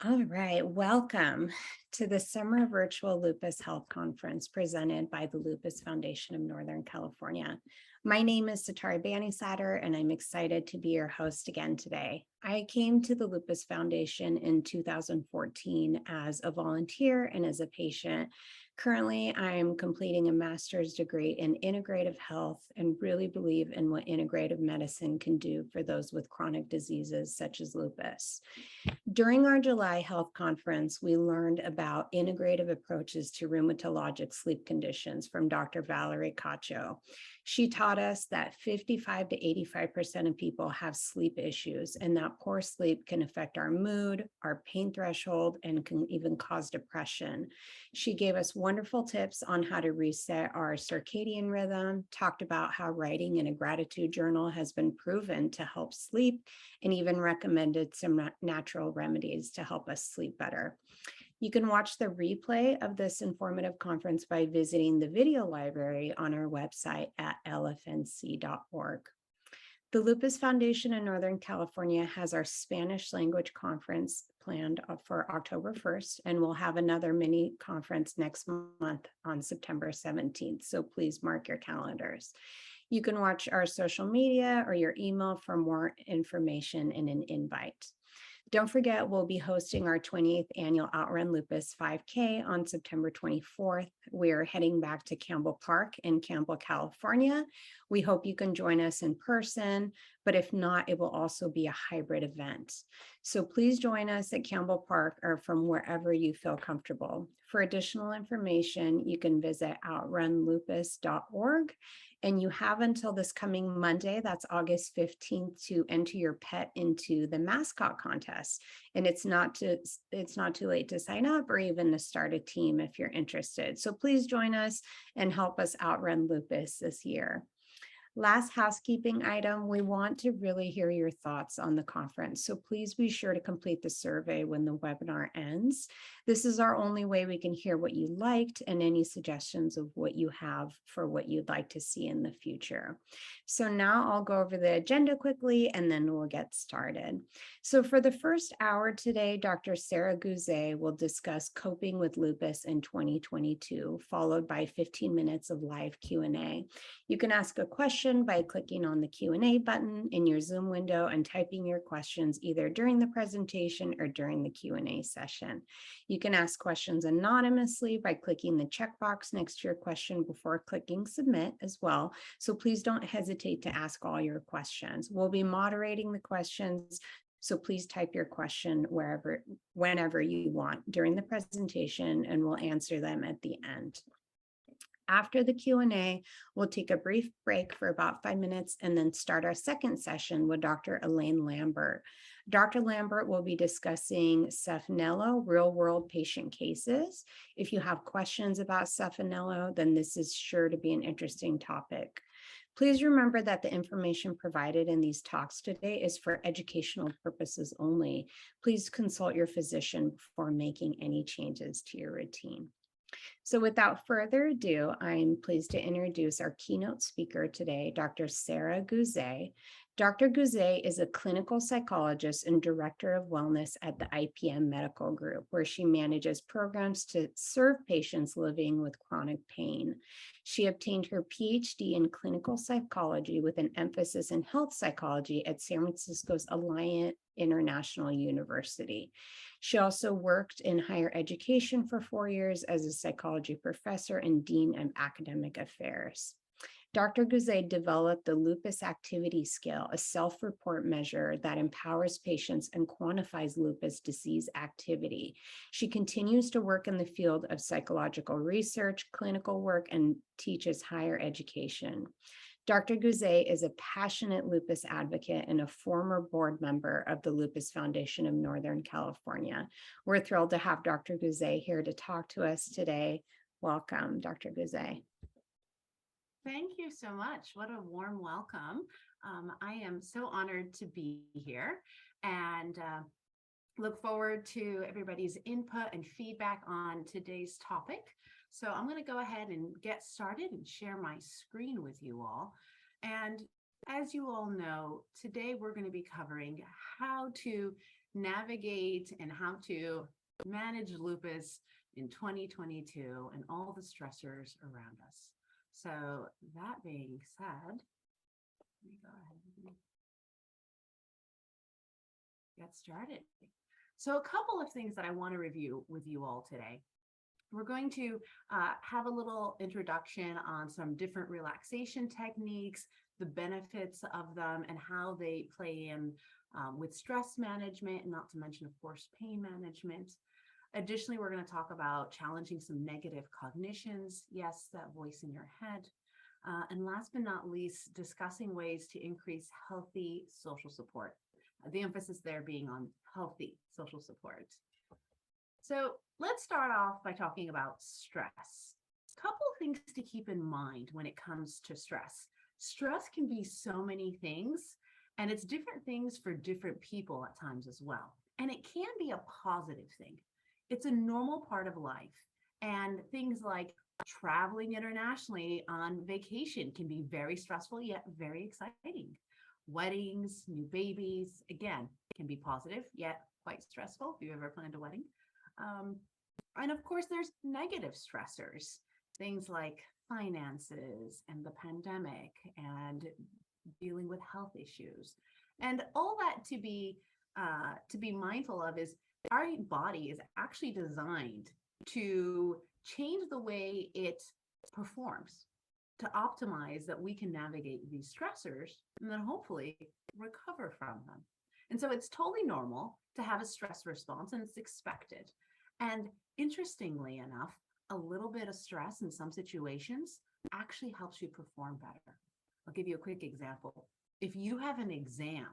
All right, welcome to the Summer Virtual Lupus Health Conference presented by the Lupus Foundation of Northern California. My name is Satari Bannisatter, and I'm excited to be your host again today. I came to the Lupus Foundation in 2014 as a volunteer and as a patient. Currently, I'm completing a master's degree in integrative health and really believe in what integrative medicine can do for those with chronic diseases such as lupus. During our July health conference, we learned about integrative approaches to rheumatologic sleep conditions from Dr. Valerie Cacho. She taught us that 55 to 85% of people have sleep issues, and that poor sleep can affect our mood, our pain threshold, and can even cause depression. She gave us wonderful tips on how to reset our circadian rhythm, talked about how writing in a gratitude journal has been proven to help sleep, and even recommended some natural remedies to help us sleep better. You can watch the replay of this informative conference by visiting the video library on our website at lfnc.org. The Lupus Foundation in Northern California has our Spanish language conference planned for October 1st, and we'll have another mini conference next month on September 17th. So please mark your calendars. You can watch our social media or your email for more information and an invite. Don't forget, we'll be hosting our 28th annual Outrun Lupus 5K on September 24th. We're heading back to Campbell Park in Campbell, California. We hope you can join us in person, but if not, it will also be a hybrid event. So please join us at Campbell Park or from wherever you feel comfortable. For additional information, you can visit outrunlupus.org. And you have until this coming Monday, that's August 15th, to enter your pet into the mascot contest. And it's not too late to sign up or even to start a team if you're interested. So please join us and help us outrun lupus this year. Last housekeeping item, we want to really hear your thoughts on the conference. So please be sure to complete the survey when the webinar ends. This is our only way we can hear what you liked and any suggestions of what you have for what you'd like to see in the future. So now I'll go over the agenda quickly and then we'll get started. So for the first hour today, Dr. Sarah Goozeé will discuss coping with lupus in 2022, followed by 15 minutes of live Q&A. You can ask a question by clicking on the Q&A button in your Zoom window and typing your questions either during the presentation or during the Q&A session. You can ask questions anonymously by clicking the checkbox next to your question before clicking submit as well. So please don't hesitate to ask all your questions. We'll be moderating the questions, so please type your question whenever you want during the presentation, and we'll answer them at the end. After the Q&A, we'll take a brief break for about 5 minutes and then start our second session with Dr. Elaine Lambert. Dr. Lambert will be discussing Saphnelo real-world patient cases. If you have questions about Saphnelo, then this is sure to be an interesting topic. Please remember that the information provided in these talks today is for educational purposes only. Please consult your physician before making any changes to your routine. So without further ado, I'm pleased to introduce our keynote speaker today, Dr. Sarah Goozeé. Dr. Goozeé is a clinical psychologist and director of wellness at the IPM Medical Group, where she manages programs to serve patients living with chronic pain. She obtained her PhD in clinical psychology with an emphasis in health psychology at San Francisco's Alliant International University. She also worked in higher education for 4 years as a psychology professor and dean of academic affairs. Dr. Goozeé developed the Lupus Activity Scale, a self-report measure that empowers patients and quantifies lupus disease activity. She continues to work in the field of psychological research, clinical work, and teaches higher education. Dr. Goozeé is a passionate lupus advocate and a former board member of the Lupus Foundation of Northern California. We're thrilled to have Dr. Goozeé here to talk to us today. Welcome, Dr. Goozeé. Thank you so much. What a warm welcome. I am so honored to be here and look forward to everybody's input and feedback on today's topic. So I'm going to go ahead and get started and share my screen with you all. And as you all know, today we're going to be covering how to navigate and how to manage lupus in 2022 and all the stressors around us. So that being said, let me go ahead and get started. So a couple of things that I want to review with you all today. We're going to have a little introduction on some different relaxation techniques, the benefits of them, and how they play in with stress management, and not to mention, of course, pain management. Additionally, we're going to talk about challenging some negative cognitions. Yes, that voice in your head. And last but not least, discussing ways to increase healthy social support. The emphasis there being on healthy social support. So let's start off by talking about stress. A couple of things to keep in mind when it comes to stress. Stress can be so many things, and it's different things for different people at times as well. And it can be a positive thing. It's a normal part of life. And things like traveling internationally on vacation can be very stressful, yet very exciting. Weddings, new babies, again, can be positive, yet quite stressful if you've ever planned a wedding. And of course, there's negative stressors, things like finances and the pandemic and dealing with health issues. And all that to be mindful of is our body is actually designed to change the way it performs, to optimize that we can navigate these stressors and then hopefully recover from them. And so it's totally normal to have a stress response, and it's expected. And interestingly enough, a little bit of stress in some situations actually helps you perform better. I'll give you a quick example. If you have an exam,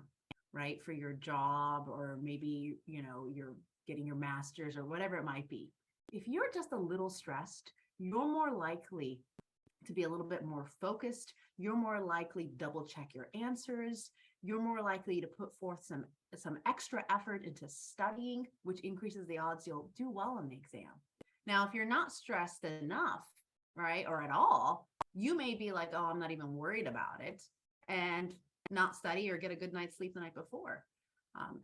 right, for your job, or maybe, you're getting your master's or whatever it might be, if you're just a little stressed, you're more likely to be a little bit more focused. You're more likely to double check your answers. You're more likely to put forth some extra effort into studying, which increases the odds you'll do well in the exam. Now, if you're not stressed enough, right, or at all, you may be like, oh, I'm not even worried about it, and not study or get a good night's sleep the night before.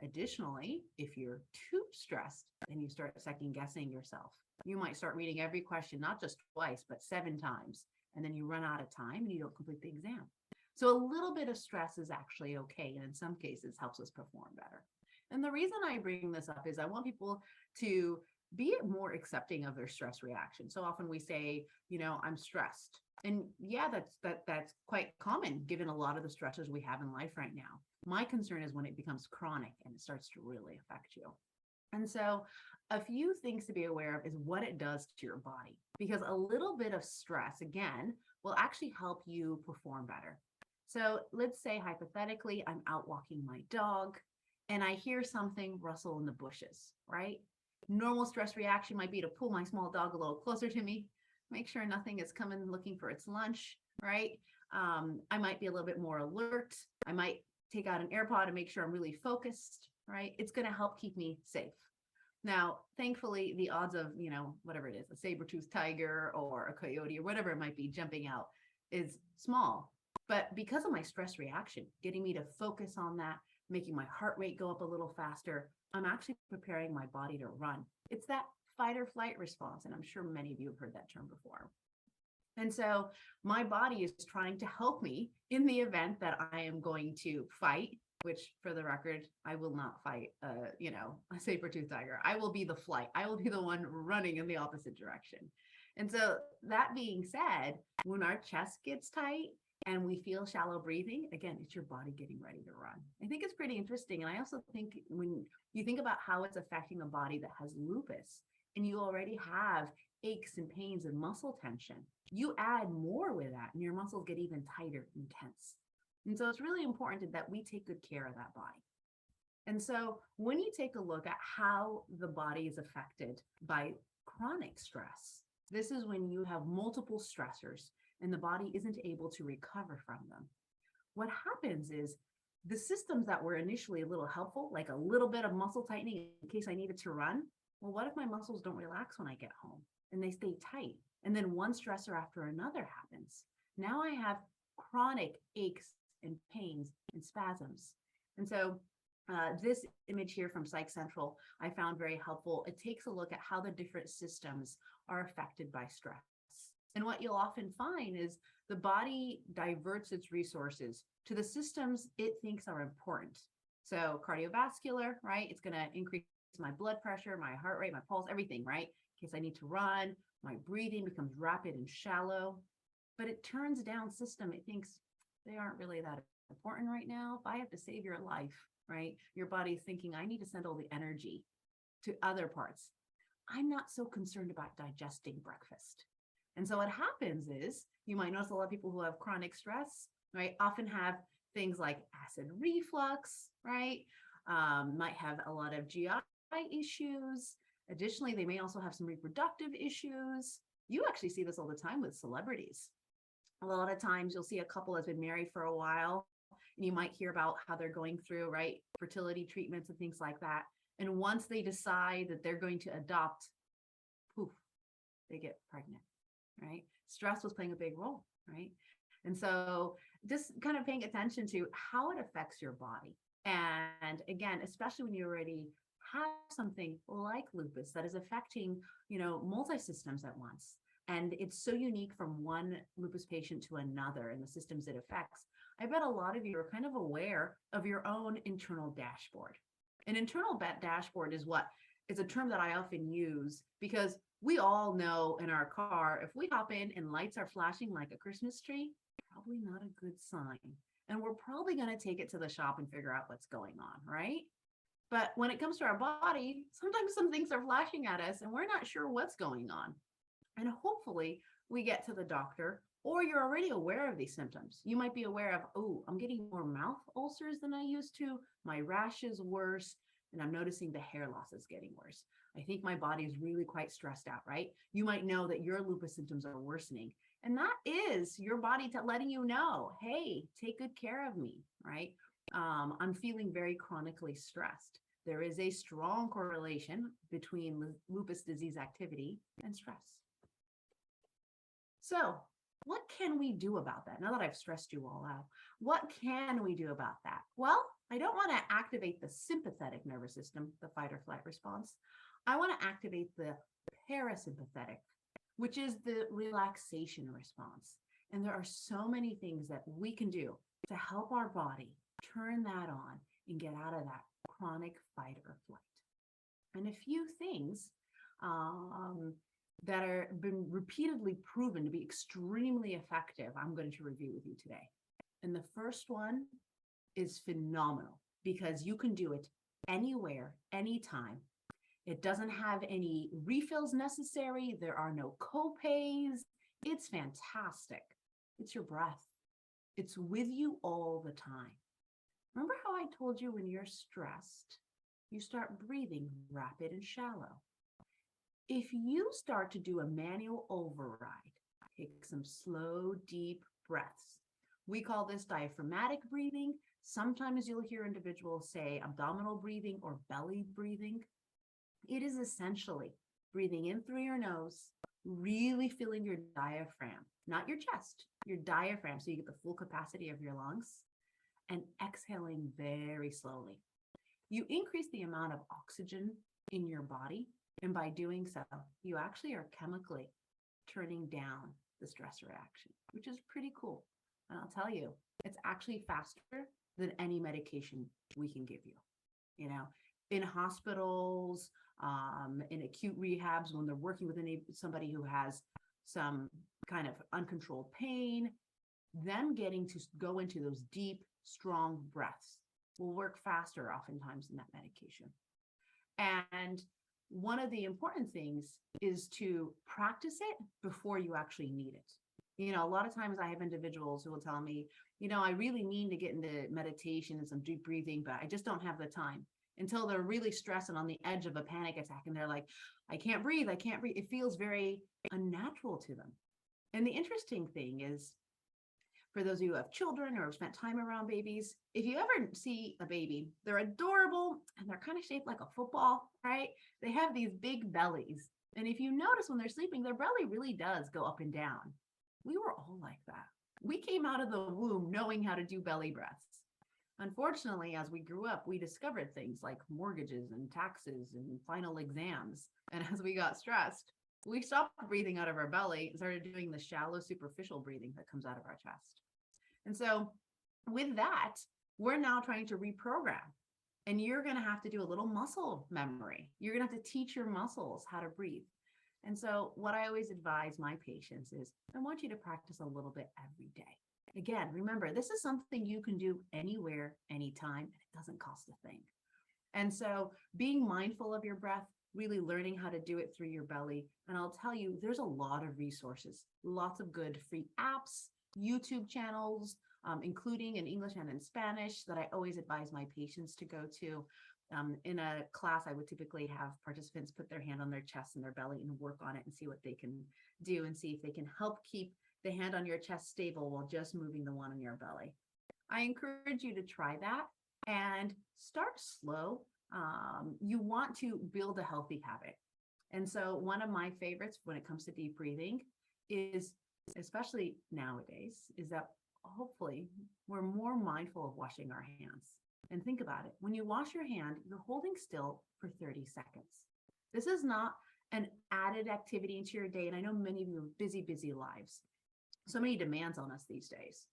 Additionally, if you're too stressed, then you start second guessing yourself. You might start reading every question, not just twice, but 7 times. And then you run out of time and you don't complete the exam. So a little bit of stress is actually okay. And in some cases helps us perform better. And the reason I bring this up is I want people to be more accepting of their stress reaction. So often we say, I'm stressed. And yeah, that's quite common given a lot of the stressors we have in life right now. My concern is when it becomes chronic and it starts to really affect you. And so a few things to be aware of is what it does to your body, because a little bit of stress, again, will actually help you perform better. So let's say hypothetically, I'm out walking my dog and I hear something rustle in the bushes, right? Normal stress reaction might be to pull my small dog a little closer to me, make sure nothing is coming looking for its lunch, right? I might be a little bit more alert. I might take out an AirPod and make sure I'm really focused, right? It's going to help keep me safe. Now, thankfully, the odds of, whatever it is, a saber-toothed tiger or a coyote or whatever it might be jumping out is small. But because of my stress reaction, getting me to focus on that, making my heart rate go up a little faster, I'm actually preparing my body to run. It's that fight or flight response. And I'm sure many of you have heard that term before. And so my body is trying to help me in the event that I am going to fight, which for the record, I will not fight, a saber-toothed tiger. I will be the flight. I will be the one running in the opposite direction. And so that being said, when our chest gets tight and we feel shallow breathing, again, it's your body getting ready to run. I think it's pretty interesting. And I also think when you think about how it's affecting a body that has lupus and you already have aches and pains and muscle tension, you add more with that and your muscles get even tighter and tense. And so it's really important that we take good care of that body. And so when you take a look at how the body is affected by chronic stress, this is when you have multiple stressors and the body isn't able to recover from them. What happens is the systems that were initially a little helpful, like a little bit of muscle tightening in case I needed to run. Well, what if my muscles don't relax when I get home and they stay tight? And then one stressor after another happens. Now I have chronic aches and pains and spasms. And so This image here from Psych Central, I found very helpful. It takes a look at how the different systems are affected by stress. And what you'll often find is the body diverts its resources to the systems it thinks are important. So cardiovascular, right? It's going to increase my blood pressure, my heart rate, my pulse, everything, right? In case I need to run, my breathing becomes rapid and shallow. But it turns down system it thinks they aren't really that important right now. If I have to save your life, right? Your body's thinking, I need to send all the energy to other parts. I'm not so concerned about digesting breakfast. And so what happens is you might notice a lot of people who have chronic stress, right, often have things like acid reflux, right? Might have a lot of GI issues. Additionally, they may also have some reproductive issues. You actually see this all the time with celebrities. A lot of times you'll see a couple that's been married for a while, and you might hear about how they're going through, right, fertility treatments and things like that. And once they decide that they're going to adopt, poof, they get pregnant, right? Stress was playing a big role, right? And so just kind of paying attention to how it affects your body. And again, especially when you already have something like lupus that is affecting, multi-systems at once. And it's so unique from one lupus patient to another and the systems it affects. I bet a lot of you are kind of aware of your own internal dashboard. An internal dashboard is what is a term that I often use because we all know in our car, if we hop in and lights are flashing like a Christmas tree, probably not a good sign. And we're probably going to take it to the shop and figure out what's going on, right? But when it comes to our body, sometimes some things are flashing at us and we're not sure what's going on. And hopefully we get to the doctor, or you're already aware of these symptoms. You might be aware of, oh, I'm getting more mouth ulcers than I used to. My rash is worse. And I'm noticing the hair loss is getting worse. I think my body is really quite stressed out, right? You might know that your lupus symptoms are worsening. And that is your body letting you know, hey, take good care of me, right? I'm feeling very chronically stressed. There is a strong correlation between lupus disease activity and stress. So what can we do about that? Now that I've stressed you all out, what can we do about that? Well, I don't want to activate the sympathetic nervous system, the fight or flight response. I want to activate the parasympathetic, which is the relaxation response. And there are so many things that we can do to help our body turn that on and get out of that chronic fight or flight. And a few things that are been repeatedly proven to be extremely effective, I'm going to review with you today. And the first one is phenomenal because you can do it anywhere, anytime. It doesn't have any refills necessary. There are no co-pays. It's fantastic. It's your breath. It's with you all the time. Remember how I told you when you're stressed, you start breathing rapid and shallow. If you start to do a manual override, take some slow, deep breaths. We call this diaphragmatic breathing. Sometimes you'll hear individuals say abdominal breathing or belly breathing. It is essentially breathing in through your nose, really filling your diaphragm, not your chest, your diaphragm, so you get the full capacity of your lungs, and exhaling very slowly. You increase the amount of oxygen in your body, and by doing so, you actually are chemically turning down the stress reaction, which is pretty cool. And I'll tell you, it's actually faster than any medication we can give you. In hospitals, in acute rehabs, when they're working with somebody who has some kind of uncontrolled pain, them getting to go into those deep, strong breaths will work faster oftentimes than that medication. And one of the important things is to practice it before you actually need it. A lot of times I have individuals who will tell me, I really mean to get into meditation and some deep breathing, but I just don't have the time, until they're really stressed and on the edge of a panic attack. And they're like, I can't breathe. It feels very unnatural to them. And the interesting thing is, for those of you who have children or have spent time around babies, if you ever see a baby, they're adorable and they're kind of shaped like a football, right? They have these big bellies. And if you notice when they're sleeping, their belly really does go up and down. We were all like that. We came out of the womb knowing how to do belly breaths. Unfortunately, as we grew up, we discovered things like mortgages and taxes and final exams. And as we got stressed, we stopped breathing out of our belly and started doing the shallow, superficial breathing that comes out of our chest. And so, with that, we're now trying to reprogram. And you're going to have to do a little muscle memory. You're going to have to teach your muscles how to breathe. And so, what I always advise my patients is I want you to practice a little bit every day. Again, remember, this is something you can do anywhere, anytime, and it doesn't cost a thing. And so being mindful of your breath, really learning how to do it through your belly. And I'll tell you, there's a lot of resources, lots of good free apps, YouTube channels, including in English and in Spanish, that I always advise my patients to go to. In a class, I would typically have participants put their hand on their chest and their belly and work on it and see what they can do and see if they can help keep the hand on your chest stable while just moving the one on your belly. I encourage you to try that and start slow. You want to build a healthy habit. And so one of my favorites when it comes to deep breathing is, especially nowadays, is that hopefully we're more mindful of washing our hands. And think about it. When you wash your hand, you're holding still for 30 seconds. This is not an added activity into your day. And I know many of you have busy, busy lives. So many demands on us these days,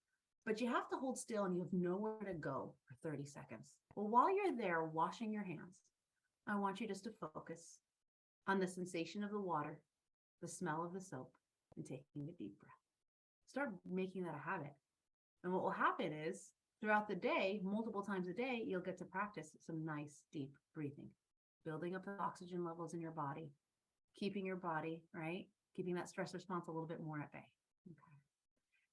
but you have to hold still and you have nowhere to go for 30 seconds. Well, while you're there washing your hands, I want you just to focus on the sensation of the water, the smell of the soap, and taking a deep breath. Start making that a habit. And what will happen is throughout the day, multiple times a day, you'll get to practice some nice deep breathing, building up the oxygen levels in your body, keeping your body, right? Keeping that stress response a little bit more at bay. Okay.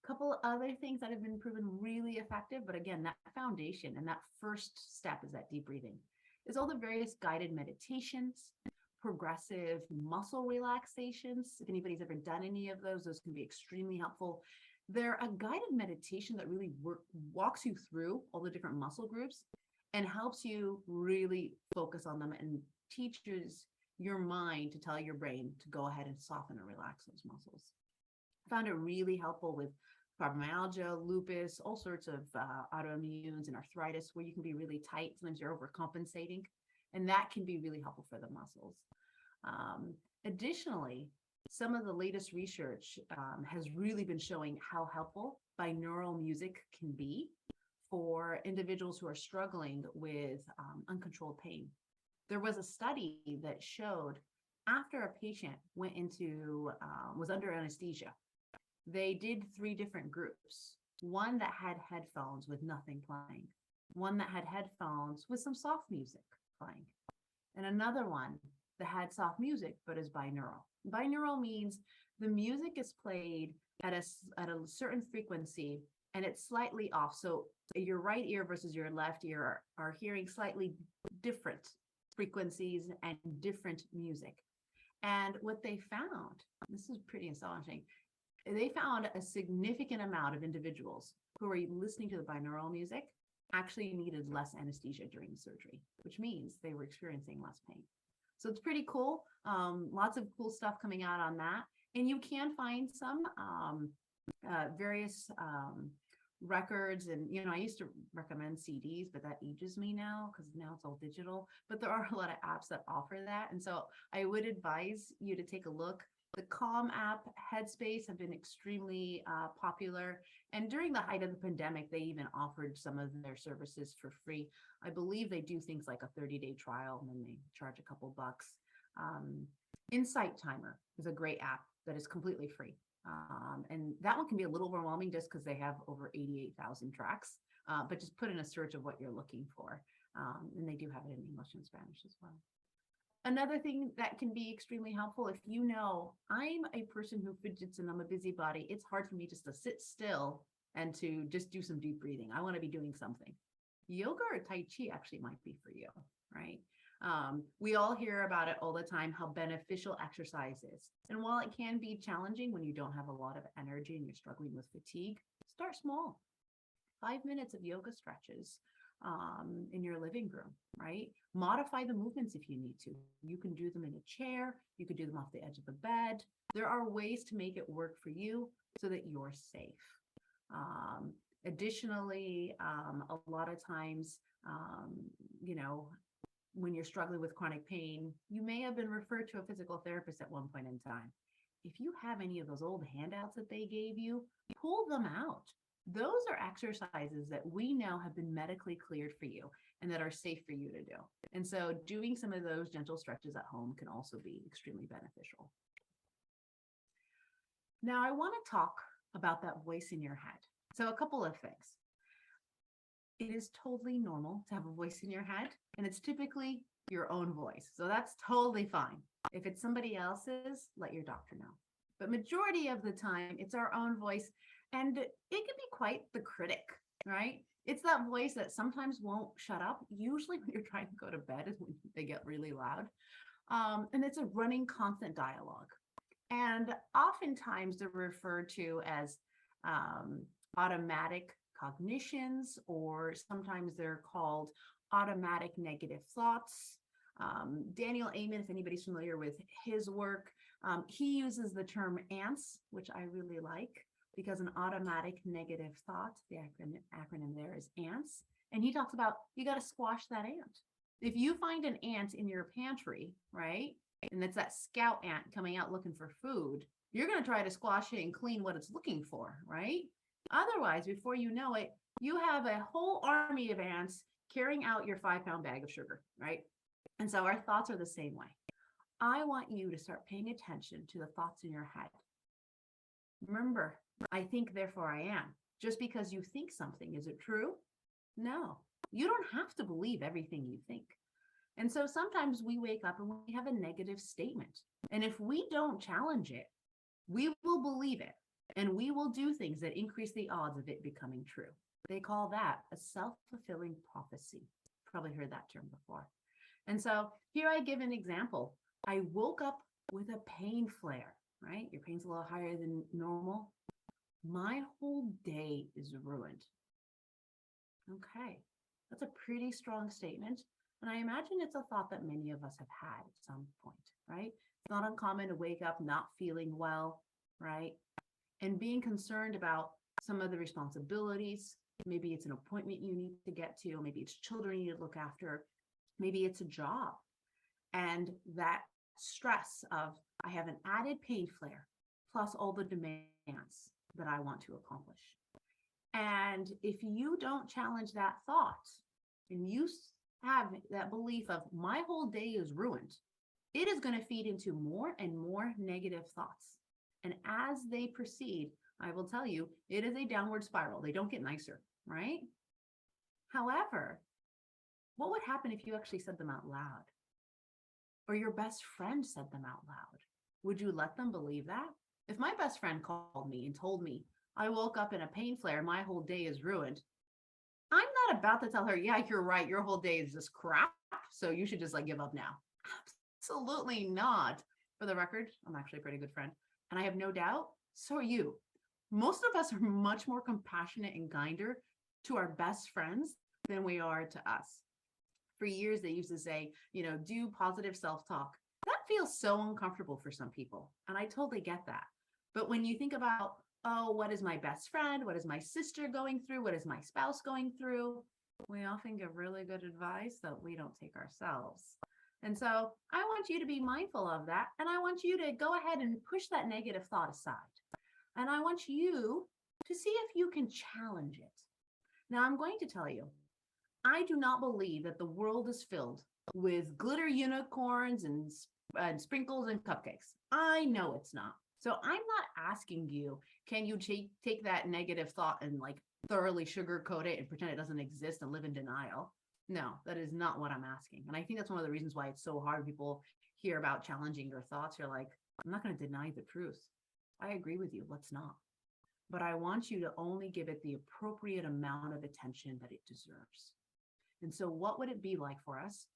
Couple of other things that have been proven really effective, but again, that foundation and that first step is that deep breathing, is all the various guided meditations, progressive muscle relaxations. If anybody's ever done any of those can be extremely helpful. They're a guided meditation that really walks you through all the different muscle groups and helps you really focus on them and teaches your mind to tell your brain to go ahead and soften and relax those muscles. I found it really helpful with fibromyalgia, lupus, all sorts of autoimmunes and arthritis where you can be really tight. Sometimes you're overcompensating, and that can be really helpful for the muscles. Additionally, some of the latest research has really been showing how helpful binaural music can be for individuals who are struggling with uncontrolled pain. There was a study that showed after a patient went into, was under anesthesia, they did 3 different groups. One that had headphones with nothing playing, one that had headphones with some soft music playing, and another one that had soft music but is binaural. Binaural means the music is played at a certain frequency and it's slightly off. So your right ear versus your left ear are hearing slightly different frequencies and different music. And what they found, this is pretty astonishing, they found a significant amount of individuals who were listening to the binaural music actually needed less anesthesia during surgery, which means they were experiencing less pain. So it's pretty cool. Lots of cool stuff coming out on that. And you can find some various records. And, you know, I used to recommend CDs, but that ages me now because now it's all digital. But there are a lot of apps that offer that. And so I would advise you to take a look. The Calm app, Headspace have been extremely popular. And during the height of the pandemic, they even offered some of their services for free. I believe they do things like a 30-day trial and then they charge a couple bucks. Insight Timer is a great app that is completely free. And that one can be a little overwhelming just because they have over 88,000 tracks, but just put in a search of what you're looking for. And they do have it in English and Spanish as well. Another thing that can be extremely helpful, if you know, I'm a person who fidgets and I'm a busybody, it's hard for me just to sit still and to just do some deep breathing. I want to be doing something. Yoga or Tai Chi actually might be for you, right? We all hear about it all the time, how beneficial exercise is. And while it can be challenging when you don't have a lot of energy and you're struggling with fatigue, start small. 5 minutes of yoga stretches in your living room, right? Modify the movements if you need to. You can do them in a chair. You could do them off the edge of the bed. There are ways to make it work for you so that you're safe. Additionally, a lot of times, you know, when you're struggling with chronic pain, you may have been referred to a physical therapist at one point in time. If you have any of those old handouts that they gave you, pull them out. Those are exercises that we know have been medically cleared for you and that are safe for you to do. And so doing some of those gentle stretches at home can also be extremely beneficial. Now, I want to talk about that voice in your head. So a couple of things. It is totally normal to have a voice in your head, and it's typically your own voice. So that's totally fine. If it's somebody else's, let your doctor know. But majority of the time, it's our own voice, and it can be quite the critic, right? It's that voice that sometimes won't shut up. Usually when you're trying to go to bed is when they get really loud. And it's a running constant dialogue. And oftentimes they're referred to as automatic cognitions, or sometimes they're called automatic negative thoughts. Daniel Amen, if anybody's familiar with his work, he uses the term ants, which I really like, because an automatic negative thought, the acronym there is ants. And he talks about, you got to squash that ant. If you find an ant in your pantry, right, and it's that scout ant coming out looking for food, you're going to try to squash it and clean what it's looking for, right? Otherwise, before you know it, you have a whole army of ants carrying out your 5-pound bag of sugar, right? And so our thoughts are the same way. I want you to start paying attention to the thoughts in your head. Remember, I think, therefore I am. Just because you think something, is it true? No, you don't have to believe everything you think. And so sometimes we wake up and we have a negative statement. And if we don't challenge it, we will believe it. And we will do things that increase the odds of it becoming true. They call that a self-fulfilling prophecy. Probably heard that term before. And so here I give an example. I woke up with a pain flare, right? Your pain's a little higher than normal. My whole day is ruined. Okay, that's a pretty strong statement. And I imagine it's a thought that many of us have had at some point, right? It's not uncommon to wake up not feeling well, right? And being concerned about some of the responsibilities. Maybe it's an appointment you need to get to, maybe it's children you need to look after, maybe it's a job. And that stress of, I have an added pain flare, plus all the demands that I want to accomplish. And if you don't challenge that thought, and you have that belief of, my whole day is ruined, it is going to feed into more and more negative thoughts. And as they proceed, I will tell you, it is a downward spiral. They don't get nicer, right? However, what would happen if you actually said them out loud? Or your best friend said them out loud? Would you let them believe that? If my best friend called me and told me, I woke up in a pain flare, my whole day is ruined, I'm not about to tell her, yeah, you're right, your whole day is just crap, so you should just give up now. Absolutely not. For the record, I'm actually a pretty good friend. And I have no doubt, so are you. Most of us are much more compassionate and kinder to our best friends than we are to us. For years, they used to say, do positive self-talk. That feels so uncomfortable for some people. And I totally get that. But when you think about, oh, what is my best friend? What is my sister going through? What is my spouse going through? We often give really good advice that we don't take ourselves. And so I want you to be mindful of that. And I want you to go ahead and push that negative thought aside. And I want you to see if you can challenge it. Now, I'm going to tell you, I do not believe that the world is filled with glitter unicorns and sprinkles and cupcakes. I know it's not. So I'm not asking you, can you take that negative thought and thoroughly sugarcoat it and pretend it doesn't exist and live in denial? No, that is not what I'm asking. And I think that's one of the reasons why it's so hard. People hear about challenging your thoughts. You're like, I'm not going to deny the truth. I agree with you. Let's not. But I want you to only give it the appropriate amount of attention that it deserves. And so what would it be like for us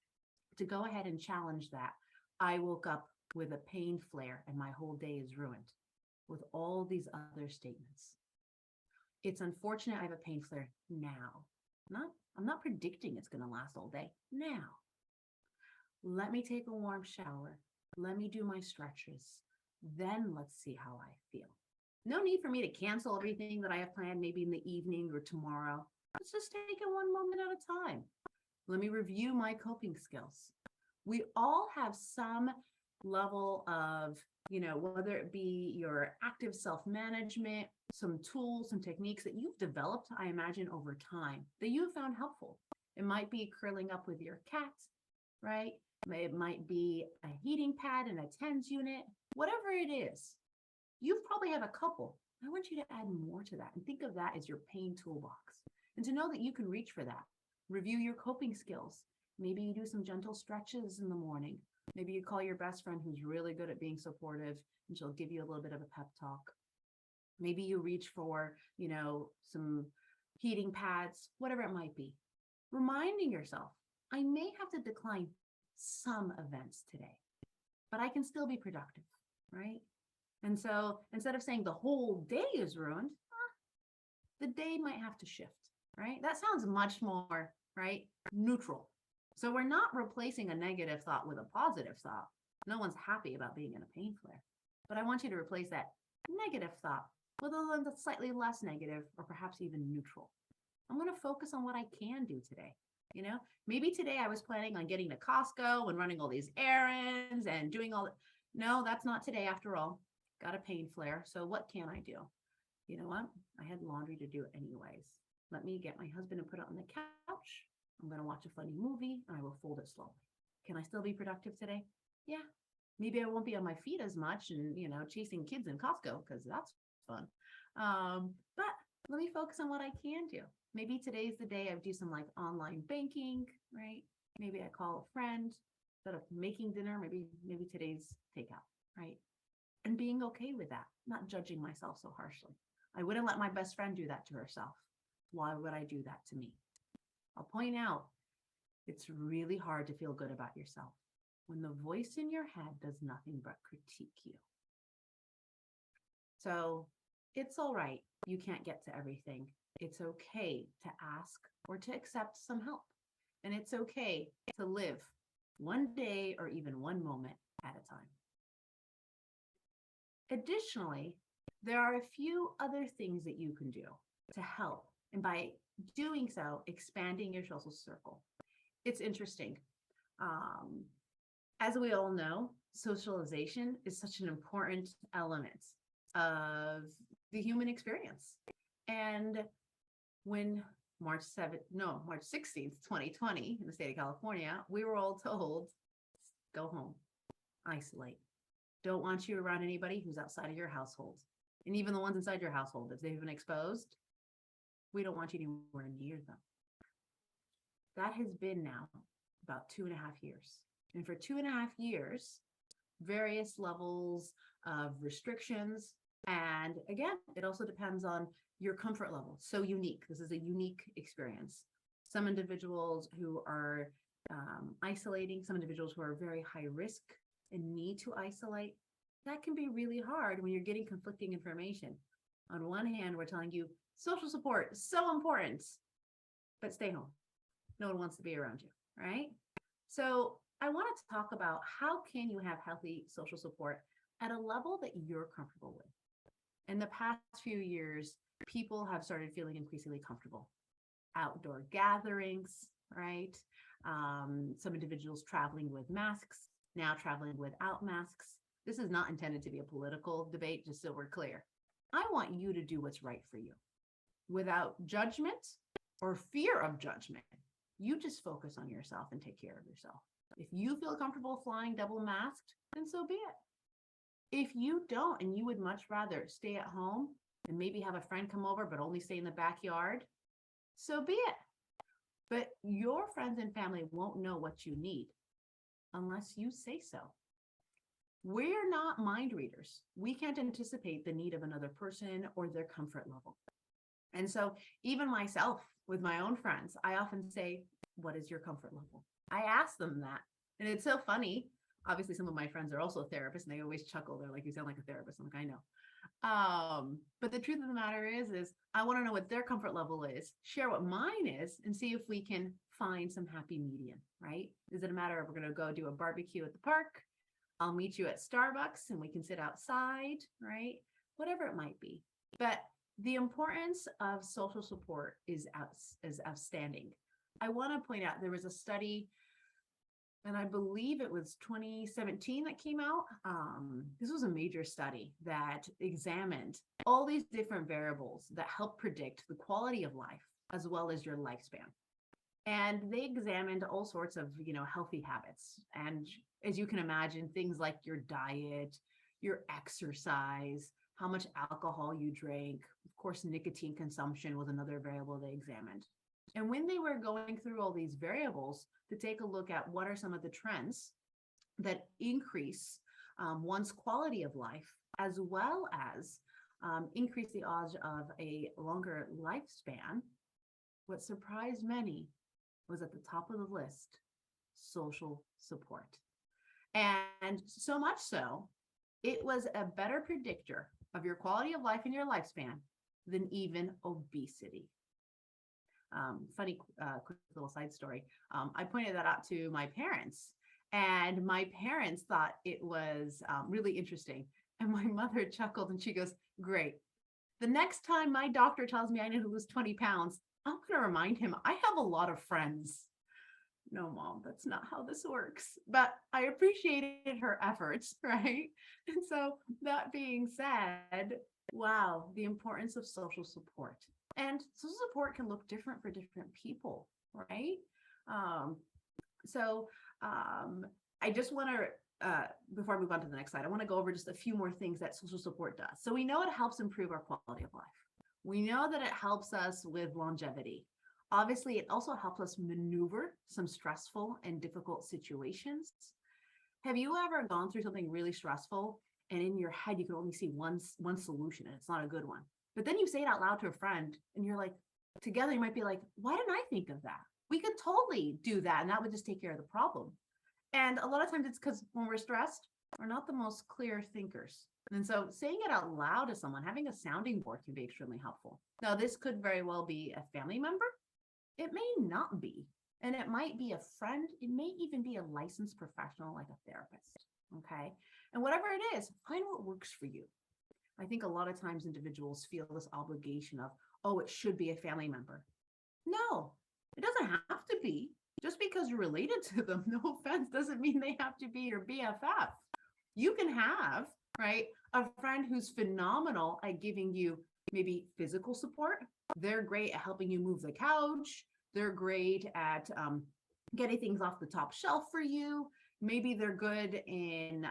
to go ahead and challenge that? I woke up with a pain flare and my whole day is ruined, with all these other statements. It's unfortunate I have a pain flare now. I'm not predicting it's going to last all day. Now, let me take a warm shower. Let me do my stretches. Then let's see how I feel. No need for me to cancel everything that I have planned, maybe in the evening or tomorrow. Let's just take it one moment at a time. Let me review my coping skills. We all have some level of, whether it be your active self-management, some tools, some techniques that you've developed, I imagine, over time that you have found helpful. It might be curling up with your cat, right? It might be a heating pad and a TENS unit, whatever it is. You probably have a couple. I want you to add more to that and think of that as your pain toolbox. And to know that you can reach for that. Review your coping skills. Maybe you do some gentle stretches in the morning. Maybe you call your best friend who's really good at being supportive and she'll give you a little bit of a pep talk. Maybe you reach for, some heating pads, whatever it might be. Reminding yourself, I may have to decline some events today, but I can still be productive, right? And so instead of saying the whole day is ruined, the day might have to shift, right? That sounds much more, right, neutral. So we're not replacing a negative thought with a positive thought. No one's happy about being in a pain flare. But I want you to replace that negative thought with a slightly less negative or perhaps even neutral. I'm going to focus on what I can do today. Maybe today I was planning on getting to Costco and running all these errands and doing all that. No, that's not today after all. Got a pain flare. So what can I do? You know what? I had laundry to do anyways. Let me get my husband and put it on the couch. I'm going to watch a funny movie and I will fold it slowly. Can I still be productive today? Yeah. Maybe I won't be on my feet as much and, chasing kids in Costco because that's fun. But let me focus on what I can do. Maybe today's the day I do some like online banking, right? Maybe I call a friend instead of making dinner. Maybe today's takeout, right? And being okay with that, not judging myself so harshly. I wouldn't let my best friend do that to herself. Why would I do that to me? I'll point out, it's really hard to feel good about yourself when the voice in your head does nothing but critique you. So it's all right. You can't get to everything. It's okay to ask or to accept some help. And it's okay to live one day or even one moment at a time. Additionally, there are a few other things that you can do to help. And by doing so, expanding your social circle. It's interesting. As we all know, socialization is such an important element of the human experience. And when March 16th, 2020, in the state of California, we were all told, go home, isolate. Don't want you around anybody who's outside of your household. And even the ones inside your household, if they've been exposed, we don't want you anywhere near them. That has been now about 2.5 years. And for 2.5 years, various levels of restrictions. And again, it also depends on your comfort level. So unique. This is a unique experience. Some individuals who are isolating, some individuals who are very high risk and need to isolate, that can be really hard when you're getting conflicting information. On one hand, we're telling you social support is so important, but stay home. No one wants to be around you, right? So I want to talk about how can you have healthy social support at a level that you're comfortable with. In the past few years, people have started feeling increasingly comfortable. Outdoor gatherings, right? Some individuals traveling with masks, now traveling without masks. This is not intended to be a political debate, just so we're clear. I want you to do what's right for you without judgment or fear of judgment. You just focus on yourself and take care of yourself. If you feel comfortable flying double masked, then so be it. If you don't, and you would much rather stay at home and maybe have a friend come over, but only stay in the backyard, so be it. But your friends and family won't know what you need unless you say so. We're not mind readers. We can't anticipate the need of another person or their comfort level. And so even myself, with my own friends, I often say, what is your comfort level? I ask them that. And it's so funny. Obviously, some of my friends are also therapists and they always chuckle. They're like, you sound like a therapist. I'm like, I know. But the truth of the matter is I want to know what their comfort level is, share what mine is, and see if we can find some happy medium, right? Is it a matter of we're going to go do a barbecue at the park? I'll meet you at Starbucks and we can sit outside, right? whatever it might be. But the importance of social support is outstanding. I want to point out there was a study, and I believe it was 2017 that came out. This was a major study that examined all these different variables that help predict the quality of life as well as your lifespan. And they examined all sorts of, healthy habits. And as you can imagine, things like your diet, your exercise, how much alcohol you drank. Of course, nicotine consumption was another variable they examined. And when they were going through all these variables to take a look at what are some of the trends that increase one's quality of life, as well as increase the odds of a longer lifespan, what surprised many was at the top of the list, social support. And so much so, it was a better predictor of your quality of life and your lifespan than even obesity. Funny, quick little side story. I pointed that out to my parents, and my parents thought it was really interesting. And my mother chuckled and she goes, "Great. The next time my doctor tells me I need to lose 20 pounds, I'm going to remind him I have a lot of friends." No, Mom, that's not how this works. But I appreciated her efforts, right? And so that being said, wow, the importance of social support. And social support can look different for different people, right? I just want to, before I move on to the next slide, I want to go over just a few more things that social support does. So we know it helps improve our quality of life. We know that it helps us with longevity. Obviously, it also helps us maneuver some stressful and difficult situations. Have you ever gone through something really stressful and in your head, you can only see one solution and it's not a good one? But then you say it out loud to a friend and you're like, together, you might be like, why didn't I think of that? We could totally do that. And that would just take care of the problem. And a lot of times it's because when we're stressed, we're not the most clear thinkers. And so saying it out loud to someone, having a sounding board can be extremely helpful. Now, this could very well be a family member. It may not be. And it might be a friend. It may even be a licensed professional like a therapist. Okay. And whatever it is, find what works for you. I think a lot of times individuals feel this obligation of, oh, it should be a family member. No, it doesn't have to be. Just because you're related to them, no offense, doesn't mean they have to be your BFF. You can have, right, a friend who's phenomenal at giving you maybe physical support. They're great at helping you move the couch. They're great at getting things off the top shelf for you. Maybe they're good in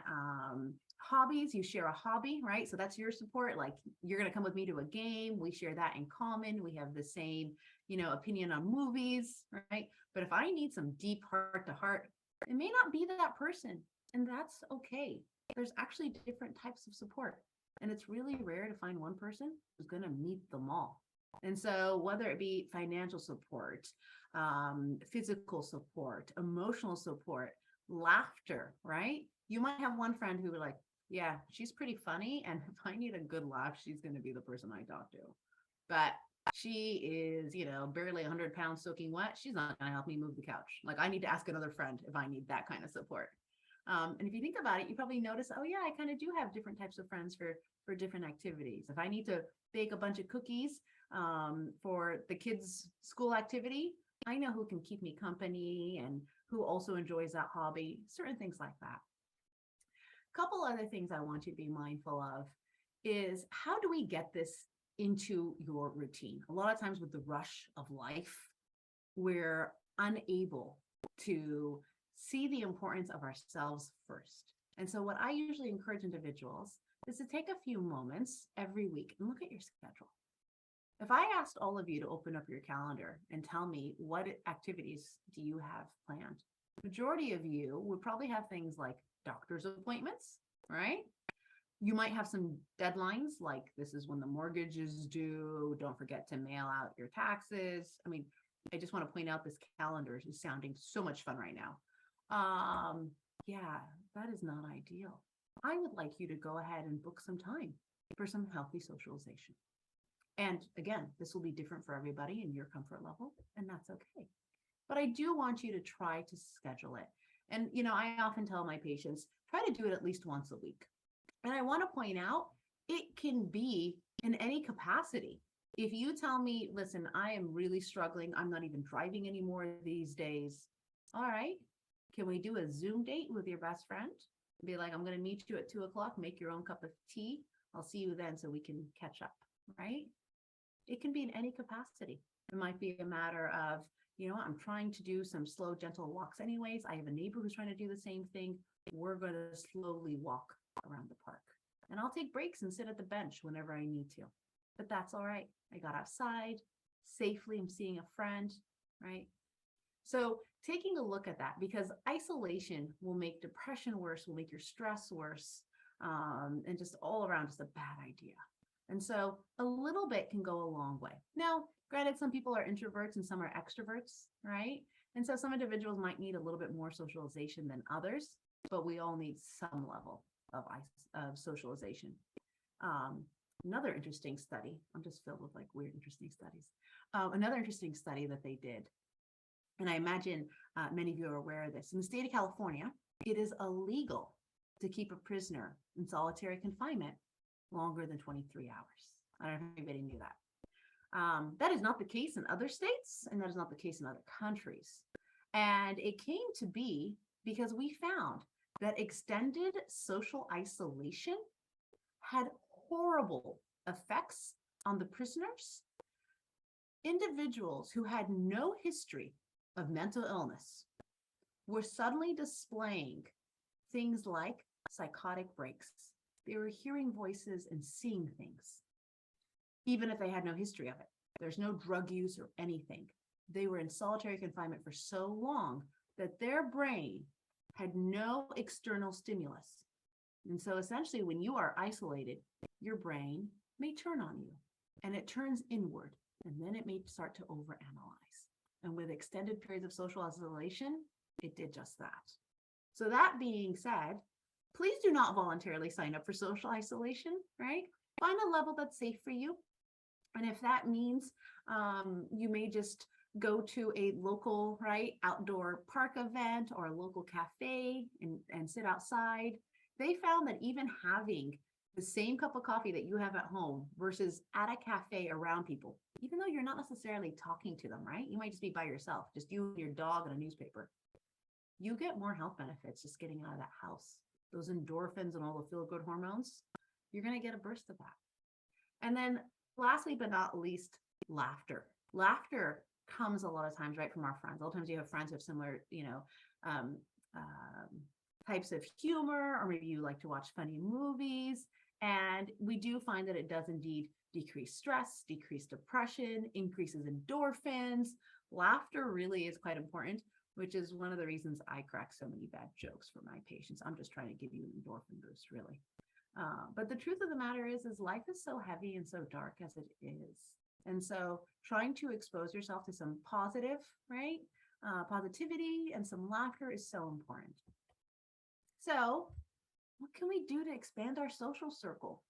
hobbies. You share a hobby, right? So that's your support. Like, you're going to come with me to a game. We share that in common. We have the same, opinion on movies, right? But if I need some deep heart to heart, it may not be that person. And that's okay. There's actually different types of support. And it's really rare to find one person who's going to meet them all. And so whether it be financial support, physical support, emotional support, laughter, right? You might have one friend who like, yeah, she's pretty funny. And if I need a good laugh, she's going to be the person I talk to. But she is, barely 100 pounds soaking wet. She's not going to help me move the couch. Like, I need to ask another friend if I need that kind of support. And if you think about it, you probably notice, oh yeah, I kind of do have different types of friends for different activities. If I need to bake a bunch of cookies for the kids' school activity, I know who can keep me company and who also enjoys that hobby, certain things like that. A couple other things I want you to be mindful of is, how do we get this into your routine? A lot of times with the rush of life, we're unable to see the importance of ourselves first. And so what I usually encourage individuals is to take a few moments every week and look at your schedule. If I asked all of you to open up your calendar and tell me what activities do you have planned, majority of you would probably have things like doctor's appointments, right? You might have some deadlines, like this is when the mortgage is due. Don't forget to mail out your taxes. I mean, I just want to point out this calendar is sounding so much fun right now. Yeah, that is not ideal. I would like you to go ahead and book some time for some healthy socialization. And again, this will be different for everybody in your comfort level, and that's okay. But I do want you to try to schedule it. And, I often tell my patients, try to do it at least once a week. And I want to point out, it can be in any capacity. If you tell me, listen, I am really struggling, I'm not even driving anymore these days. All right, can we do a Zoom date with your best friend? Be like, I'm going to meet you at 2 o'clock, make your own cup of tea. I'll see you then so we can catch up, right? It can be in any capacity. It might be a matter of, I'm trying to do some slow, gentle walks anyways. I have a neighbor who's trying to do the same thing. We're going to slowly walk around the park. And I'll take breaks and sit at the bench whenever I need to. But that's all right. I got outside safely. I'm seeing a friend, right? So taking a look at that, because isolation will make depression worse, will make your stress worse, and just all around just a bad idea. And so a little bit can go a long way. Now, granted, some people are introverts and some are extroverts, right? And so some individuals might need a little bit more socialization than others, but we all need some level of socialization. Another interesting study, I'm just filled with like weird, interesting studies. Another interesting study that they did, and I imagine many of you are aware of this. In the state of California, it is illegal to keep a prisoner in solitary confinement longer than 23 hours. I don't know if anybody knew that. That is not the case in other states, and that is not the case in other countries. And it came to be because we found that extended social isolation had horrible effects on the prisoners. Individuals who had no history of mental illness were suddenly displaying things like psychotic breaks. They were hearing voices and seeing things, even if they had no history of it. There's no drug use or anything. They were in solitary confinement for so long that their brain had no external stimulus. And so essentially, when you are isolated, your brain may turn on you, and it turns inward, and then it may start to overanalyze. And with extended periods of social isolation, it did just that. So that being said, please do not voluntarily sign up for social isolation, right? Find a level that's safe for you. And if that means you may just go to a local, right, outdoor park event or a local cafe and sit outside, they found that even having the same cup of coffee that you have at home versus at a cafe around people, even though you're not necessarily talking to them, right? You might just be by yourself, just you and your dog and a newspaper. You get more health benefits just getting out of that house. Those endorphins and all the feel-good hormones, you're going to get a burst of that. And then lastly, but not least, laughter. Laughter comes a lot of times right from our friends. A lot of times you have friends who have similar, types of humor, or maybe you like to watch funny movies. And we do find that it does indeed decrease stress, decrease depression, increases endorphins. Laughter really is quite important, which is one of the reasons I crack so many bad jokes for my patients. I'm just trying to give you an endorphin boost, really. But the truth of the matter is life is so heavy and so dark as it is. And so trying to expose yourself to some positive, right? Positivity and some laughter is so important. So what can we do to expand our social circle?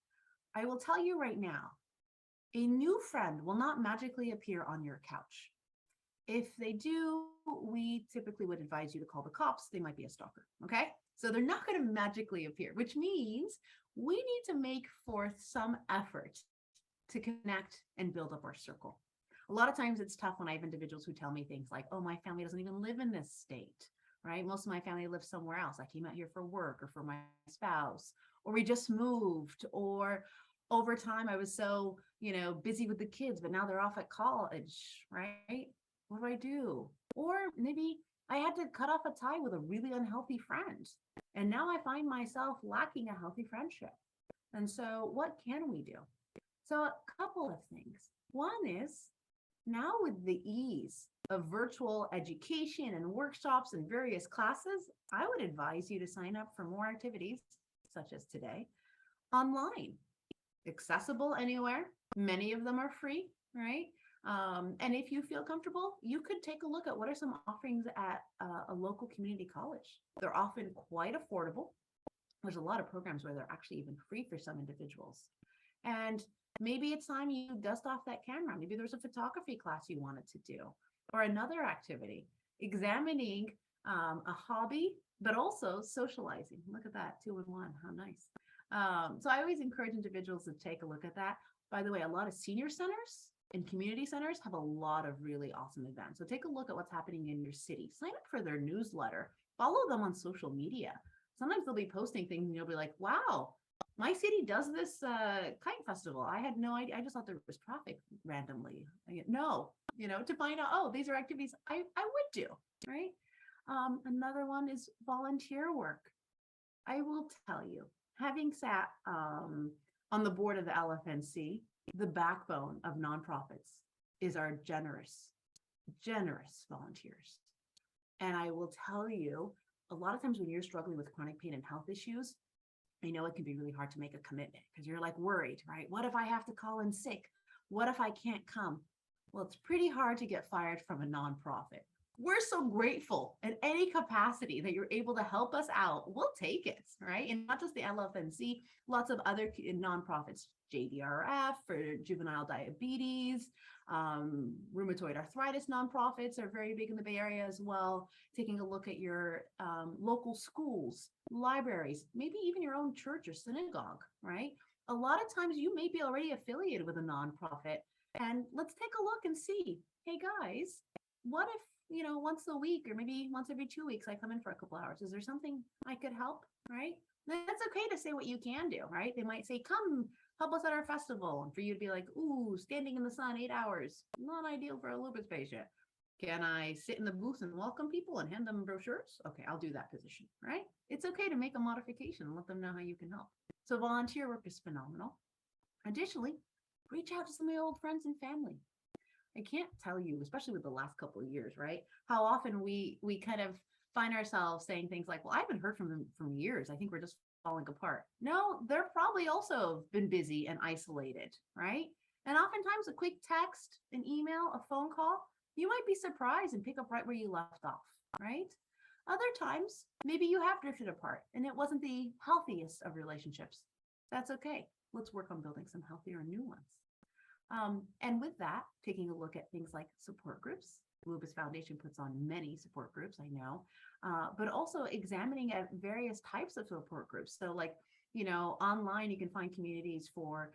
I will tell you right now, a new friend will not magically appear on your couch. If they do, we typically would advise you to call the cops. They might be a stalker, okay? So they're not going to magically appear, which means we need to make forth some effort to connect and build up our circle. A lot of times it's tough when I have individuals who tell me things like, oh, my family doesn't even live in this state, right? Most of my family lives somewhere else. I came out here for work or for my spouse, or we just moved, or over time I was so, busy with the kids, but now they're off at college, right? What do I do? Or maybe I had to cut off a tie with a really unhealthy friend, and now I find myself lacking a healthy friendship. And so what can we do? So a couple of things. One is, now with the ease of virtual education and workshops and various classes, I would advise you to sign up for more activities, such as today, online, accessible anywhere. Many of them are free, right? And if you feel comfortable, you could take a look at what are some offerings at a local community college. They're often quite affordable. There's a lot of programs where they're actually even free for some individuals. And maybe it's time you dust off that camera. Maybe there's a photography class you wanted to do, or another activity, examining a hobby, but also socializing. Look at that, 2 in 1, how nice. So I always encourage individuals to take a look at that. By the way, a lot of senior centers and community centers have a lot of really awesome events. So take a look at what's happening in your city. Sign up for their newsletter. Follow them on social media. Sometimes they'll be posting things and you'll be like, wow, my city does this kite festival. I had no idea. I just thought there was traffic randomly. No, to find out, oh, these are activities I would do, right? Another one is volunteer work. I will tell you, having sat on the board of the LFNC, the backbone of nonprofits is our generous volunteers. And I will tell you, a lot of times when you're struggling with chronic pain and health issues, I know it can be really hard to make a commitment because you're like worried, right? What if I have to call in sick? What if I can't come? Well, it's pretty hard to get fired from a nonprofit. We're so grateful in any capacity that you're able to help us out. We'll take it, right? And not just the LFNC, lots of other nonprofits, JDRF for juvenile diabetes, rheumatoid arthritis nonprofits are very big in the Bay Area as well. Taking a look at your local schools, libraries, maybe even your own church or synagogue, right? A lot of times you may be already affiliated with a nonprofit, and let's take a look and see, hey guys, what if, once a week or maybe once every 2 weeks, I come in for a couple hours. Is there something I could help, right? That's okay to say what you can do, right? They might say, come help us at our festival. And for you to be like, ooh, standing in the sun 8 hours, not ideal for a lupus patient. Can I sit in the booth and welcome people and hand them brochures? Okay, I'll do that position, right? It's okay to make a modification and let them know how you can help. So volunteer work is phenomenal. Additionally, reach out to some of your old friends and family. I can't tell you, especially with the last couple of years, right? How often we kind of find ourselves saying things like, well, I haven't heard from them for years. I think we're just falling apart. No, they're probably also been busy and isolated, right? And oftentimes a quick text, an email, a phone call, you might be surprised and pick up right where you left off, right? Other times, maybe you have drifted apart and it wasn't the healthiest of relationships. That's okay. Let's work on building some healthier new ones. And with that, taking a look at things like support groups. The Lupus Foundation puts on many support groups, I know, but also examining at various types of support groups. So like, online you can find communities for,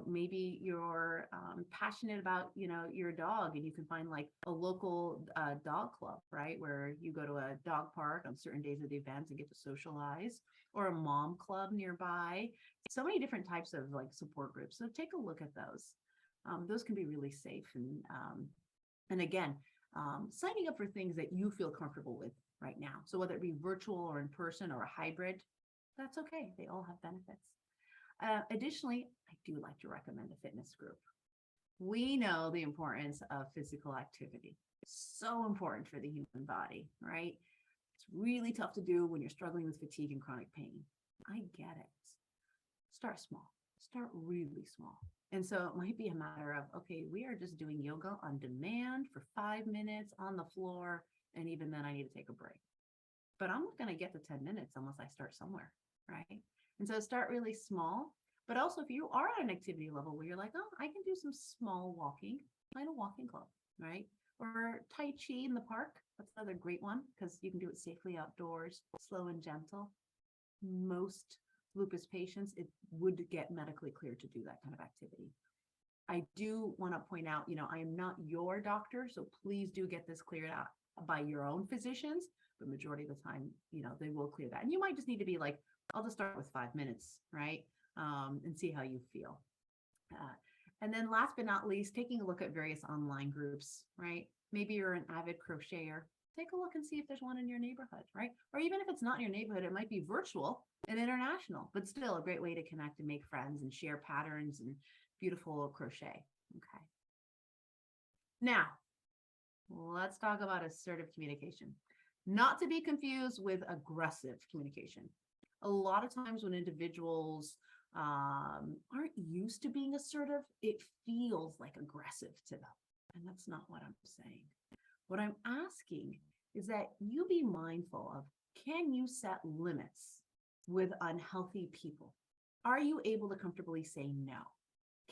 maybe you're passionate about, your dog, and you can find like a local dog club, right? Where you go to a dog park on certain days of the events and get to socialize, or a mom club nearby. So many different types of like support groups. So take a look at those. Those can be really safe. And again, signing up for things that you feel comfortable with right now. So whether it be virtual or in person or a hybrid, that's okay. They all have benefits. Additionally, I do like to recommend a fitness group. We know the importance of physical activity. So important for the human body, right? It's really tough to do when you're struggling with fatigue and chronic pain. I get it. Start small. Start really small. And so it might be a matter of, okay, we are just doing yoga on demand for 5 minutes on the floor. And even then I need to take a break. But I'm not going to get to 10 minutes unless I start somewhere, right? And so start really small. But also if you are at an activity level where you're like, oh, I can do some small walking, find a walking club, right? Or Tai Chi in the park. That's another great one because you can do it safely outdoors, slow and gentle. Most lupus patients, it would get medically cleared to do that kind of activity. I do want to point out, I am not your doctor, so please do get this cleared out by your own physicians. But majority of the time, they will clear that. And you might just need to be like, I'll just start with 5 minutes, right? And see how you feel. And then last but not least, taking a look at various online groups, right? Maybe you're an avid crocheter. Take a look and see if there's one in your neighborhood, right? Or even if it's not in your neighborhood, it might be virtual and international, but still a great way to connect and make friends and share patterns and beautiful crochet. Okay. Now, let's talk about assertive communication. Not to be confused with aggressive communication. A lot of times when individuals aren't used to being assertive, it feels like aggressive to them. And that's not what I'm saying. What I'm asking is that you be mindful of, can you set limits with unhealthy people? Are you able to comfortably say no?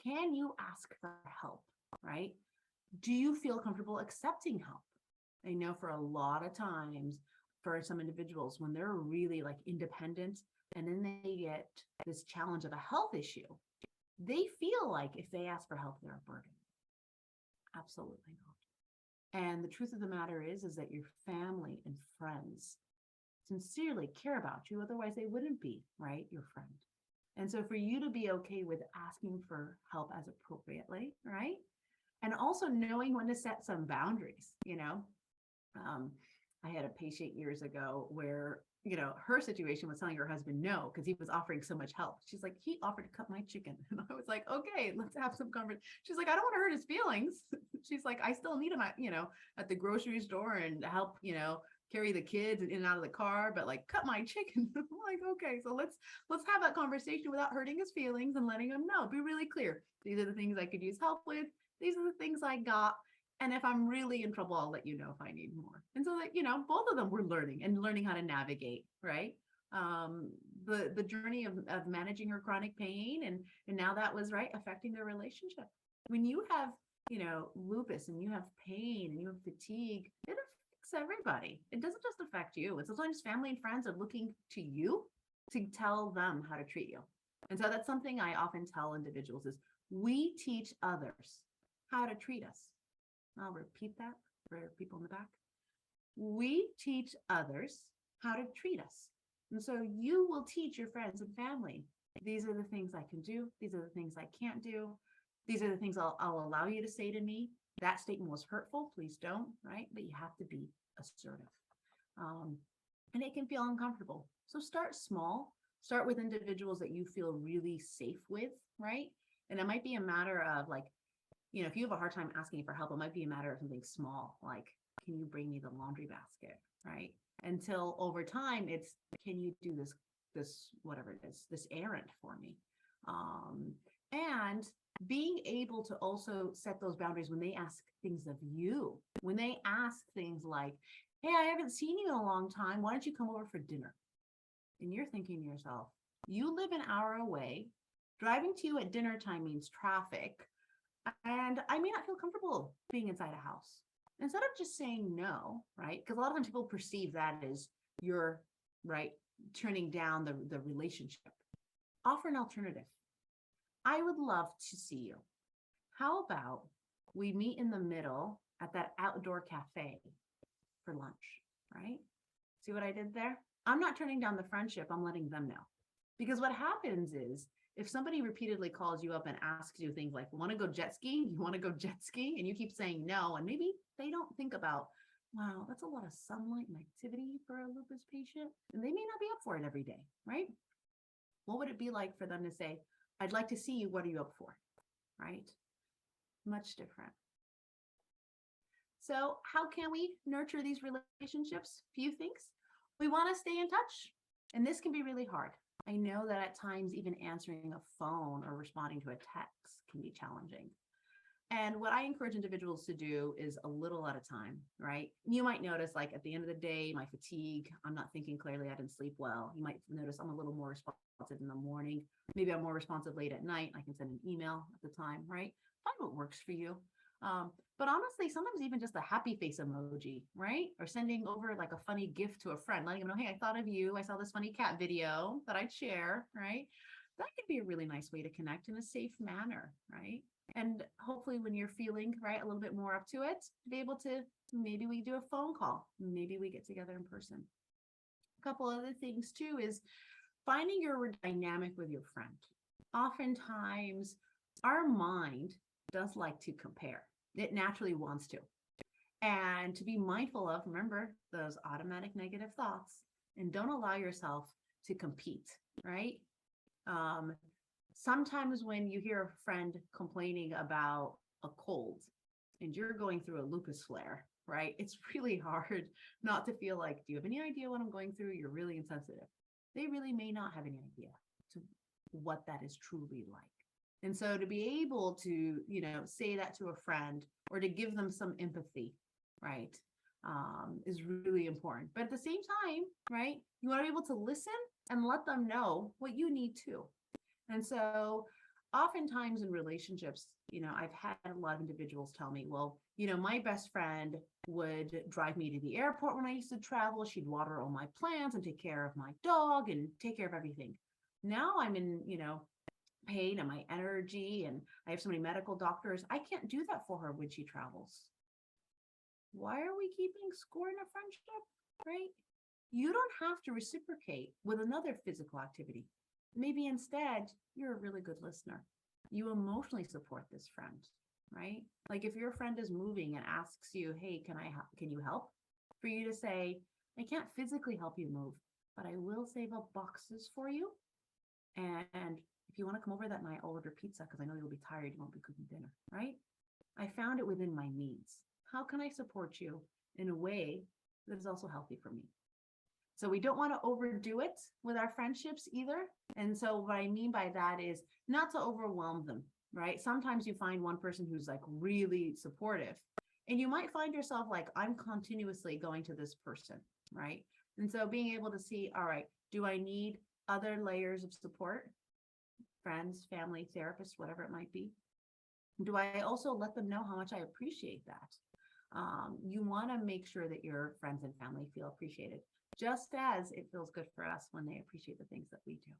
Can you ask for help, right? Do you feel comfortable accepting help? I know for a lot of times, for some individuals, when they're really like independent, and then they get this challenge of a health issue, they feel like if they ask for help, they're a burden. Absolutely not. And the truth of the matter is that your family and friends sincerely care about you. Otherwise, they wouldn't be, right? Your friend. And so for you to be okay with asking for help as appropriately, right? And also knowing when to set some boundaries, I had a patient years ago where, her situation was telling her husband no, because he was offering so much help. She's like, he offered to cut my chicken. And I was like, okay, let's have some conversation. She's like, I don't want to hurt his feelings. She's like, I still need him at the grocery store and help, carry the kids in and out of the car, but like cut my chicken. I'm like, okay, so let's have that conversation without hurting his feelings and letting him know. Be really clear. These are the things I could use help with. These are the things I got. And if I'm really in trouble, I'll let you know if I need more. And so that, both of them were learning how to navigate, right? The journey of managing her chronic pain. And now that was affecting their relationship. When you have, lupus and you have pain and you have fatigue, it affects everybody. It doesn't just affect you. It's sometimes family and friends are looking to you to tell them how to treat you. And so that's something I often tell individuals is we teach others how to treat us. I'll repeat that for people in the back. We teach others how to treat us. And so you will teach your friends and family, these are the things I can do. These are the things I can't do. These are the things I'll allow you to say to me. That statement was hurtful. Please don't, right? But you have to be assertive. And it can feel uncomfortable. So start small. Start with individuals that you feel really safe with, right? And it might be a matter of if you have a hard time asking for help, it might be a matter of something small, like, can you bring me the laundry basket, right? Until over time, it's, can you do this, whatever it is, this errand for me? And being able to also set those boundaries when they ask things of you, when they ask things like, hey, I haven't seen you in a long time. Why don't you come over for dinner? And you're thinking to yourself, you live an hour away. Driving to you at dinner time means traffic. And I may not feel comfortable being inside a house. Instead of just saying no, right? Because a lot of times people perceive that as you're turning down the relationship. Offer an alternative. I would love to see you. How about we meet in the middle at that outdoor cafe for lunch, right? See what I did there? I'm not turning down the friendship. I'm letting them know. Because what happens is, if somebody repeatedly calls you up and asks you things like, want to go jet skiing? You want to go jet skiing? And you keep saying no, and maybe they don't think about, wow, that's a lot of sunlight and activity for a lupus patient. And they may not be up for it every day, right? What would it be like for them to say, I'd like to see you. What are you up for? Right? Much different. So how can we nurture these relationships? Few things. We want to stay in touch. And this can be really hard. I know that at times even answering a phone or responding to a text can be challenging. And what I encourage individuals to do is a little at a time, right? You might notice at the end of the day, my fatigue, I'm not thinking clearly, I didn't sleep well. You might notice I'm a little more responsive in the morning. Maybe I'm more responsive late at night. I can send an email at the time, right? Find what works for you. But honestly, sometimes even just a happy face emoji, right? Or sending over a funny gift to a friend, letting them know, hey, I thought of you. I saw this funny cat video that I'd share, right? That could be a really nice way to connect in a safe manner, right? And hopefully when you're feeling a little bit more up to it, to be able to, maybe we do a phone call, maybe we get together in person. A couple other things too is finding your dynamic with your friend. Oftentimes our mind does like to compare. It naturally wants to. And to be mindful of, remember, those automatic negative thoughts, and don't allow yourself to compete, right? Sometimes when you hear a friend complaining about a cold and you're going through a lupus flare, right? It's really hard not to feel like, do you have any idea what I'm going through? You're really insensitive. They really may not have any idea to what that is truly like. And so to be able to, say that to a friend or to give them some empathy, right, is really important. But at the same time, right, you want to be able to listen and let them know what you need too. And so oftentimes in relationships, I've had a lot of individuals tell me, well, my best friend would drive me to the airport when I used to travel. She'd water all my plants and take care of my dog and take care of everything. Now I'm in, pain and my energy, and I have so many medical doctors. I can't do that for her when she travels. Why are we keeping score in a friendship, right? You don't have to reciprocate with another physical activity. Maybe instead, you're a really good listener. You emotionally support this friend, right? Like if your friend is moving and asks you, hey, can you help? For you to say, I can't physically help you move, but I will save up boxes for you. And if you want to come over that night, I'll order pizza because I know you'll be tired. You won't be cooking dinner, right? I found it within my means. How can I support you in a way that is also healthy for me? So we don't want to overdo it with our friendships either. And so what I mean by that is not to overwhelm them, right? Sometimes you find one person who's like really supportive, and you might find yourself like, I'm continuously going to this person, right? And so being able to see, all right, do I need other layers of support? Friends, family, therapists, whatever it might be. Do I also let them know how much I appreciate that? You want to make sure that your friends and family feel appreciated, just as it feels good for us when they appreciate the things that we do.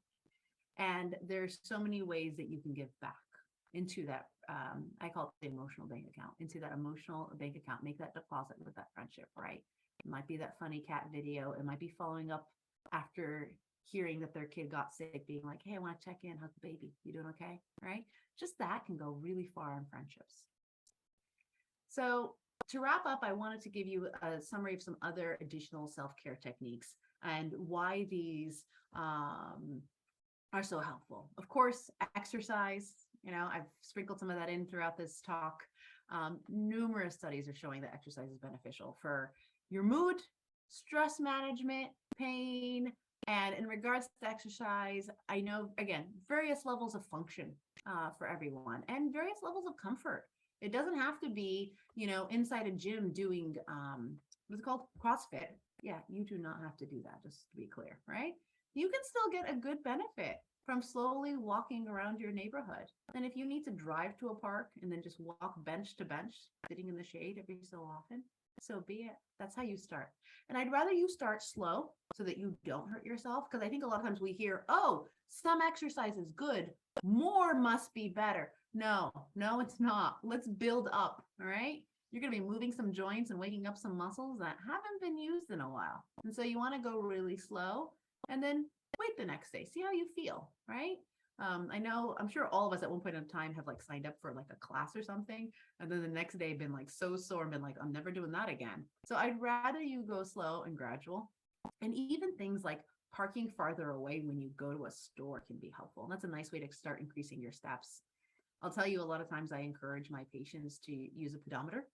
And there's so many ways that you can give back into that. I call it the emotional bank account, into that emotional bank account, make that deposit with that friendship, right? It might be that funny cat video. It might be following up after hearing that their kid got sick, being like, hey, I want to check in, how's the baby? You doing okay? Right? Just that can go really far in friendships. So to wrap up, I wanted to give you a summary of some other additional self-care techniques and why these are so helpful. Of course, exercise, I've sprinkled some of that in throughout this talk. Numerous studies are showing that exercise is beneficial for your mood, stress management, pain. And in regards to exercise, I know, again, various levels of function for everyone and various levels of comfort. It doesn't have to be, inside a gym doing what's called CrossFit. Yeah, you do not have to do that, just to be clear, right? You can still get a good benefit from slowly walking around your neighborhood. And if you need to drive to a park and then just walk bench to bench, sitting in the shade every so often, so be it. That's how you start. And I'd rather you start slow so that you don't hurt yourself. Because I think a lot of times we hear, oh, some exercise is good, more must be better. No, it's not. Let's build up. All right. You're going to be moving some joints and waking up some muscles that haven't been used in a while. And so you want to go really slow and then wait the next day, see how you feel, right? I'm sure all of us at one point in time have like signed up for like a class or something. And then the next day been like so sore and been like, I'm never doing that again. So I'd rather you go slow and gradual. And even things like parking farther away when you go to a store can be helpful. And that's a nice way to start increasing your steps. I'll tell you, a lot of times I encourage my patients to use a pedometer.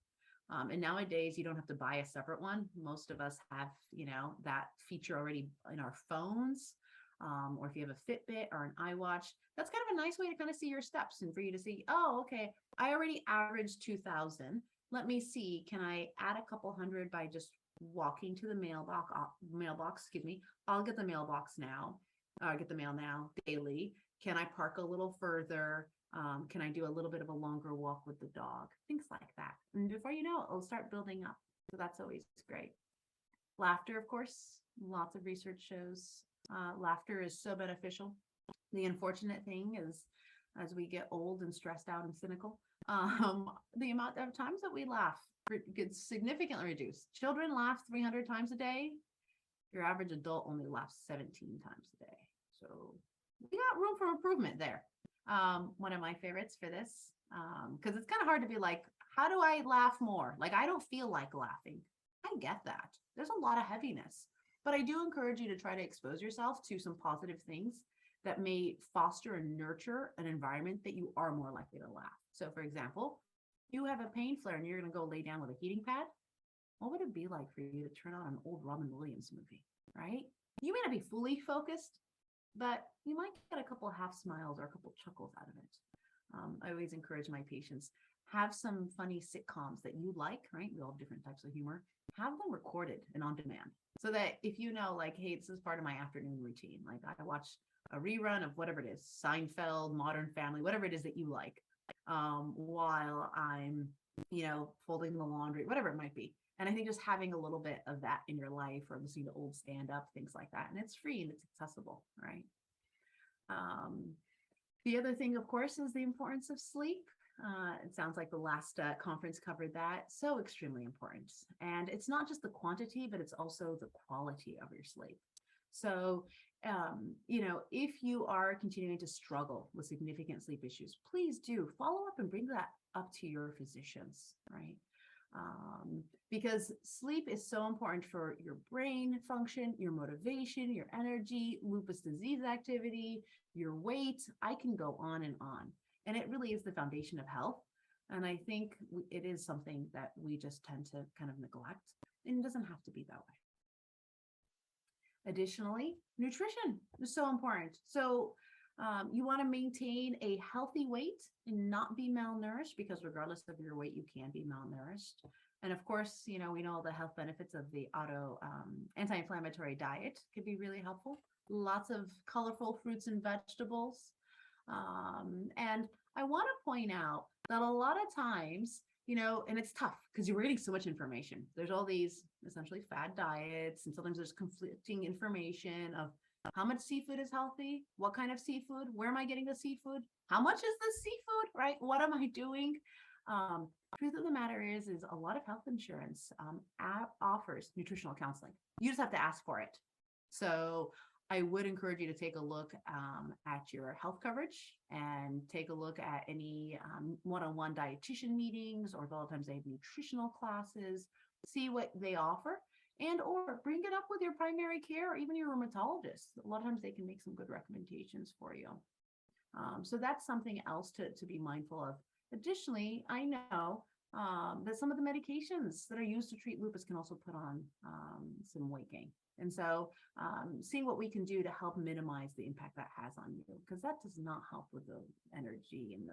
And nowadays you don't have to buy a separate one. Most of us have, that feature already in our phones. Or if you have a Fitbit or an iWatch, that's kind of a nice way to kind of see your steps and for you to see, oh, okay, I already averaged 2,000. Let me see, can I add a couple hundred by just walking to the mailbox, excuse me. I'll get the mailbox now, get the mail now daily. Can I park a little further? Can I do a little bit of a longer walk with the dog? Things like that. And before you know it, it'll start building up. So that's always great. Laughter, of course, lots of research shows laughter is so beneficial. The unfortunate thing is, as we get old and stressed out and cynical, the amount of times that we laugh gets significantly reduced. Children laugh 300 times a day. Your average adult only laughs 17 times a day. So we got room for improvement there. One of my favorites for this, because it's kind of hard to be like, how do I laugh more? Like, I don't feel like laughing. I get that. There's a lot of heaviness. But I do encourage you to try to expose yourself to some positive things that may foster and nurture an environment that you are more likely to laugh. So for example, you have a pain flare and you're going to go lay down with a heating pad. What would it be like for you to turn on an old Robin Williams movie, right? You may not be fully focused, but you might get a couple half smiles or a couple chuckles out of it. I always encourage my patients, have some funny sitcoms that you like, right? We all have different types of humor. Have them recorded and on demand so that if like, hey, this is part of my afternoon routine. Like I watch a rerun of whatever it is, Seinfeld, Modern Family, whatever it is that you like, while I'm, folding the laundry, whatever it might be. And I think just having a little bit of that in your life, or listening to old stand-up, things like that. And it's free and it's accessible, right? The other thing, of course, is the importance of sleep. It sounds like the last conference covered that. So extremely important. And it's not just the quantity, but it's also the quality of your sleep. So, if you are continuing to struggle with significant sleep issues, please do follow up and bring that up to your physicians, right? Because sleep is so important for your brain function, your motivation, your energy, lupus disease activity, your weight. I can go on and on. And it really is the foundation of health. And I think it is something that we just tend to kind of neglect. And it doesn't have to be that way. Additionally, nutrition is so important. So you want to maintain a healthy weight and not be malnourished, because regardless of your weight, you can be malnourished. And of course, we know the health benefits of the anti-inflammatory diet could be really helpful. Lots of colorful fruits and vegetables. And I want to point out that a lot of times, and it's tough because you're getting so much information. There's all these essentially fad diets, and sometimes there's conflicting information of how much seafood is healthy, what kind of seafood, where am I getting the seafood, how much is the seafood, right? What am I doing? Truth of the matter is a lot of health insurance offers nutritional counseling. You just have to ask for it. So I would encourage you to take a look at your health coverage and take a look at any one-on-one dietitian meetings, or a lot of times they have nutritional classes, see what they offer, and or bring it up with your primary care or even your rheumatologist. A lot of times they can make some good recommendations for you. So that's something else to be mindful of. Additionally, I know that some of the medications that are used to treat lupus can also put on some weight gain. And so seeing what we can do to help minimize the impact that has on you, because that does not help with the energy and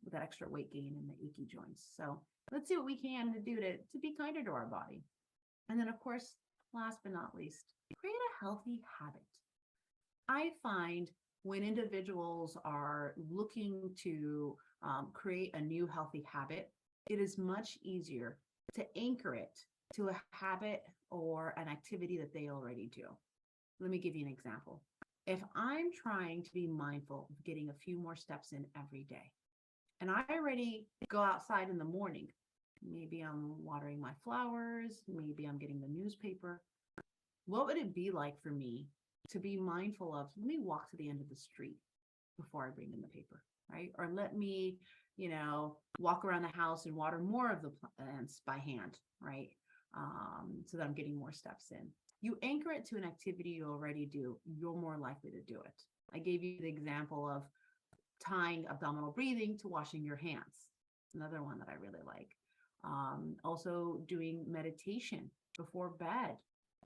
with that extra weight gain and the achy joints. So let's see what we can do to be kinder to our body. And then, of course, last but not least, create a healthy habit. I find when individuals are looking to create a new healthy habit, it is much easier to anchor it to a habit or an activity that they already do. Let me give you an example. If I'm trying to be mindful of getting a few more steps in every day, and I already go outside in the morning, maybe I'm watering my flowers, maybe I'm getting the newspaper, what would it be like for me to be mindful of, let me walk to the end of the street before I bring in the paper, right? Or let me, walk around the house and water more of the plants by hand, right? So that I'm getting more steps in. You anchor it to an activity you already do, you're more likely to do it. I gave you the example of tying abdominal breathing to washing your hands. Another one that I really like. Also doing meditation before bed,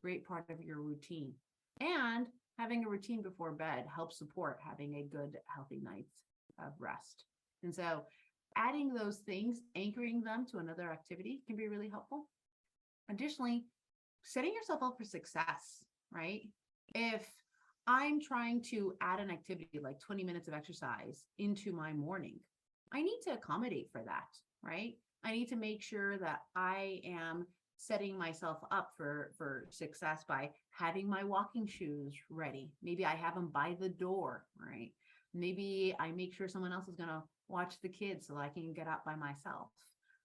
great part of your routine. And having a routine before bed helps support having a good, healthy night's of rest. And so adding those things, anchoring them to another activity can be really helpful. Additionally, setting yourself up for success, right? If I'm trying to add an activity like 20 minutes of exercise into my morning, I need to accommodate for that, right? I need to make sure that I am setting myself up for success by having my walking shoes ready. Maybe I have them by the door, right? Maybe I make sure someone else is going to watch the kids so I can get out by myself.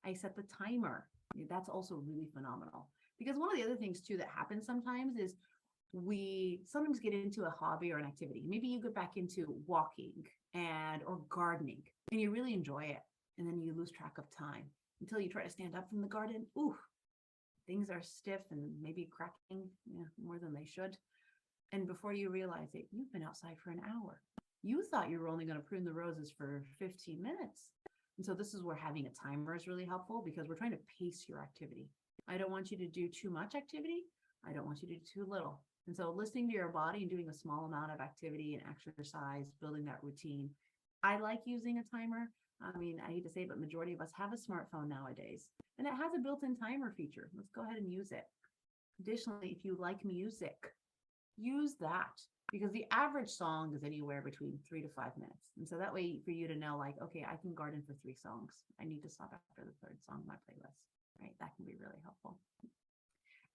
I set the timer. That's also really phenomenal. Because one of the other things too that happens sometimes is we sometimes get into a hobby or an activity. Maybe you get back into walking or gardening and you really enjoy it. And then you lose track of time until you try to stand up from the garden. Ooh, things are stiff and maybe cracking more than they should. And before you realize it, you've been outside for an hour. You thought you were only going to prune the roses for 15 minutes. And so this is where having a timer is really helpful, because we're trying to pace your activity. I don't want you to do too much activity. I don't want you to do too little. And so listening to your body and doing a small amount of activity and exercise, building that routine. I like using a timer. I mean, I hate to say it, but majority of us have a smartphone nowadays, and it has a built-in timer feature. Let's go ahead and use it. Additionally, if you like music, use that. because the average song is anywhere between 3 to 5 minutes. And so that way for you to know, like, okay, I can garden for 3 songs. I need to stop after the third song in my playlist, right? That can be really helpful.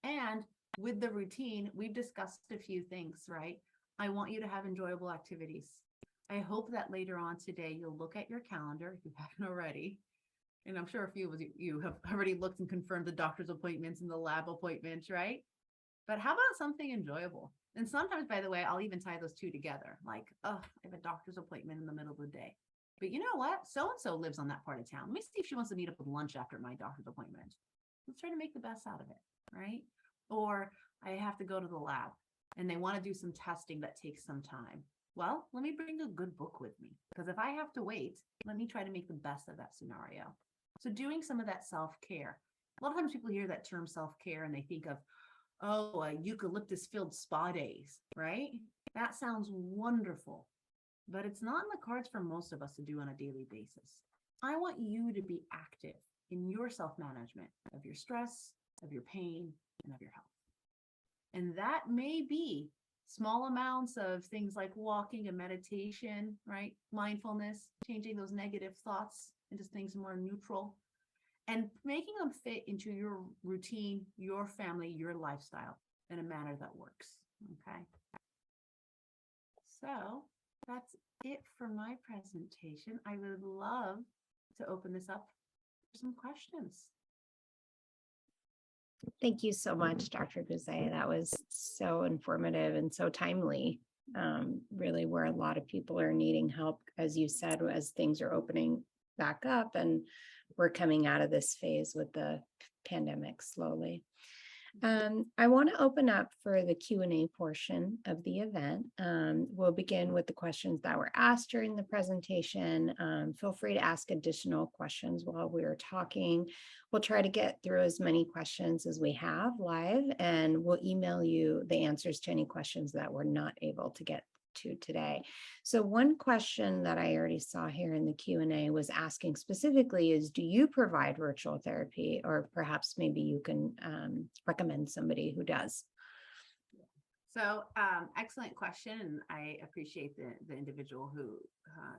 And with the routine, we've discussed a few things, right? I want you to have enjoyable activities. I hope that later on today, you'll look at your calendar if you haven't already. And I'm sure a few of you have already looked and confirmed the doctor's appointments and the lab appointments, right? But how about something enjoyable? And sometimes, by the way, I'll even tie those two together. Like, oh, I have a doctor's appointment in the middle of the day. But you know what? So-and-so lives on that part of town. Let me see if she wants to meet up with lunch after my doctor's appointment. Let's try to make the best out of it, right? Or I have to go to the lab and they want to do some testing that takes some time. Well, let me bring a good book with me, because if I have to wait, let me try to make the best of that scenario. So doing some of that self-care. A lot of times people hear that term self-care and they think of, oh, eucalyptus-filled spa days, right? That sounds wonderful, but it's not in the cards for most of us to do on a daily basis. I want you to be active in your self-management of your stress, of your pain, and of your health. And that may be small amounts of things like walking and meditation, right? Mindfulness, changing those negative thoughts into things more neutral, and making them fit into your routine, your family, your lifestyle in a manner that works, okay? So that's it for my presentation. I would love to open this up for some questions. Thank you so much, Dr. Goozeé. That was so informative and so timely, really where a lot of people are needing help, as you said, as things are opening back up and we're coming out of this phase with the pandemic slowly. I want to open up for the Q&A portion of the event. We'll begin with the questions that were asked during the presentation. Feel free to ask additional questions while we're talking. We'll try to get through as many questions as we have live, and we'll email you the answers to any questions that we're not able to get to today. So one question that I already saw here in the Q&A was asking specifically is, do you provide virtual therapy, or perhaps maybe you can recommend somebody who does? So excellent question. And I appreciate the individual who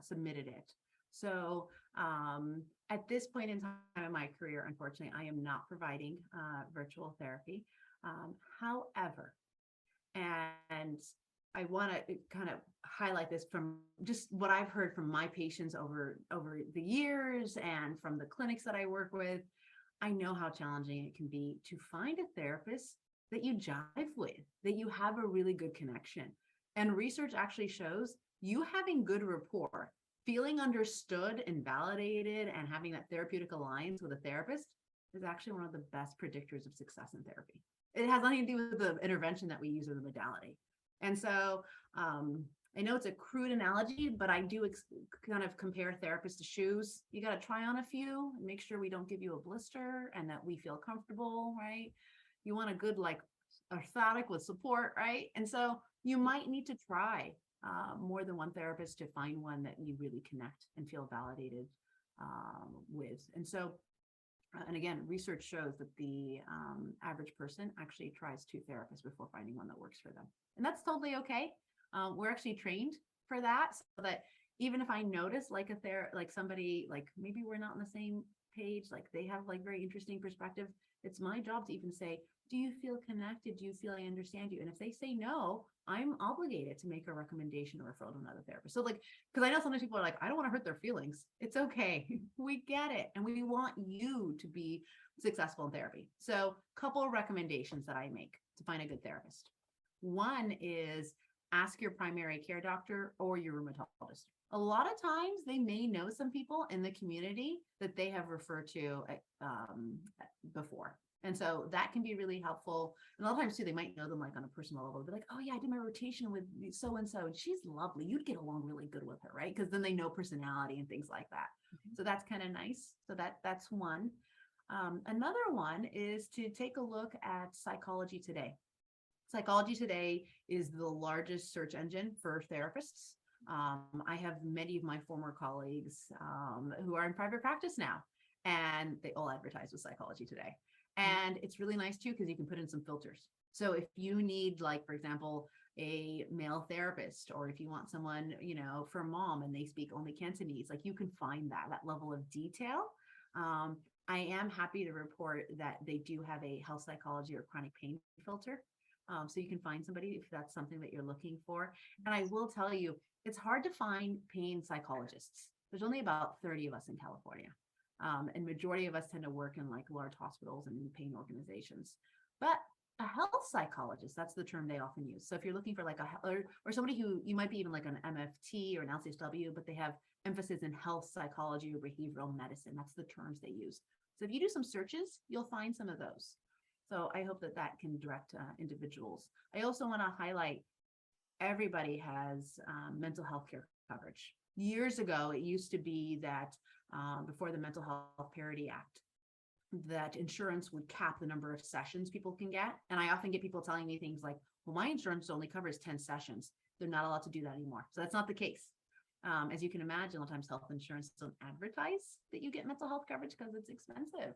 submitted it. So at this point in time in my career, unfortunately, I am not providing virtual therapy. However, and I want to kind of highlight this from just what I've heard from my patients over the years and from the clinics that I work with. I know how challenging it can be to find a therapist that you jive with, that you have a really good connection. And research actually shows you having good rapport, feeling understood and validated, and having that therapeutic alliance with a therapist is actually one of the best predictors of success in therapy. It has nothing to do with the intervention that we use or the modality. And so I know it's a crude analogy, but I do kind of compare therapists to shoes. You got to try on a few and make sure we don't give you a blister and that we feel comfortable, right? You want a good, like, orthotic with support, right? And so you might need to try more than one therapist to find one that you really connect and feel validated with. And so, and again, research shows that the average person actually tries 2 therapists before finding one that works for them. And that's totally okay. We're actually trained for that, so that even if I notice like somebody, like maybe we're not on the same page, like they have like very interesting perspective, it's my job to even say, do you feel connected? Do you feel I understand you? And if they say no, I'm obligated to make a recommendation or referral to another therapist. So like, because I know sometimes people are like, I don't want to hurt their feelings. It's okay. We get it. And we want you to be successful in therapy. So a couple of recommendations that I make to find a good therapist. One is ask your primary care doctor or your rheumatologist. A lot of times they may know some people in the community that they have referred to before. And so that can be really helpful. And a lot of times too, they might know them like on a personal level. They're like, oh yeah, I did my rotation with so-and-so and she's lovely. You'd get along really good with her, right? Because then they know personality and things like that. Mm-hmm. So that's kind of nice. So that's one. Another one is to take a look at Psychology Today. Psychology Today is the largest search engine for therapists. I have many of my former colleagues who are in private practice now, and they all advertise with Psychology Today. And it's really nice too, because you can put in some filters. So if you need, like, for example, a male therapist, or if you want someone, for mom and they speak only Cantonese, like you can find that level of detail. I am happy to report that they do have a health psychology or chronic pain filter. So you can find somebody if that's something that you're looking for. And I will tell you, it's hard to find pain psychologists. There's only about 30 of us in California. And majority of us tend to work in like large hospitals and pain organizations. But a health psychologist, that's the term they often use. So if you're looking for like or somebody who you might be even like an MFT or an LCSW, but they have emphasis in health psychology or behavioral medicine, that's the terms they use. So if you do some searches, you'll find some of those. So I hope that can direct individuals. I also want to highlight everybody has mental health care coverage. Years ago, it used to be that before the Mental Health Parity Act, that insurance would cap the number of sessions people can get. And I often get people telling me things like, well, my insurance only covers 10 sessions. They're not allowed to do that anymore. So that's not the case. As you can imagine, a lot of times health insurance don't advertise that you get mental health coverage because it's expensive,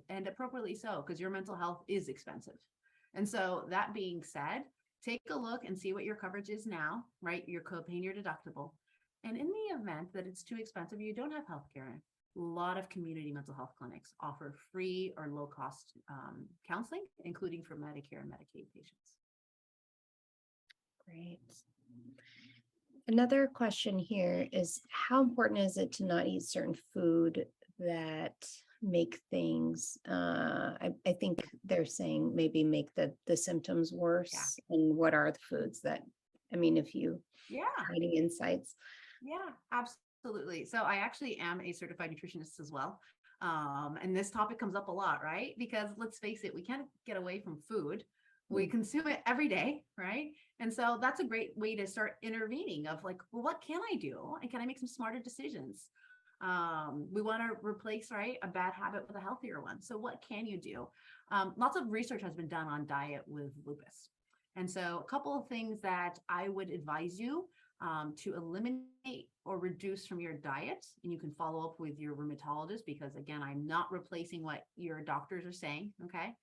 and appropriately so, because your mental health is expensive. And so that being said, take a look and see what your coverage is now, right? Your copay and your deductible. And in the event that it's too expensive, you don't have healthcare. A lot of community mental health clinics offer free or low cost counseling, including for Medicare and Medicaid patients. Great. Another question here is, how important is it to not eat certain food that make things, I think they're saying maybe make the symptoms worse? Yeah. And what are the foods that, if you writing insights? Yeah, absolutely. So I actually am a certified nutritionist as well. And this topic comes up a lot, right? Because let's face it, we can't get away from food. We consume it every day, right? And so that's a great way to start intervening of like, well, what can I do? And can I make some smarter decisions? We want to replace, right, a bad habit with a healthier one. So what can you do? Lots of research has been done on diet with lupus. And so a couple of things that I would advise you to eliminate or reduce from your diet, and you can follow up with your rheumatologist, because again, I'm not replacing what your doctors are saying, okay?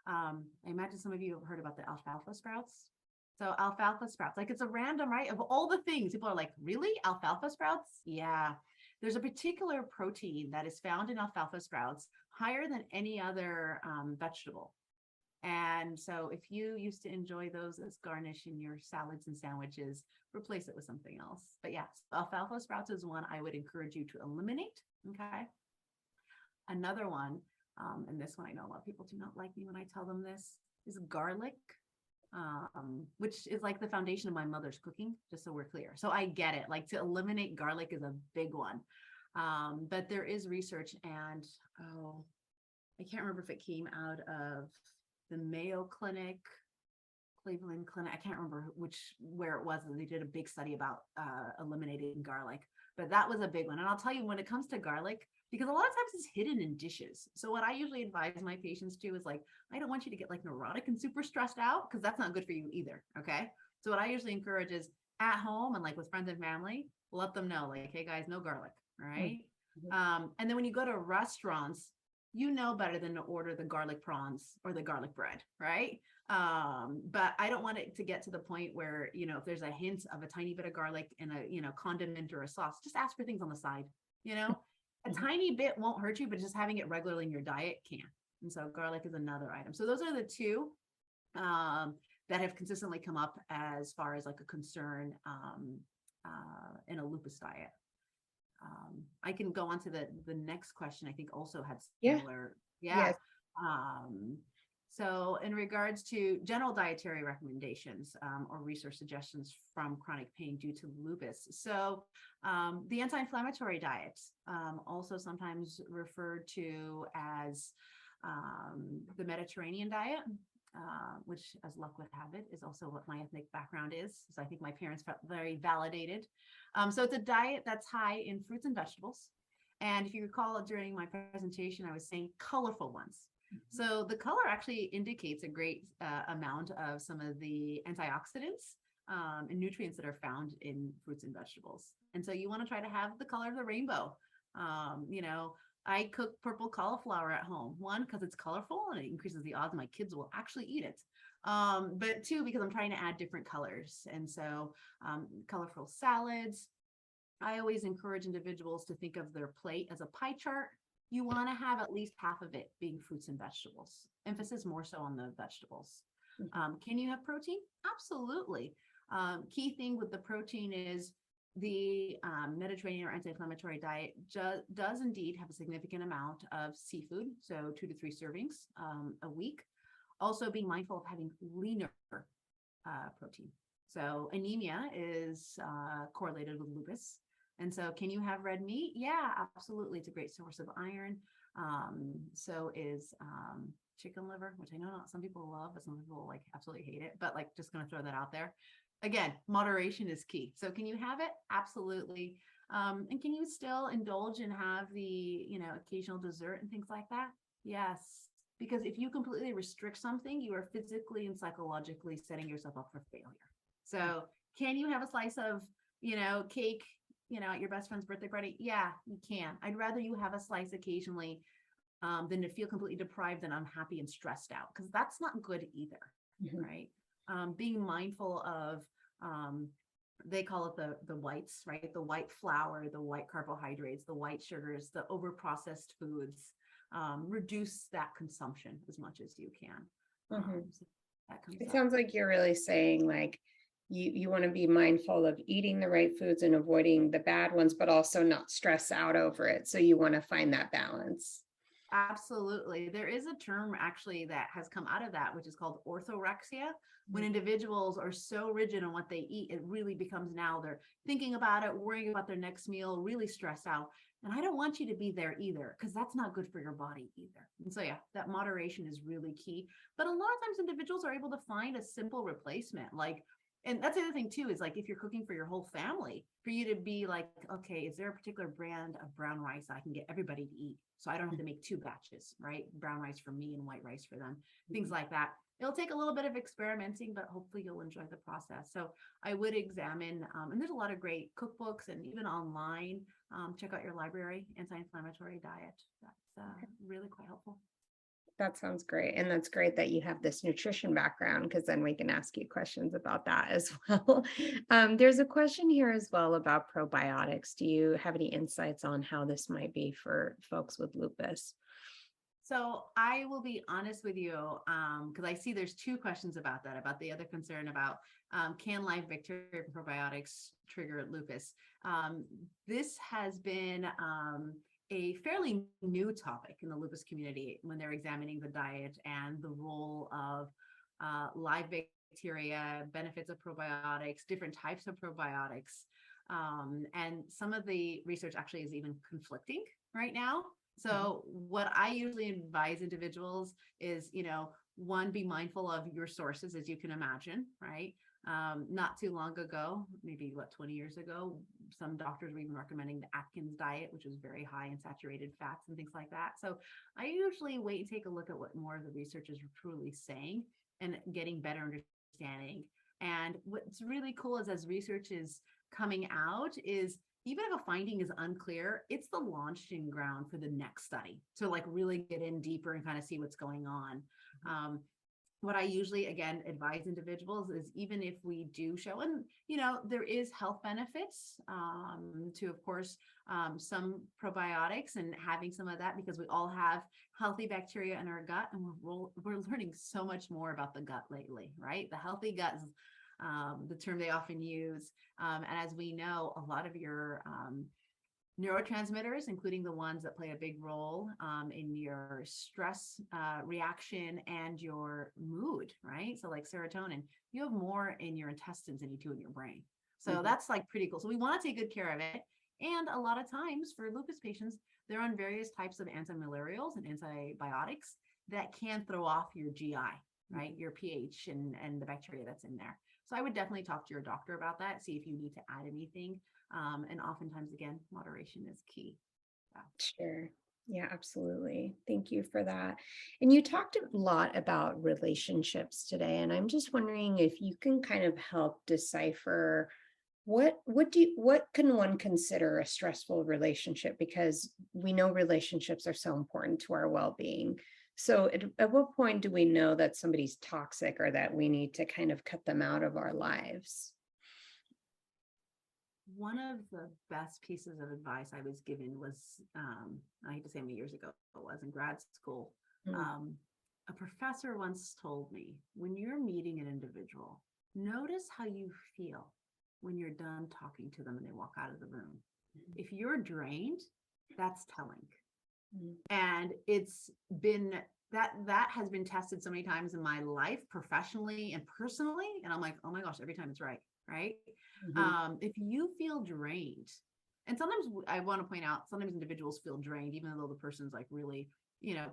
I imagine some of you have heard about the alfalfa sprouts. So alfalfa sprouts, like it's a random, right? Of all the things, people are like, really? Alfalfa sprouts? Yeah. There's a particular protein that is found in alfalfa sprouts higher than any other vegetable. And so if you used to enjoy those as garnish in your salads and sandwiches, replace it with something else. But yeah, alfalfa sprouts is one I would encourage you to eliminate. Okay. Another one, and this one I know a lot of people do not like me when I tell them this, is garlic, which is like the foundation of my mother's cooking, just so we're clear. So I get it. Like to eliminate garlic is a big one. But there is research, and I can't remember if it came out of the Mayo Clinic, Cleveland Clinic. I can't remember where it was. They did a big study about eliminating garlic, but that was a big one. And I'll tell you, when it comes to garlic, because a lot of times it's hidden in dishes. So what I usually advise my patients to is like, I don't want you to get like neurotic and super stressed out, because that's not good for you either. Okay. So what I usually encourage is at home and like with friends and family, let them know like, hey guys, no garlic. All right. And then when you go to restaurants, you know better than to order the garlic prawns or the garlic bread, right? But I don't want it to get to the point where, if there's a hint of a tiny bit of garlic in a, condiment or a sauce, just ask for things on the side, a tiny bit won't hurt you, but just having it regularly in your diet can. And so garlic is another item. So those are the two that have consistently come up as far as like a concern in a lupus diet. I can go on to the next question. I think also had similar. Yeah. So in regards to general dietary recommendations or research suggestions from chronic pain due to lupus. So the anti-inflammatory diet, also sometimes referred to as the Mediterranean diet, which, as luck would have it, is also what my ethnic background is. So I think my parents felt very validated. So it's a diet that's high in fruits and vegetables. And if you recall during my presentation, I was saying colorful ones. So the color actually indicates a great amount of some of the antioxidants and nutrients that are found in fruits and vegetables. And so you want to try to have the color of the rainbow. I cook purple cauliflower at home. One, because it's colorful and it increases the odds my kids will actually eat it. But two, because I'm trying to add different colors. And so colorful salads. I always encourage individuals to think of their plate as a pie chart. You want to have at least half of it being fruits and vegetables. Emphasis more so on the vegetables. Can you have protein? Absolutely. Key thing with the protein is the Mediterranean or anti-inflammatory diet does indeed have a significant amount of seafood, so 2 to 3 servings a week. Also being mindful of having leaner protein. So anemia is correlated with lupus. And so can you have red meat? Yeah, absolutely. It's a great source of iron. So is chicken liver, which I know not some people love, but some people like absolutely hate it. But like, just going to throw that out there. Again, moderation is key. So can you have it? Absolutely. And can you still indulge and have the, occasional dessert and things like that? Yes. Because if you completely restrict something, you are physically and psychologically setting yourself up for failure. So can you have a slice of, cake, at your best friend's birthday party? Yeah, you can. I'd rather you have a slice occasionally than to feel completely deprived and unhappy and stressed out, because that's not good either, right? Being mindful of, they call it the whites, right? The white flour, the white carbohydrates, the white sugars, the overprocessed foods. Reduce that consumption as much as you can. So that comes It up. sounds like you're really saying like you want to be mindful of eating the right foods and avoiding the bad ones, but also not stress out over it. So you want to find that balance. Absolutely. There is a term actually that has come out of that, which is called orthorexia. When individuals are so rigid on what they eat, it really becomes now they're thinking about it, worrying about their next meal, really stressed out. And I don't want you to be there either, because that's not good for your body either. And so, yeah, that moderation is really key. But a lot of times individuals are able to find a simple replacement. And that's the other thing too, is like, if you're cooking for your whole family, for you to be like, okay, is there a particular brand of brown rice I can get everybody to eat? So I don't have to make 2 batches, right? Brown rice for me and white rice for them, things like that. It'll take a little bit of experimenting, but hopefully you'll enjoy the process. So I would examine, and there's a lot of great cookbooks and even online, check out your library, anti-inflammatory diet. That's really quite helpful. That sounds great. And that's great that you have this nutrition background, because then we can ask you questions about that as well. There's a question here as well about probiotics. Do you have any insights on how this might be for folks with lupus? So I will be honest with you, because I see there's 2 questions about that, about the other concern about can live bacteria and probiotics trigger lupus? This has been a fairly new topic in the lupus community when they're examining the diet and the role of live bacteria, benefits of probiotics, different types of probiotics. And some of the research actually is even conflicting right now. So what I usually advise individuals is, one, be mindful of your sources, as you can imagine, right? Not too long ago, maybe 20 years ago, some doctors were even recommending the Atkins diet, which was very high in saturated fats and things like that. So I usually wait and take a look at what more of the research is truly saying and getting better understanding. And what's really cool is, as research is coming out, is even if a finding is unclear, it's the launching ground for the next study to like really get in deeper and kind of see what's going on. What I usually, again, advise individuals is, even if we do show, and, there is health benefits to, of course, some probiotics and having some of that, because we all have healthy bacteria in our gut, and we're learning so much more about the gut lately, right? The healthy gut is the term they often use. And as we know, a lot of your neurotransmitters, including the ones that play a big role in your stress reaction and your mood, right? So like serotonin, you have more in your intestines than you do in your brain. So that's like pretty cool. So we want to take good care of it. And a lot of times for lupus patients, they're on various types of antimalarials and antibiotics that can throw off your GI, right? Your pH and the bacteria that's in there. So I would definitely talk to your doctor about that, see if you need to add anything. And oftentimes, again, moderation is key. Yeah. Sure. Yeah, absolutely. Thank you for that. And you talked a lot about relationships today, and I'm just wondering if you can kind of help decipher what can one consider a stressful relationship, because we know relationships are so important to our well-being. So at what point do we know that somebody's toxic or that we need to kind of cut them out of our lives? One of the best pieces of advice I was given was, I hate to say how many years ago it was in grad school. Mm, Um, a professor once told me, when you're meeting an individual, notice how you feel when you're done talking to them and they walk out of the room. If you're drained, that's telling. mm, And it's been that has been tested so many times in my life, professionally and personally. And I'm like, oh my gosh, every time it's right. Right. mhm. If you feel drained, and sometimes I want to point out, sometimes individuals feel drained, even though the person's like really,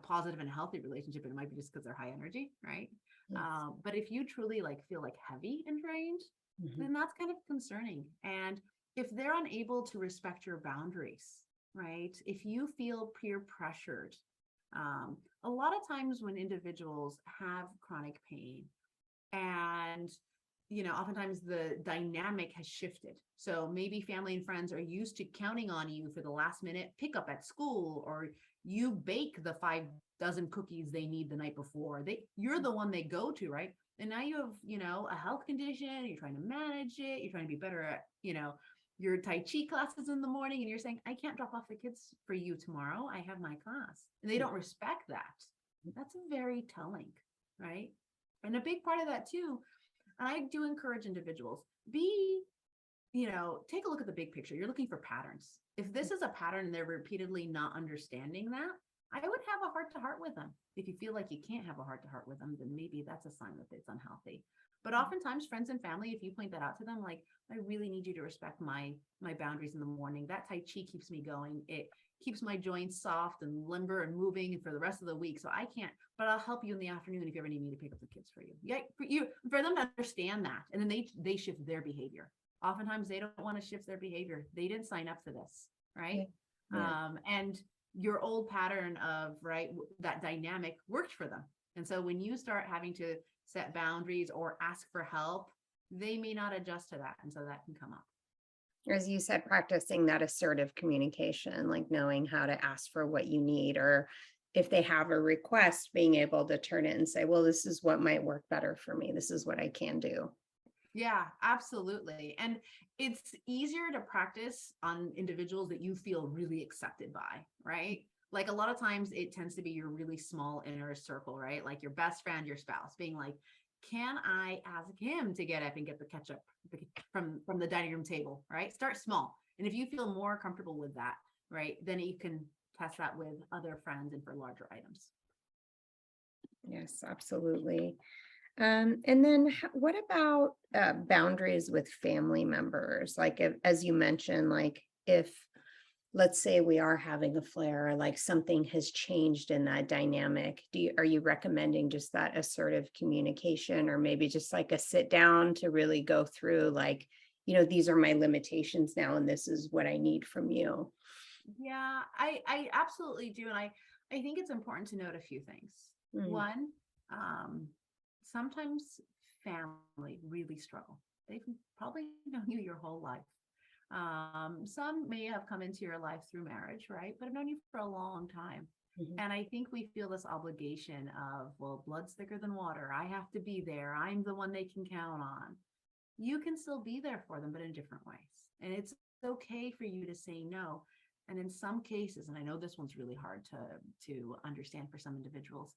positive and healthy relationship, and it might be just because they're high energy, right? Yes. But if you truly like feel like heavy and drained, Mhm. then that's kind of concerning. And if they're unable to respect your boundaries, right? If you feel peer pressured, a lot of times when individuals have chronic pain, and oftentimes the dynamic has shifted, so maybe family and friends are used to counting on you for the last minute pickup at school, or you bake the 5 dozen cookies they need the night before, you're the one they go to, right? And now you have a health condition, you're trying to manage it, you're trying to be better at your tai chi classes in the morning, and you're saying, I can't drop off the kids for you tomorrow, I have my class, and they don't respect that. That's very telling, right? And a big part of that too, and I do encourage individuals, take a look at the big picture. You're looking for patterns. If this is a pattern and they're repeatedly not understanding that, I would have a heart to heart with them. If you feel like you can't have a heart to heart with them, then maybe that's a sign that it's unhealthy. But oftentimes friends and family, if you point that out to them, like, I really need you to respect my boundaries in the morning. That Tai Chi keeps me going. It keeps my joints soft and limber and moving for the rest of the week. So I can't, but I'll help you in the afternoon if you ever need me to pick up the kids for you. Yeah, for them to understand that. And then they shift their behavior. Oftentimes they don't want to shift their behavior. They didn't sign up for this, Yeah. right? Yeah. And your old pattern of, right, that dynamic worked for them. And so when you start having to set boundaries or ask for help, they may not adjust to that. And so that can come up. As you said, practicing that assertive communication, like knowing how to ask for what you need, or if they have a request, being able to turn it and say, well, this is what might work better for me. This is what I can do. Yeah, absolutely. And it's easier to practice on individuals that you feel really accepted by, right? Like a lot of times it tends to be your really small inner circle, right? Like your best friend, your spouse, being like, can I ask him to get up and get the ketchup from the dining room table, right? Start small. And if you feel more comfortable with that, right, then you can test that with other friends and for larger items. Yes, absolutely. And then what about boundaries with family members? Like as you mentioned, like if let's say we are having a flare, or like something has changed in that dynamic, are you recommending just that assertive communication, or maybe just like a sit down to really go through like, these are my limitations now and this is what I need from you? Yeah, I absolutely do. And I think it's important to note a few things. Mm, One, um, sometimes family really struggle. They've probably known you your whole life. Some may have come into your life through marriage, right? But have known you for a long time. mhm, And I think we feel this obligation of, well, blood's thicker than water. I have to be there. I'm the one they can count on. You can still be there for them, but in different ways. And it's okay for you to say no. And in some cases, and I know this one's really hard to understand for some individuals,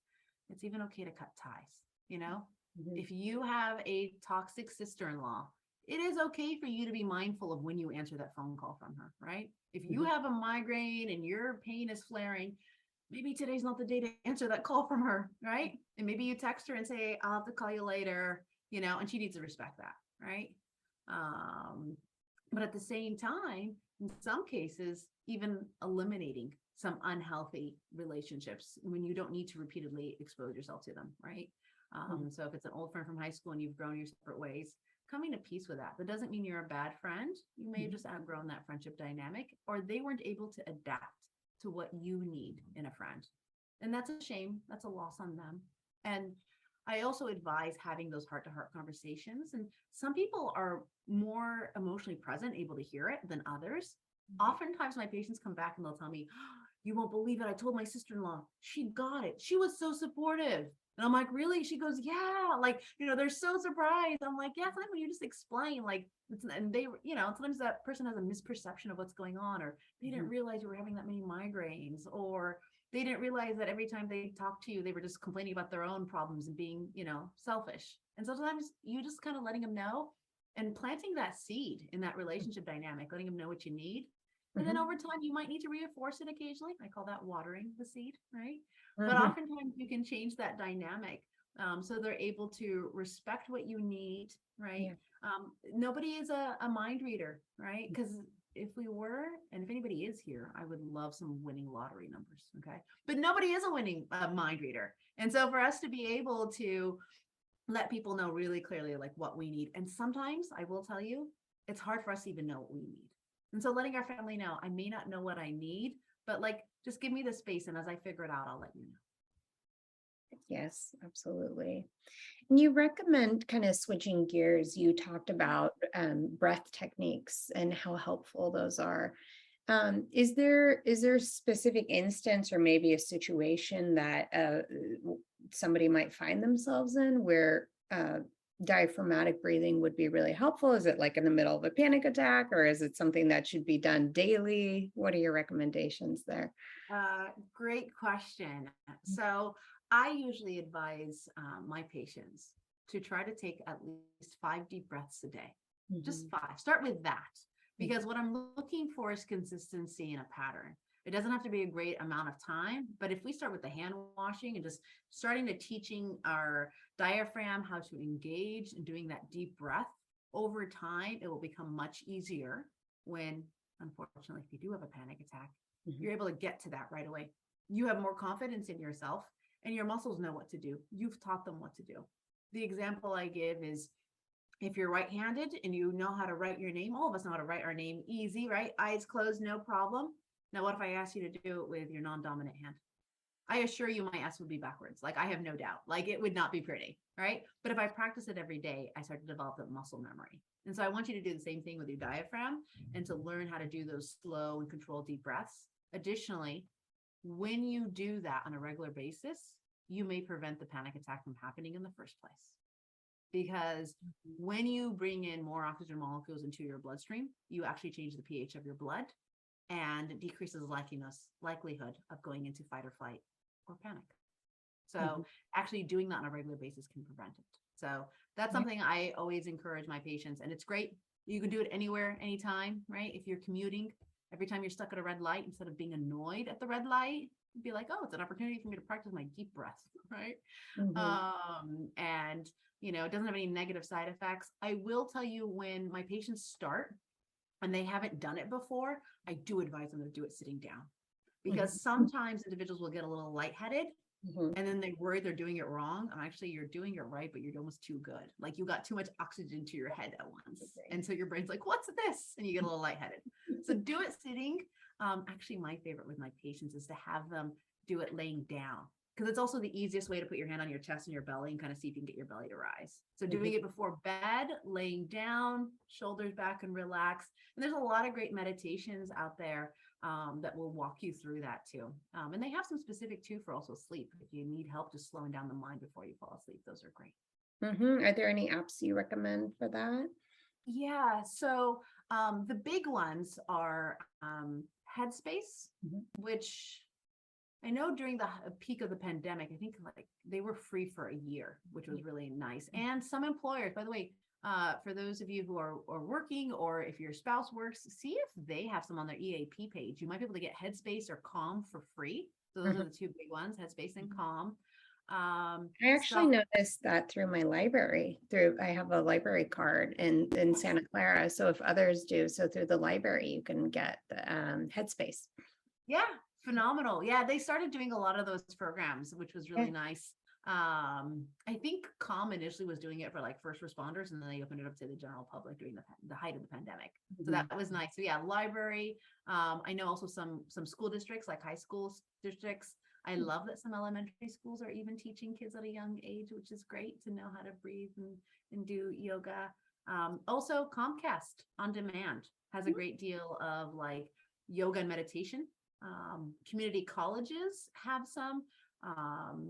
it's even okay to cut ties. You know, mhm, if you have a toxic sister-in-law, it is okay for you to be mindful of when you answer that phone call from her, right? If you mhm. have a migraine and your pain is flaring, maybe today's not the day to answer that call from her, right? And maybe you text her and say, I'll have to call you later, and she needs to respect that, right? Um, but at the same time, in some cases, even eliminating some unhealthy relationships when you don't need to repeatedly expose yourself to them, right? Mhm. So if it's an old friend from high school and you've grown your separate ways, coming to peace with that. That doesn't mean you're a bad friend. You may have Mhm. just outgrown that friendship dynamic, or they weren't able to adapt to what you need in a friend. And that's a shame. That's a loss on them. And I also advise having those heart to heart conversations. And some people are more emotionally present, able to hear it than others. Oftentimes, my patients come back and they'll tell me, you won't believe it. I told my sister-in-law, she got it. She was so supportive. And I'm like, really? She goes, yeah. Like, they're so surprised. I'm like, yeah, sometimes when you just explain, like, and they, sometimes that person has a misperception of what's going on, or they didn't realize you were having that many migraines, or they didn't realize that every time they talked to you, they were just complaining about their own problems and being, selfish. And sometimes you just kind of letting them know and planting that seed in that relationship dynamic, letting them know what you need. And then over time, you might need to reinforce it occasionally. I call that watering the seed, right? But oftentimes you can change that dynamic, so they're able to respect what you need, right? Nobody is a mind reader, right? Because if we were, and if anybody is here, I would love some winning lottery numbers, okay? But nobody is a winning mind reader. And so for us to be able to let people know really clearly like what we need, and sometimes I will tell you, it's hard for us to even know what we need. And so letting our family know, I may not know what I need, but like, just give me the space. And as I figure it out, I'll let you know. Yes, absolutely. And you recommend kind of switching gears. You talked about breath techniques and how helpful those are. Is there a specific instance or maybe a situation that somebody might find themselves in where diaphragmatic breathing would be really helpful? Is it like in the middle of a panic attack, or is it something that should be done daily? What are your recommendations there? Great question. So I usually advise my patients to try to take at least 5 deep breaths a day. Just 5. Start with that, because what I'm looking for is consistency in a pattern. It doesn't have to be a great amount of time, but if we start with the hand washing and just starting to teaching our diaphragm how to engage and doing that deep breath, over time, it will become much easier when, unfortunately, if you do have a panic attack, you're able to get to that right away. You have more confidence in yourself and your muscles know what to do. You've taught them what to do. The example I give is, if you're right-handed and you know how to write your name, all of us know how to write our name easy, right? Eyes closed, no problem. Now, what if I ask you to do it with your non-dominant hand? I assure you my S would be backwards. Like, I have no doubt. Like, it would not be pretty, right? But if I practice it every day, I start to develop that muscle memory. And so I want you to do the same thing with your diaphragm and to learn how to do those slow and controlled deep breaths. Additionally, when you do that on a regular basis, you may prevent the panic attack from happening in the first place. Because when you bring in more oxygen molecules into your bloodstream, you actually change the pH of your blood, and it decreases likelihood of going into fight or flight or panic. So actually doing that on a regular basis can prevent it. So that's something I always encourage my patients, and it's great. You can do it anywhere, anytime, right? If you're commuting, every time you're stuck at a red light, instead of being annoyed at the red light, be like, oh, it's an opportunity for me to practice my deep breath, right? And it doesn't have any negative side effects. I will tell you, when my patients start and they haven't done it before, I do advise them to do it sitting down, because sometimes individuals will get a little lightheaded and then they worry they're doing it wrong. And actually, you're doing it right, but you're almost too good. Like, you got too much oxygen to your head at once. And so your brain's like, what's this? And you get a little lightheaded. So do it sitting. Actually, my favorite with my patients is to have them do it laying down, because it's also the easiest way to put your hand on your chest and your belly and kind of see if you can get your belly to rise. So doing it before bed, laying down, shoulders back and relax. And there's a lot of great meditations out there that will walk you through that too. And they have some specific too for also sleep. If you need help just slowing down the mind before you fall asleep, those are great. Are there any apps you recommend for that? Yeah. So the big ones are Headspace, which I know during the peak of the pandemic, I think like they were free for a year, which was really nice. And some employers, by the way, for those of you who are working, or if your spouse works, see if they have some on their EAP page. You might be able to get Headspace or Calm for free. So those are the two big ones, Headspace and Calm. I actually noticed that through my library. I have a library card in Santa Clara. So if others do, so through the library, you can get the Headspace. Yeah, phenomenal. Yeah, they started doing a lot of those programs, which was really nice. I think Calm initially was doing it for like first responders, and then they opened it up to the general public during the height of the pandemic. So that was nice. So yeah, library. I know also some school districts, like high school districts. I love that some elementary schools are even teaching kids at a young age, which is great to know how to breathe and do yoga. Also, Comcast On Demand has a great deal of like yoga and meditation Community colleges have some.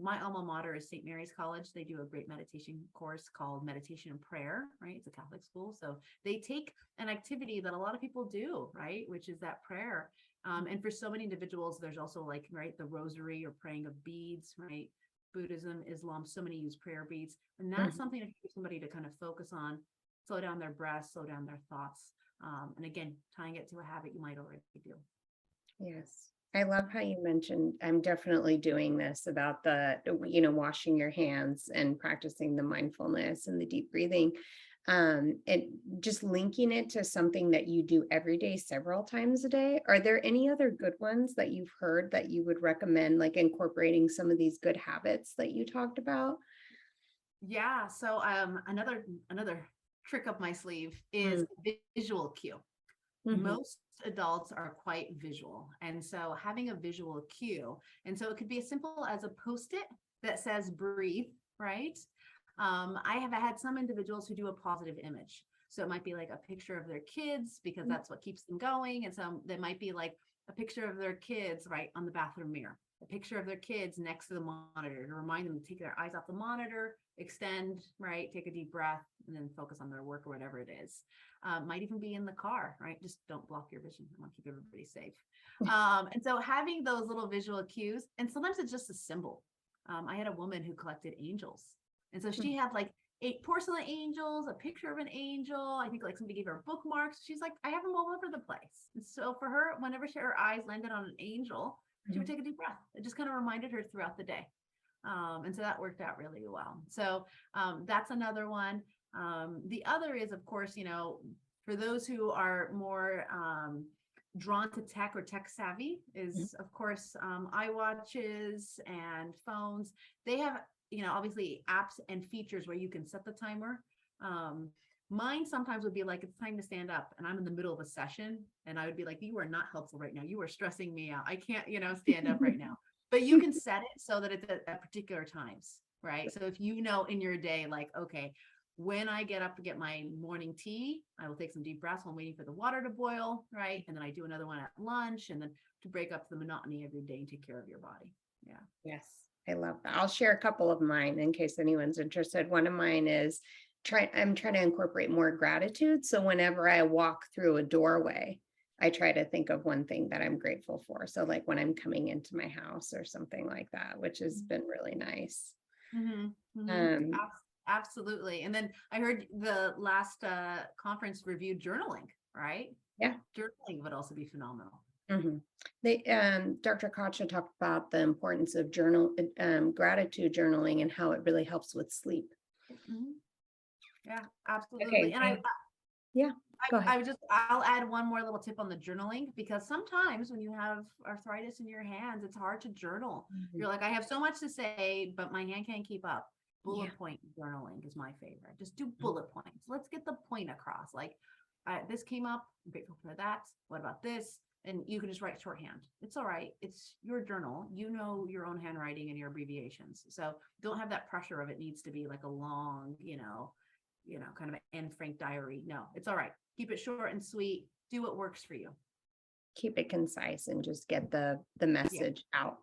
My alma mater is St. Mary's College. They do a great meditation course called Meditation and Prayer, right? It's a Catholic school. So they take an activity that a lot of people do, right? Which is that prayer. And for so many individuals, there's also like, right, the rosary or praying of beads, right? Buddhism, Islam, so many use prayer beads. And that's something for somebody to kind of focus on, slow down their breath, slow down their thoughts. And again, tying it to a habit you might already do. Yes. I love how you mentioned, I'm definitely doing this about the, washing your hands and practicing the mindfulness and the deep breathing. And just linking it to something that you do every day, several times a day. Are there any other good ones that you've heard that you would recommend, like incorporating some of these good habits that you talked about? Yeah. So another trick up my sleeve is visual cue. Most adults are quite visual. And so having a visual cue, and so it could be as simple as a post-it that says breathe, right? I have had some individuals who do a positive image. So it might be like a picture of their kids because that's what keeps them going. And so there might be like a picture of their kids, right, on the bathroom mirror, a picture of their kids next to the monitor to remind them to take their eyes off the monitor, extend, right, take a deep breath, and then focus on their work or whatever it is. Might even be in the car, right? Just don't block your vision. I want to keep everybody safe. And so having those little visual cues, and sometimes it's just a symbol. I had a woman who collected angels. And so she had like 8 porcelain angels, a picture of an angel. I think like somebody gave her bookmarks. She's like, I have them all over the place. And so for her, whenever her eyes landed on an angel, she would take a deep breath. It just kind of reminded her throughout the day. And so that worked out really well. So that's another one. The other is, of course, for those who are more drawn to tech or tech savvy is, of course, iWatches and phones. They have, obviously apps and features where you can set the timer. Mine sometimes would be like, it's time to stand up and I'm in the middle of a session and I would be like, you are not helpful right now. You are stressing me out. I can't, stand up right now. But you can set it so that it's at particular times, right? So if you know in your day, like, okay, when I get up to get my morning tea, I will take some deep breaths while I'm waiting for the water to boil, right? And then I do another one at lunch, and then to break up the monotony of your day and take care of your body. Yeah. Yes, I love that. I'll share a couple of mine in case anyone's interested. One of mine is I'm trying to incorporate more gratitude. So whenever I walk through a doorway, I try to think of one thing that I'm grateful for. So like when I'm coming into my house or something like that, which has been really nice. Absolutely. And then I heard the last conference reviewed journaling, right? Yeah. Journaling would also be phenomenal. Dr. Kacha talked about the importance of gratitude journaling and how it really helps with sleep. Yeah, absolutely. Okay. And I'll add one more little tip on the journaling, because sometimes when you have arthritis in your hands, it's hard to journal. You're like, I have so much to say, but my hand can't keep up. Bullet point journaling is my favorite. Just do bullet points. Let's get the point across. Like, this came up. I'm grateful for that. What about this? And you can just write shorthand. It's all right. It's your journal. You know your own handwriting and your abbreviations. So don't have that pressure of it needs to be like a long, kind of an Anne Frank diary. No, it's all right. Keep it short and sweet. Do what works for you. Keep it concise and just get the message out.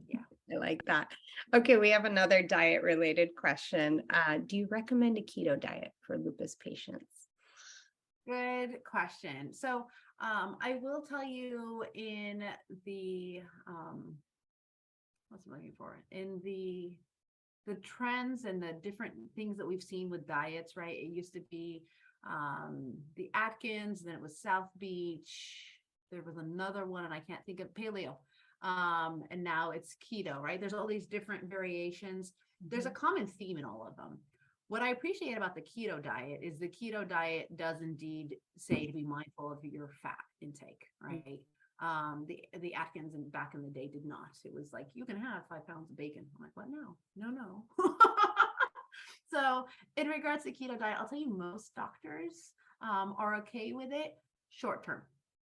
Yeah. I like that. Okay, we have another diet related question. Do you recommend a keto diet for lupus patients? Good question. So I will tell you in the what's I'm looking for in the trends and the different things that we've seen with diets, right? It used to be the Atkins, then it was South Beach. There was another one, and I can't think of paleo. And now it's keto, right? There's all these different variations. There's a common theme in all of them. What I appreciate about the keto diet is the keto diet does indeed say to be mindful of your fat intake, right? The Atkins back in the day did not. It was like, you can have 5 pounds of bacon. I'm like, what? No. So in regards to keto diet, I'll tell you most doctors are okay with it short term.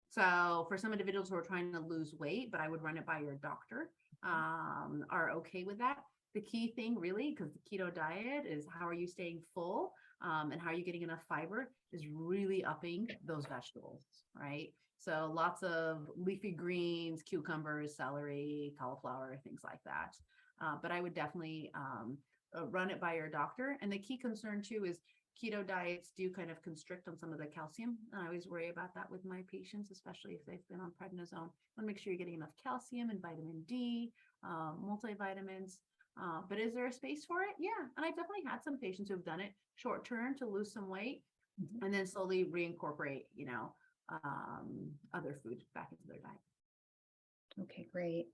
So for some individuals who are trying to lose weight, but I would run it by your doctor, are okay with that. The key thing really, because the keto diet is how are you staying full and how are you getting enough fiber, is really upping those vegetables, right? So lots of leafy greens, cucumbers, celery, cauliflower, things like that. But I would definitely run it by your doctor. And the key concern too is keto diets do kind of constrict on some of the calcium. And I always worry about that with my patients, especially if they've been on prednisone. I want to make sure you're getting enough calcium and vitamin D, multivitamins. But is there a space for it? Yeah. And I've definitely had some patients who have done it short term to lose some weight and then slowly reincorporate, other food back into their diet. Okay, great.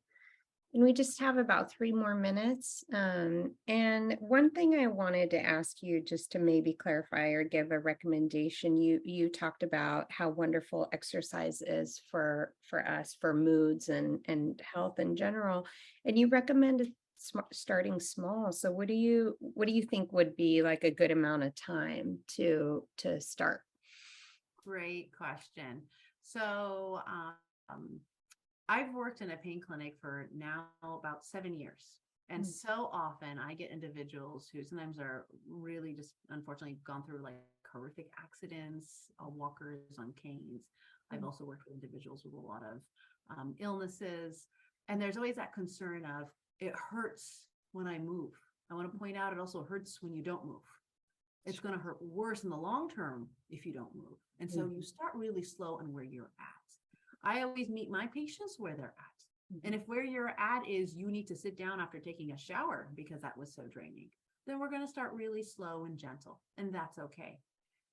And we just have about 3 more minutes. And one thing I wanted to ask you, just to maybe clarify or give a recommendation, you talked about how wonderful exercise is for us, for moods and health in general. And you recommended starting small. So what do you think would be like a good amount of time to start? Great question. So I've worked in a pain clinic for now about 7 years. And so often I get individuals who sometimes are really just unfortunately gone through like horrific accidents, walkers on canes. I've also worked with individuals with a lot of illnesses. And there's always that concern of it hurts when I move. I want to point out it also hurts when you don't move. It's going to hurt worse in the long term if you don't move. And so you start really slow on where you're at. I always meet my patients where they're at. And if where you're at is you need to sit down after taking a shower because that was so draining, then we're going to start really slow and gentle, and that's okay.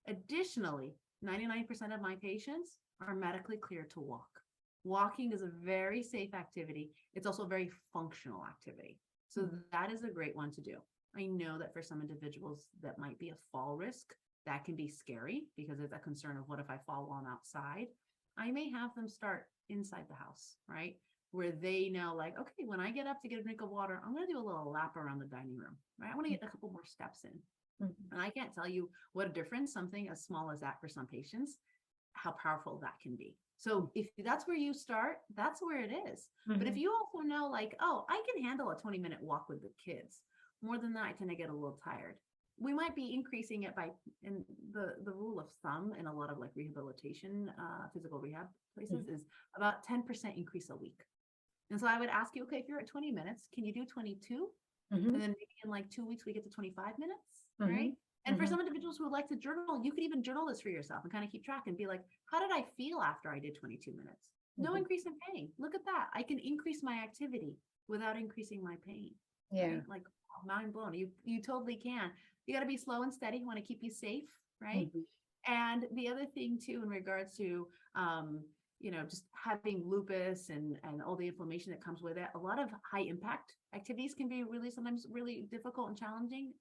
Additionally, 99% of my patients are medically cleared to walk. Walking is a very safe activity. It's also a very functional activity. So that is a great one to do. I know that for some individuals that might be a fall risk, that can be scary because there's a concern of what if I fall while I'm outside. I may have them start inside the house, right? Where they know like, okay, when I get up to get a drink of water, I'm going to do a little lap around the dining room, right? I want to get a couple more steps in. And I can't tell you what a difference something as small as that for some patients, how powerful that can be. So if that's where you start, that's where it is. But if you also know like, oh, I can handle a 20-minute walk with the kids. More than that, I tend to get a little tired. We might be increasing it by, in the rule of thumb in a lot of like rehabilitation, physical rehab places is about 10% increase a week. And so I would ask you, okay, if you're at 20 minutes, can you do 22? And then maybe in like 2 weeks, we get to 25 minutes, right? And for some individuals who would like to journal, you could even journal this for yourself and kind of keep track and be like, how did I feel after I did 22 minutes? No increase in pain. Look at that. I can increase my activity without increasing my pain. Yeah. Right? Like mind blown. You totally can. You got to be slow and steady. You want to keep you safe, right? And the other thing too, in regards to, just having lupus and all the inflammation that comes with it, a lot of high impact activities can be really sometimes really difficult and challenging.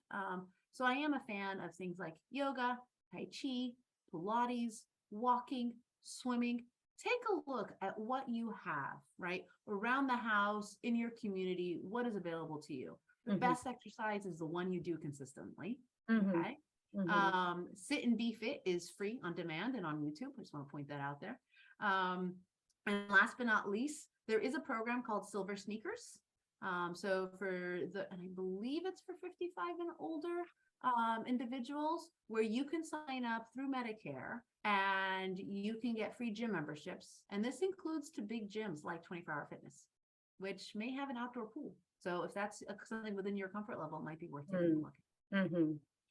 So I am a fan of things like yoga, Tai Chi, Pilates, walking, swimming. Take a look at what you have, right? Around the house, in your community, what is available to you. The best exercise is the one you do consistently. Okay. Sit and Be Fit is free on demand and on YouTube. I just want to point that out there. And last but not least, there is a program called Silver Sneakers. So and I believe it's for 55 and older individuals, where you can sign up through Medicare and you can get free gym memberships. And this includes to big gyms like 24-Hour Fitness, which may have an outdoor pool. So if that's something within your comfort level, it might be worth taking a look at.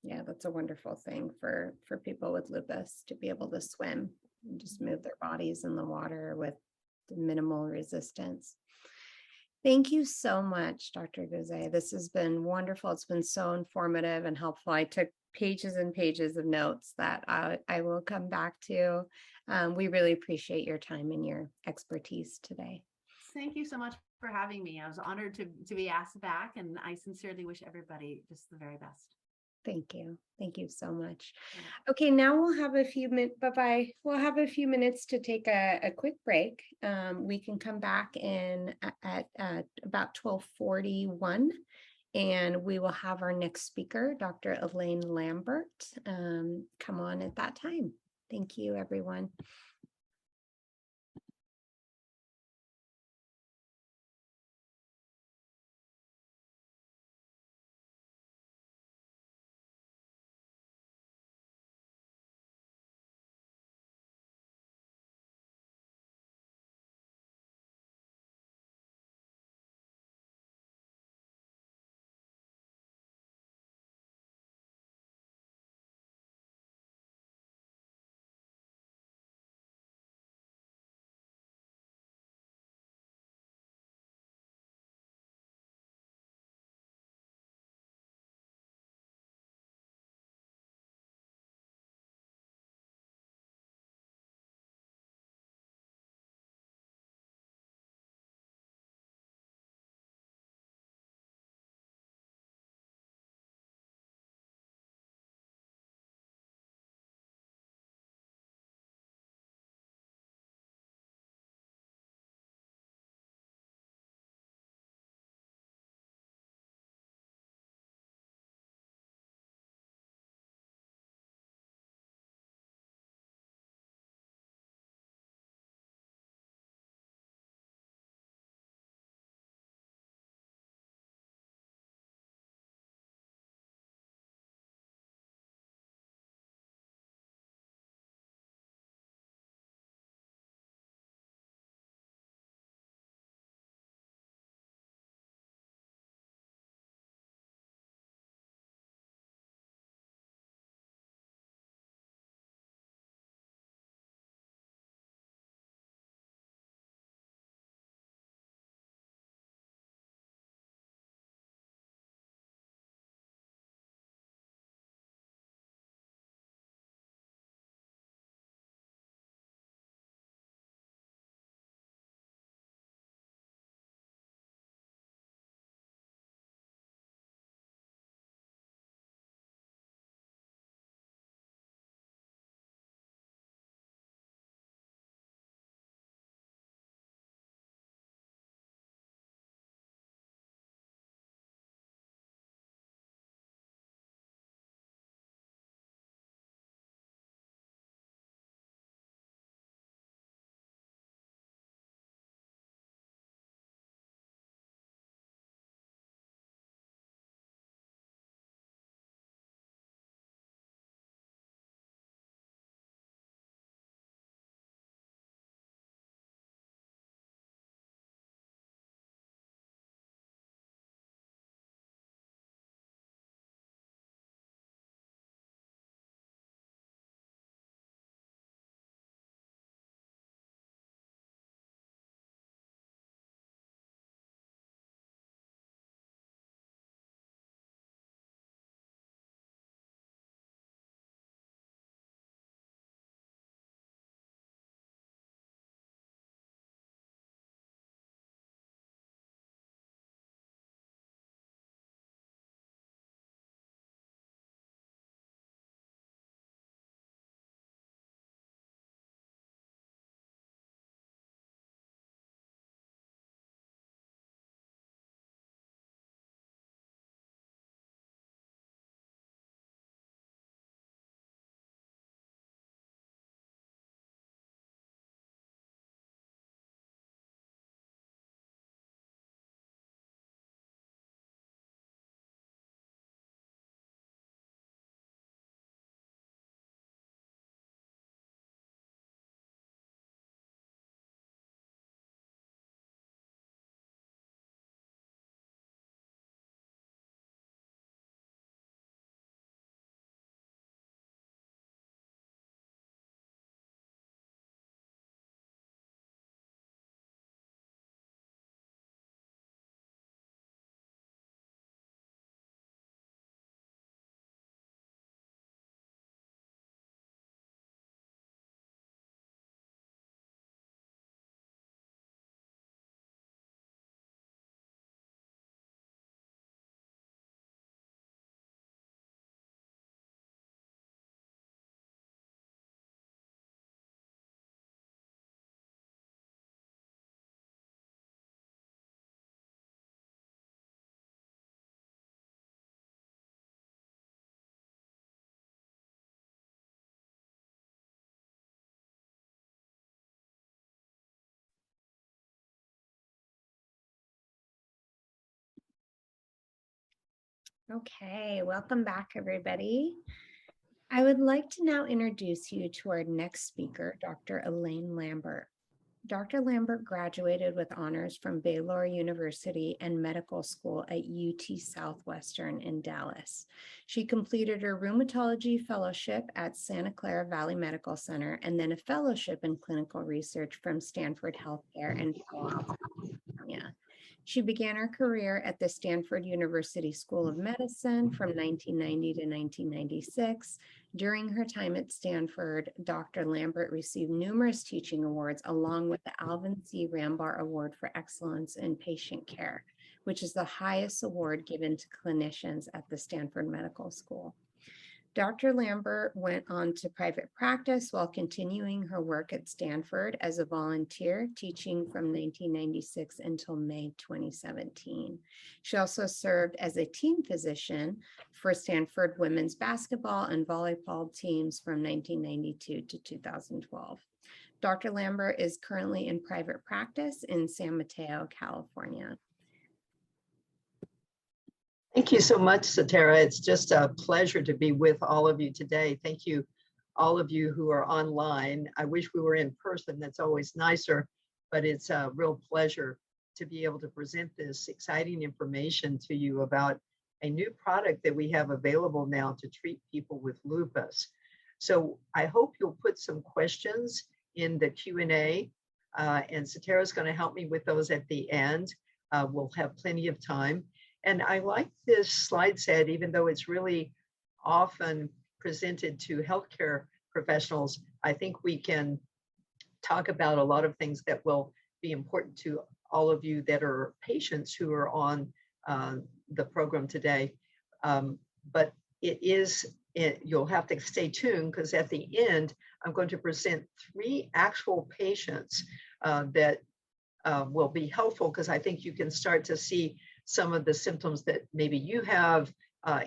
Yeah, that's a wonderful thing for people with lupus to be able to swim and just move their bodies in the water with minimal resistance. Thank you so much, Dr. Goozeé. This has been wonderful. It's been so informative and helpful. I took pages and pages of notes that I will come back to. We really appreciate your time and your expertise today. Thank you so much for having me. I was honored to be asked back, and I sincerely wish everybody just the very best. Thank you. Thank you so much. Okay, now we'll have a few minutes. Bye-bye. We'll have a few minutes to take a quick break. We can come back in at about 12:41, and we will have our next speaker, Dr. Elaine Lambert, come on at that time. Thank you, everyone. Okay, welcome back, everybody. I would like to now introduce you to our next speaker, Dr. Elaine Lambert. Dr. Lambert graduated with honors from Baylor University and medical school at UT Southwestern in Dallas. She completed her rheumatology fellowship at Santa Clara Valley Medical Center and then a fellowship in clinical research from Stanford Healthcare in Palo Alto, California. She began her career at the Stanford University School of Medicine from 1990 to 1996. During her time at Stanford, Dr. Lambert received numerous teaching awards along with the Alvin C. Rambar Award for Excellence in Patient Care, which is the highest award given to clinicians at the Stanford Medical School. Dr. Lambert went on to private practice while continuing her work at Stanford as a volunteer, teaching from 1996 until May 2017. She also served as a team physician for Stanford women's basketball and volleyball teams from 1992 to 2012. Dr. Lambert is currently in private practice in San Mateo, California. Thank you so much, Satara. It's just a pleasure to be with all of you today. Thank you, all of you who are online. I wish we were in person. That's always nicer, but it's a real pleasure to be able to present this exciting information to you about a new product that we have available now to treat people with lupus. So I hope you'll put some questions in the Q&A, and Satara's going to help me with those at the end. We'll have plenty of time. And I like this slide set, even though it's really often presented to healthcare professionals. I think we can talk about a lot of things that will be important to all of you that are patients who are on the program today. But you'll have to stay tuned because at the end, I'm going to present 3 actual patients that will be helpful because I think you can start to see some of the symptoms that maybe you have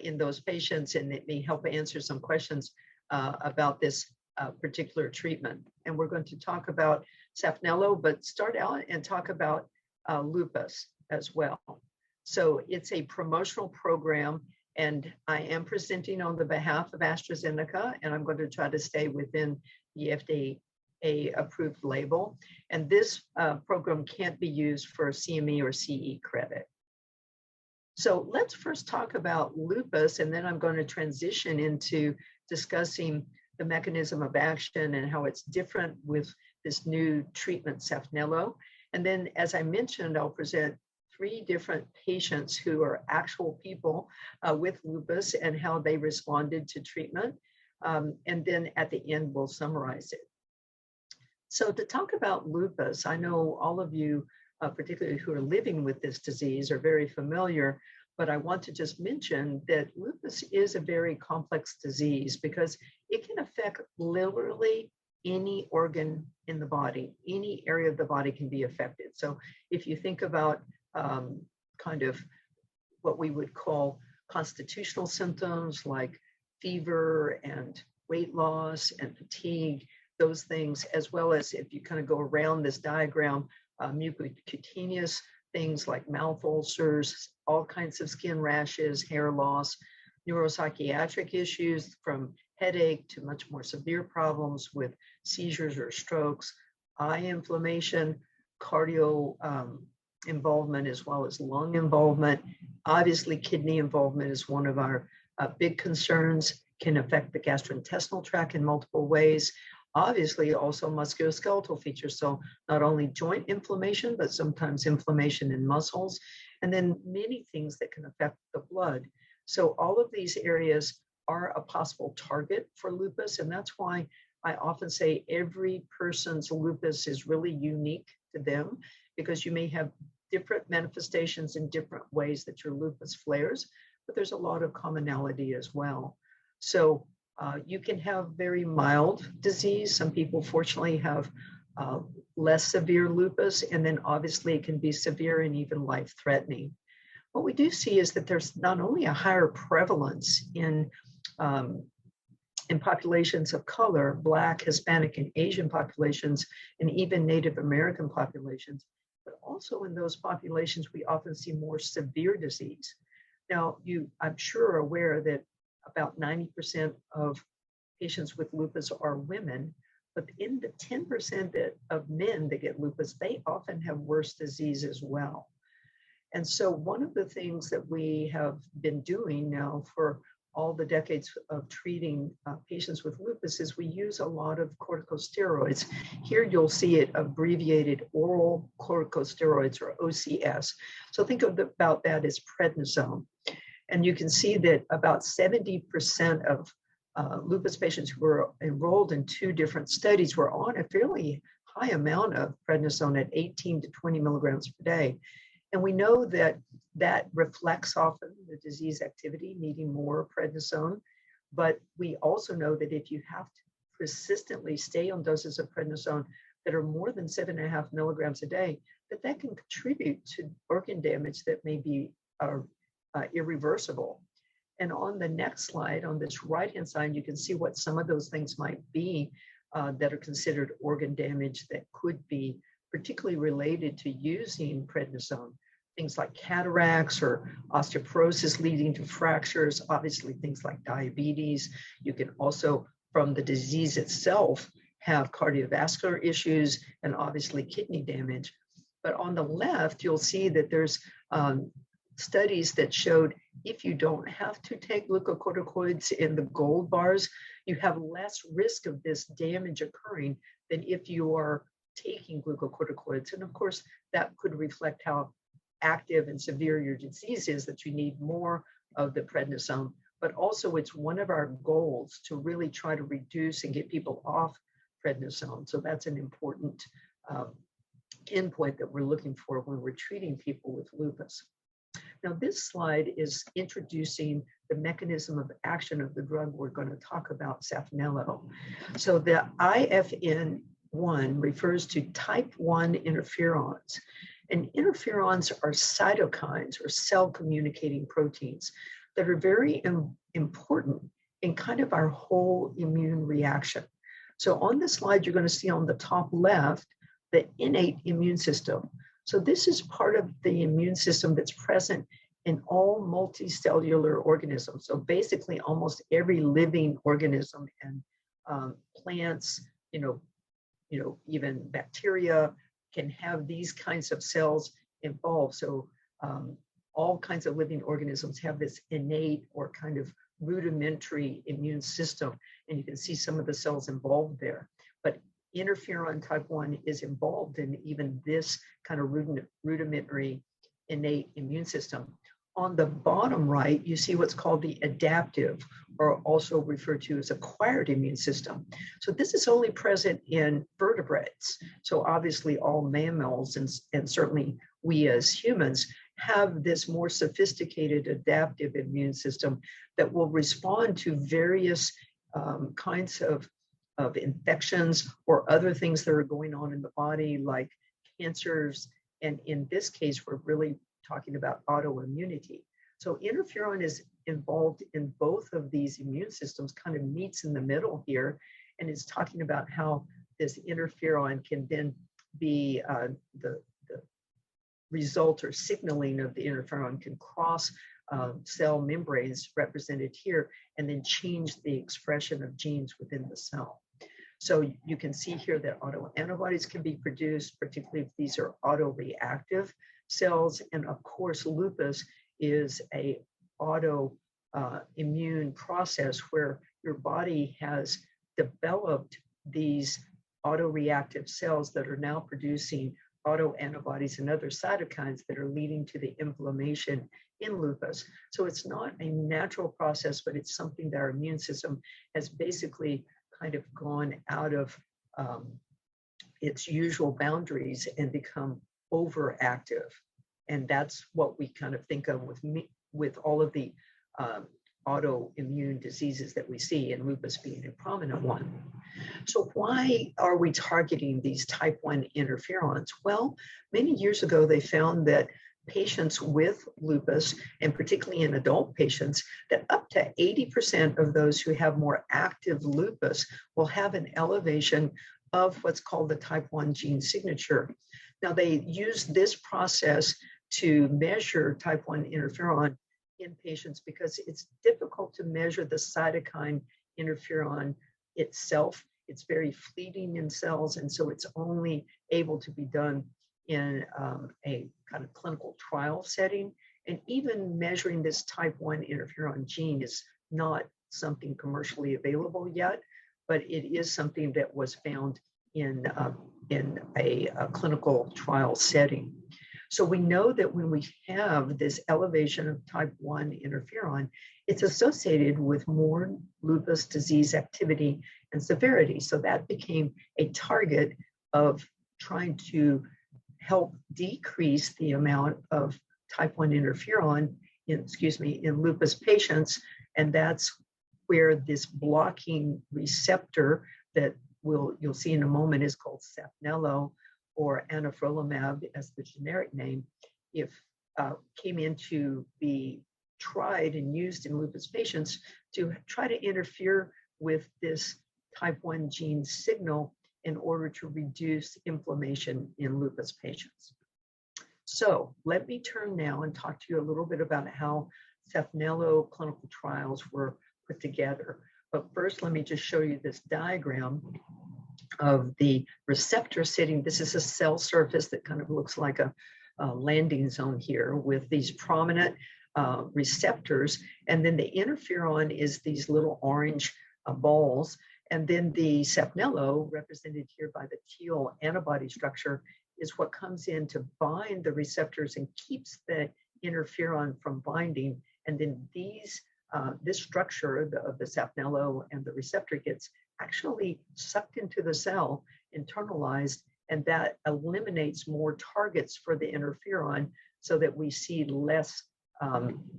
in those patients, and it may help answer some questions about this particular treatment. And we're going to talk about Saphnelo, but start out and talk about lupus as well. So it's a promotional program, and I am presenting on the behalf of AstraZeneca, and I'm going to try to stay within the FDA approved label. And this program can't be used for CME or CE credit. So let's first talk about lupus, and then I'm going to transition into discussing the mechanism of action and how it's different with this new treatment, Saphnelo. And then, as I mentioned, I'll present 3 different patients who are actual people with lupus and how they responded to treatment. And then at the end, we'll summarize it. So to talk about lupus, I know all of you, particularly who are living with this disease, are very familiar, but I want to just mention that lupus is a very complex disease because it can affect literally any organ in the body. Any area of the body can be affected. So if you think about kind of what we would call constitutional symptoms like fever and weight loss and fatigue, those things, as well as if you kind of go around this diagram, mucocutaneous things like mouth ulcers, all kinds of skin rashes, hair loss, neuropsychiatric issues from headache to much more severe problems with seizures or strokes, eye inflammation, cardio involvement, as well as lung involvement. Obviously, kidney involvement is one of our big concerns, can affect the gastrointestinal tract in multiple ways. Obviously, also musculoskeletal features. So not only joint inflammation, but sometimes inflammation in muscles, and then many things that can affect the blood. So all of these areas are a possible target for lupus. And that's why I often say every person's lupus is really unique to them, because you may have different manifestations in different ways that your lupus flares, but there's a lot of commonality as well. So you can have very mild disease. Some people fortunately have less severe lupus, and then obviously it can be severe and even life-threatening. What we do see is that there's not only a higher prevalence in populations of color, Black, Hispanic, and Asian populations, and even Native American populations, but also in those populations, we often see more severe disease. Now, I'm sure are aware that about 90% of patients with lupus are women, but in the 10% of men that get lupus, they often have worse disease as well. And so one of the things that we have been doing now for all the decades of treating patients with lupus is we use a lot of corticosteroids. Here you'll see it abbreviated oral corticosteroids, or OCS. So think about that as prednisone. And you can see that about 70% of lupus patients who were enrolled in 2 different studies were on a fairly high amount of prednisone at 18 to 20 milligrams per day. And we know that that reflects often the disease activity, needing more prednisone. But we also know that if you have to persistently stay on doses of prednisone that are more than 7.5 milligrams a day, that can contribute to organ damage that may be irreversible. And on the next slide, on this right-hand side, you can see what some of those things might be that are considered organ damage that could be particularly related to using prednisone. Things like cataracts or osteoporosis leading to fractures, obviously things like diabetes. You can also, from the disease itself, have cardiovascular issues and obviously kidney damage. But on the left, you'll see that there's studies that showed if you don't have to take glucocorticoids in the gold bars, you have less risk of this damage occurring than if you are taking glucocorticoids. And of course, that could reflect how active and severe your disease is, that you need more of the prednisone. But also it's one of our goals to really try to reduce and get people off prednisone. So that's an important endpoint that we're looking for when we're treating people with lupus. Now, this slide is introducing the mechanism of action of the drug we're going to talk about, Saphnelo. So the IFN1 refers to type 1 interferons. And interferons are cytokines or cell communicating proteins that are very important in kind of our whole immune reaction. So on this slide, you're going to see on the top left, the innate immune system. So this is part of the immune system that's present in all multicellular organisms. So basically almost every living organism, and plants, even bacteria can have these kinds of cells involved. So all kinds of living organisms have this innate or kind of rudimentary immune system. And you can see some of the cells involved there. But interferon type 1 is involved in even this kind of rudimentary innate immune system. On the bottom right, you see what's called the adaptive, or also referred to as acquired immune system. So this is only present in vertebrates. So obviously all mammals and certainly we as humans have this more sophisticated adaptive immune system that will respond to various kinds of infections or other things that are going on in the body, like cancers. And in this case, we're really talking about autoimmunity. So interferon is involved in both of these immune systems, kind of meets in the middle here, and it's talking about how this interferon can then be the result or signaling of the interferon can cross cell membranes represented here and then change the expression of genes within the cell. So you can see here that autoantibodies can be produced, particularly if these are autoreactive cells. And of course, lupus is a autoimmune process where your body has developed these autoreactive cells that are now producing autoantibodies and other cytokines that are leading to the inflammation in lupus. So it's not a natural process, but it's something that our immune system has basically kind of gone out of its usual boundaries and become overactive. And that's what we kind of think of with all of the autoimmune diseases that we see, and lupus being a prominent one. So why are we targeting these type 1 interferons? Well, many years ago, they found that patients with lupus, and particularly in adult patients, that up to 80% of those who have more active lupus will have an elevation of what's called the type 1 gene signature. Now, they use this process to measure type 1 interferon in patients because it's difficult to measure the cytokine interferon itself. It's very fleeting in cells, and so it's only able to be done in a kind of clinical trial setting. And even measuring this type 1 interferon gene is not something commercially available yet, but it is something that was found in a clinical trial setting. So we know that when we have this elevation of type 1 interferon, it's associated with more lupus disease activity and severity. So that became a target of trying to help decrease the amount of type 1 interferon in lupus patients. And that's where this blocking receptor that you'll see in a moment is called Saphnelo, or anifrolumab as the generic name, came in to be tried and used in lupus patients to try to interfere with this type 1 gene signal in order to reduce inflammation in lupus patients. So let me turn now and talk to you a little bit about how Saphnelo clinical trials were put together. But first, let me just show you this diagram of the receptor sitting. This is a cell surface that kind of looks like a landing zone here with these prominent receptors. And then the interferon is these little orange balls. And then the Saphnelo, represented here by the teal antibody structure, is what comes in to bind the receptors and keeps the interferon from binding. And then this structure of the Saphnelo and the receptor gets actually sucked into the cell, internalized, and that eliminates more targets for the interferon so that we see less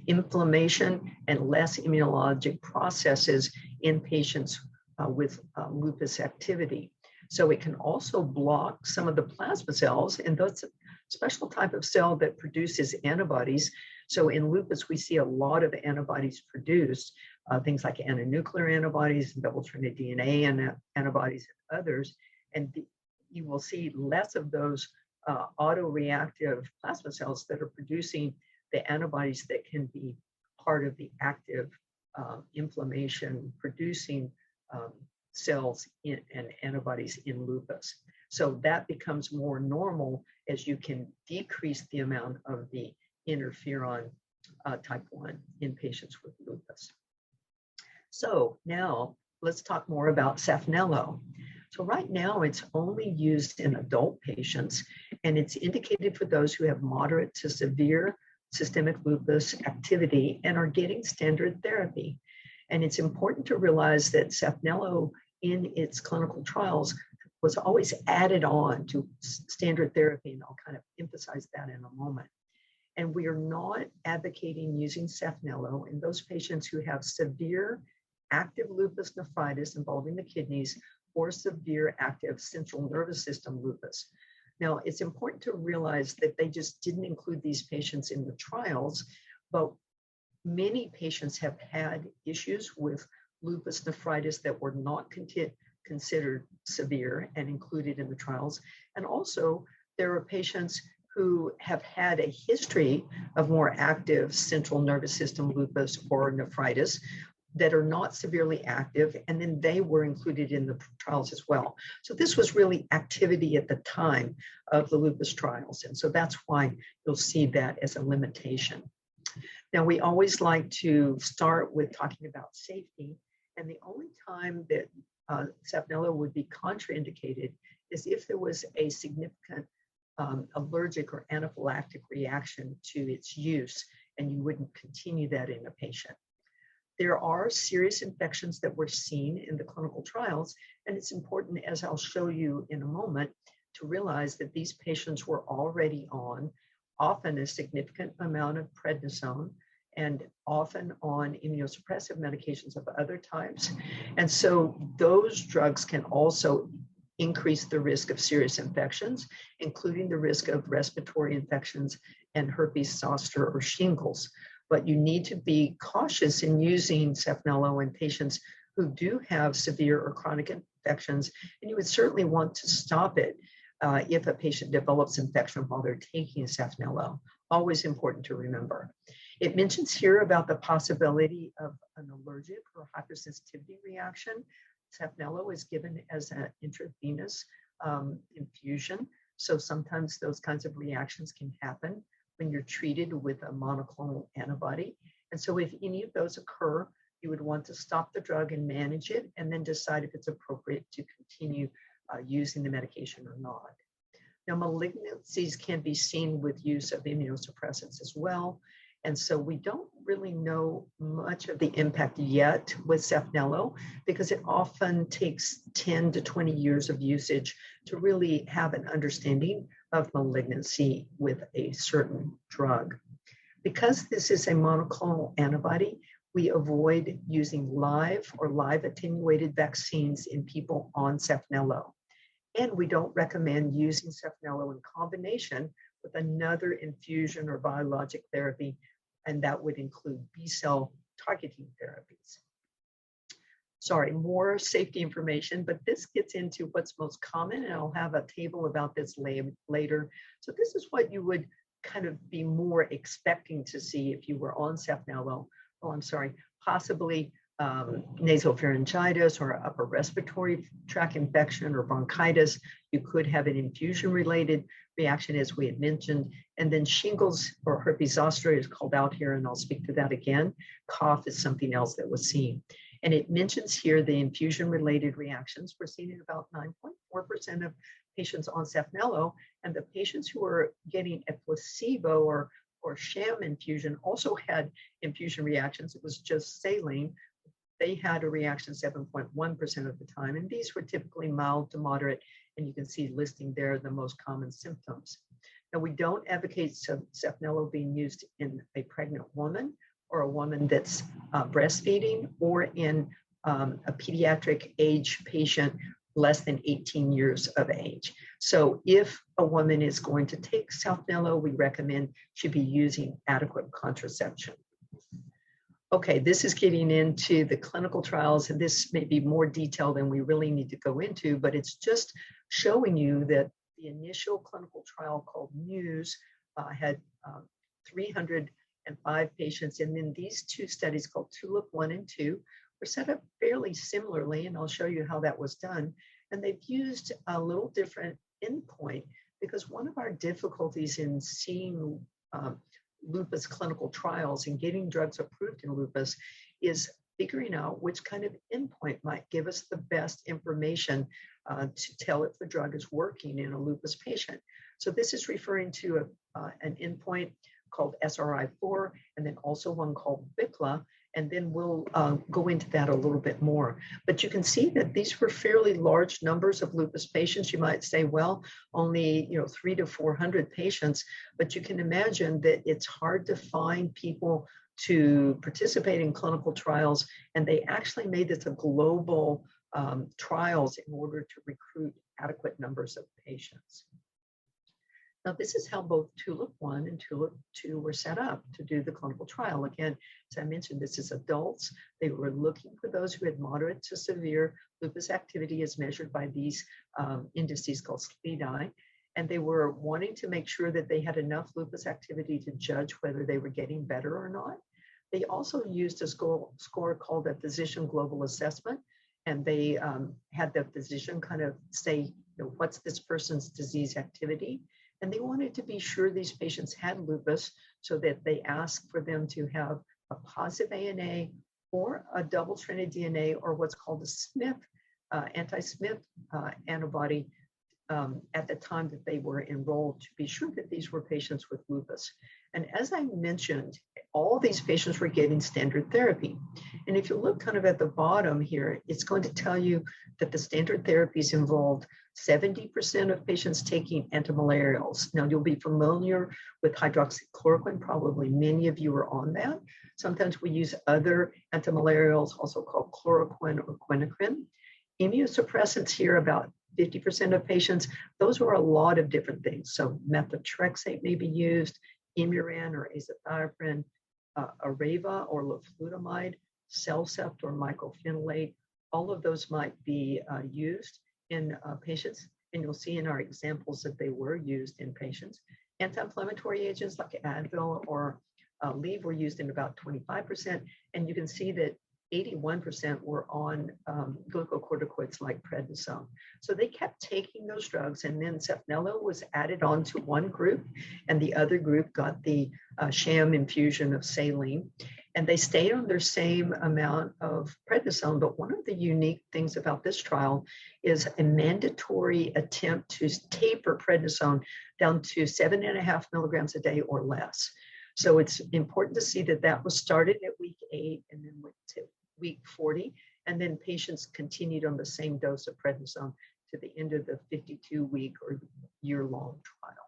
inflammation and less immunologic processes in patients with lupus activity. So it can also block some of the plasma cells, and that's a special type of cell that produces antibodies. So in lupus, we see a lot of antibodies produced, things like antinuclear antibodies, double-stranded DNA antibodies, and others. And you will see less of those autoreactive plasma cells that are producing the antibodies that can be part of the active inflammation producing cells and antibodies in lupus. So that becomes more normal as you can decrease the amount of the interferon type 1 in patients with lupus. So now let's talk more about Saphnelo. So right now it's only used in adult patients, and it's indicated for those who have moderate to severe systemic lupus activity and are getting standard therapy. And it's important to realize that Saphnelo in its clinical trials was always added on to standard therapy, and I'll kind of emphasize that in a moment. And we are not advocating using Saphnelo in those patients who have severe active lupus nephritis involving the kidneys or severe active central nervous system lupus. Now, it's important to realize that they just didn't include these patients in the trials, but many patients have had issues with lupus nephritis that were not considered severe and included in the trials. And also, there are patients who have had a history of more active central nervous system lupus or nephritis that are not severely active, and then they were included in the trials as well. So this was really activity at the time of the lupus trials, and so that's why you'll see that as a limitation. Now, we always like to start with talking about safety, and the only time that Saphnelo would be contraindicated is if there was a significant allergic or anaphylactic reaction to its use, and you wouldn't continue that in a patient. There are serious infections that were seen in the clinical trials, and it's important, as I'll show you in a moment, to realize that these patients were already on often a significant amount of prednisone and often on immunosuppressive medications of other types. And so those drugs can also increase the risk of serious infections, including the risk of respiratory infections and herpes zoster or shingles. But you need to be cautious in using Saphnelo in patients who do have severe or chronic infections, and you would certainly want to stop it if a patient develops infection while they're taking Saphnelo. Always important to remember. It mentions here about the possibility of an allergic or hypersensitivity reaction. Saphnelo is given as an intravenous infusion. So sometimes those kinds of reactions can happen when you're treated with a monoclonal antibody. And so if any of those occur, you would want to stop the drug and manage it, and then decide if it's appropriate to continue using the medication or not. Now, malignancies can be seen with use of immunosuppressants as well. And so we don't really know much of the impact yet with Saphnelo, because it often takes 10 to 20 years of usage to really have an understanding of malignancy with a certain drug. Because this is a monoclonal antibody, we avoid using live or live attenuated vaccines in people on Saphnelo. And we don't recommend using Saphnelo in combination with another infusion or biologic therapy, and that would include B-cell targeting therapies. Sorry, more safety information, but this gets into what's most common, and I'll have a table about this later. So this is what you would kind of be more expecting to see if you were on Saphnelo. Possibly nasopharyngitis or upper respiratory tract infection or bronchitis. You could have an infusion-related reaction, as we had mentioned, and then shingles or herpes zoster is called out here, and I'll speak to that again. Cough is something else that was seen. And it mentions here the infusion-related reactions were seen in about 9.4% of patients on Saphnelo, and the patients who were getting a placebo or sham infusion also had infusion reactions. It was just saline. They had a reaction 7.1% of the time, and these were typically mild to moderate, and you can see listing there the most common symptoms. Now, we don't advocate Saphnelo being used in a pregnant woman or a woman that's breastfeeding, or in a pediatric age patient less than 18 years of age. So if a woman is going to take Saphnelo, we recommend she be using adequate contraception. Okay, this is getting into the clinical trials, and this may be more detail than we really need to go into, but it's just showing you that the initial clinical trial called Muse had 305 patients, and then these two studies called Tulip 1 and 2 were set up fairly similarly, and I'll show you how that was done. And they've used a little different endpoint, because one of our difficulties in seeing lupus clinical trials and getting drugs approved in lupus is figuring out which kind of endpoint might give us the best information to tell if the drug is working in a lupus patient. So this is referring to an endpoint called SRI-4, and then also one called BICLA, and then we'll go into that a little bit more. But you can see that these were fairly large numbers of lupus patients. You might say, well, only 300 to 400 patients, but you can imagine that it's hard to find people to participate in clinical trials, and they actually made this a global trials in order to recruit adequate numbers of patients. Now, this is how both Tulip 1 and Tulip 2 were set up to do the clinical trial. Again, as I mentioned, this is adults. They were looking for those who had moderate to severe lupus activity as measured by these indices called SLEDAI. And they were wanting to make sure that they had enough lupus activity to judge whether they were getting better or not. They also used a score called a physician global assessment. And they had the physician kind of say, what's this person's disease activity? And they wanted to be sure these patients had lupus, so that they asked for them to have a positive ANA or a double-stranded DNA, or what's called a SMIP, anti-SMIP antibody at the time that they were enrolled, to be sure that these were patients with lupus. And as I mentioned, all these patients were getting standard therapy. And if you look kind of at the bottom here, it's going to tell you that the standard therapies involved 70% of patients taking antimalarials. Now, you'll be familiar with hydroxychloroquine. Probably many of you are on that. Sometimes we use other antimalarials, also called chloroquine or quinacrine. Immunosuppressants here, about 50% of patients, those were a lot of different things. So methotrexate may be used, Imuran or azathioprine, Arava or leflutamide, Cellcept or mycophenolate. All of those might be used in patients. and you'll see in our examples that they were used in patients. Anti-inflammatory agents like Advil or Aleve were used in about 25%, and you can see that 81% were on glucocorticoids like prednisone. So they kept taking those drugs, and then Saphnelo was added on to one group, and the other group got the sham infusion of saline, and they stayed on their same amount of prednisone. But one of the unique things about this trial is a mandatory attempt to taper prednisone down to 7.5 milligrams a day or less. So it's important to see that that was started at week 8 and then went to week 40, and then patients continued on the same dose of prednisone to the end of the 52-week or year-long trial.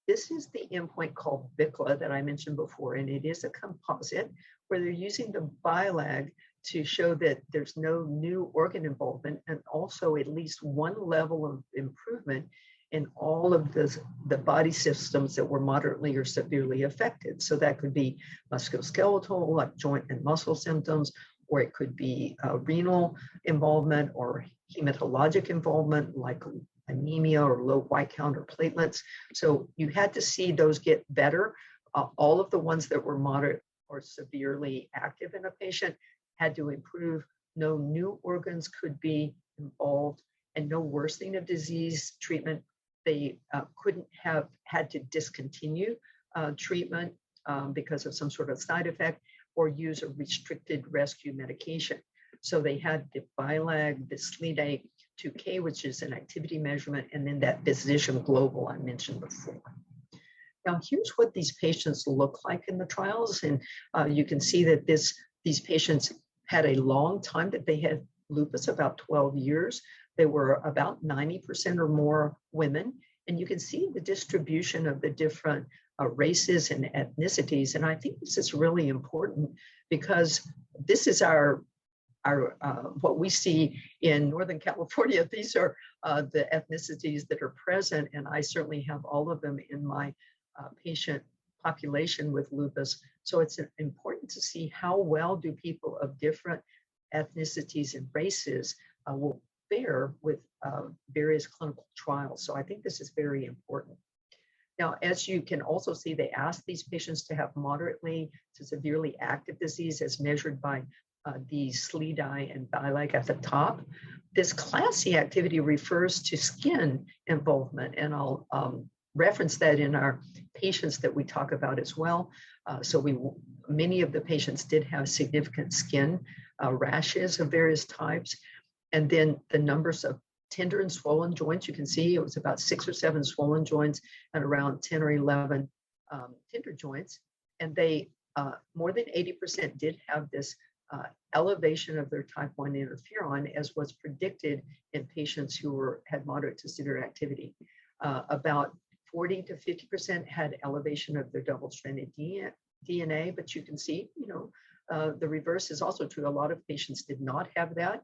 This is the endpoint called BICLA that I mentioned before, and it is a composite where they're using the BILAG to show that there's no new organ involvement and also at least one level of improvement in all of the body systems that were moderately or severely affected. So that could be musculoskeletal, like joint and muscle symptoms, or it could be renal involvement or hematologic involvement, like anemia or low white count or platelets. So you had to see those get better. All of the ones that were moderate or severely active in a patient had to improve. No new organs could be involved and no worsening of disease treatment. They couldn't have had to discontinue treatment because of some sort of side effect or use a restricted rescue medication. So they had the BILAG, the SLEDAI 2K, which is an activity measurement, and then that physician global I mentioned before. Now, here's what these patients look like in the trials. And you can see that these patients had a long time that they had lupus, about 12 years. They were about 90% or more women. And you can see the distribution of the different races and ethnicities. And I think this is really important because this is our what we see in Northern California. These are the ethnicities that are present. And I certainly have all of them in my patient population with lupus. So it's important to see how well do people of different ethnicities and races will fare with various clinical trials. So I think this is very important. Now, as you can also see, they asked these patients to have moderately to severely active disease as measured by the SLEDAI and BILAG at the top. This CLASI activity refers to skin involvement, and I'll reference that in our patients that we talk about as well. Many of the patients did have significant skin rashes of various types. And then the numbers of tender and swollen joints, you can see it was about 6 or 7 swollen joints and around 10 or 11 tender joints. And they, more than 80% did have this elevation of their type 1 interferon, as was predicted in patients who had moderate to severe activity. About 40 to 50% had elevation of their double-stranded DNA, but you can see, the reverse is also true. A lot of patients did not have that.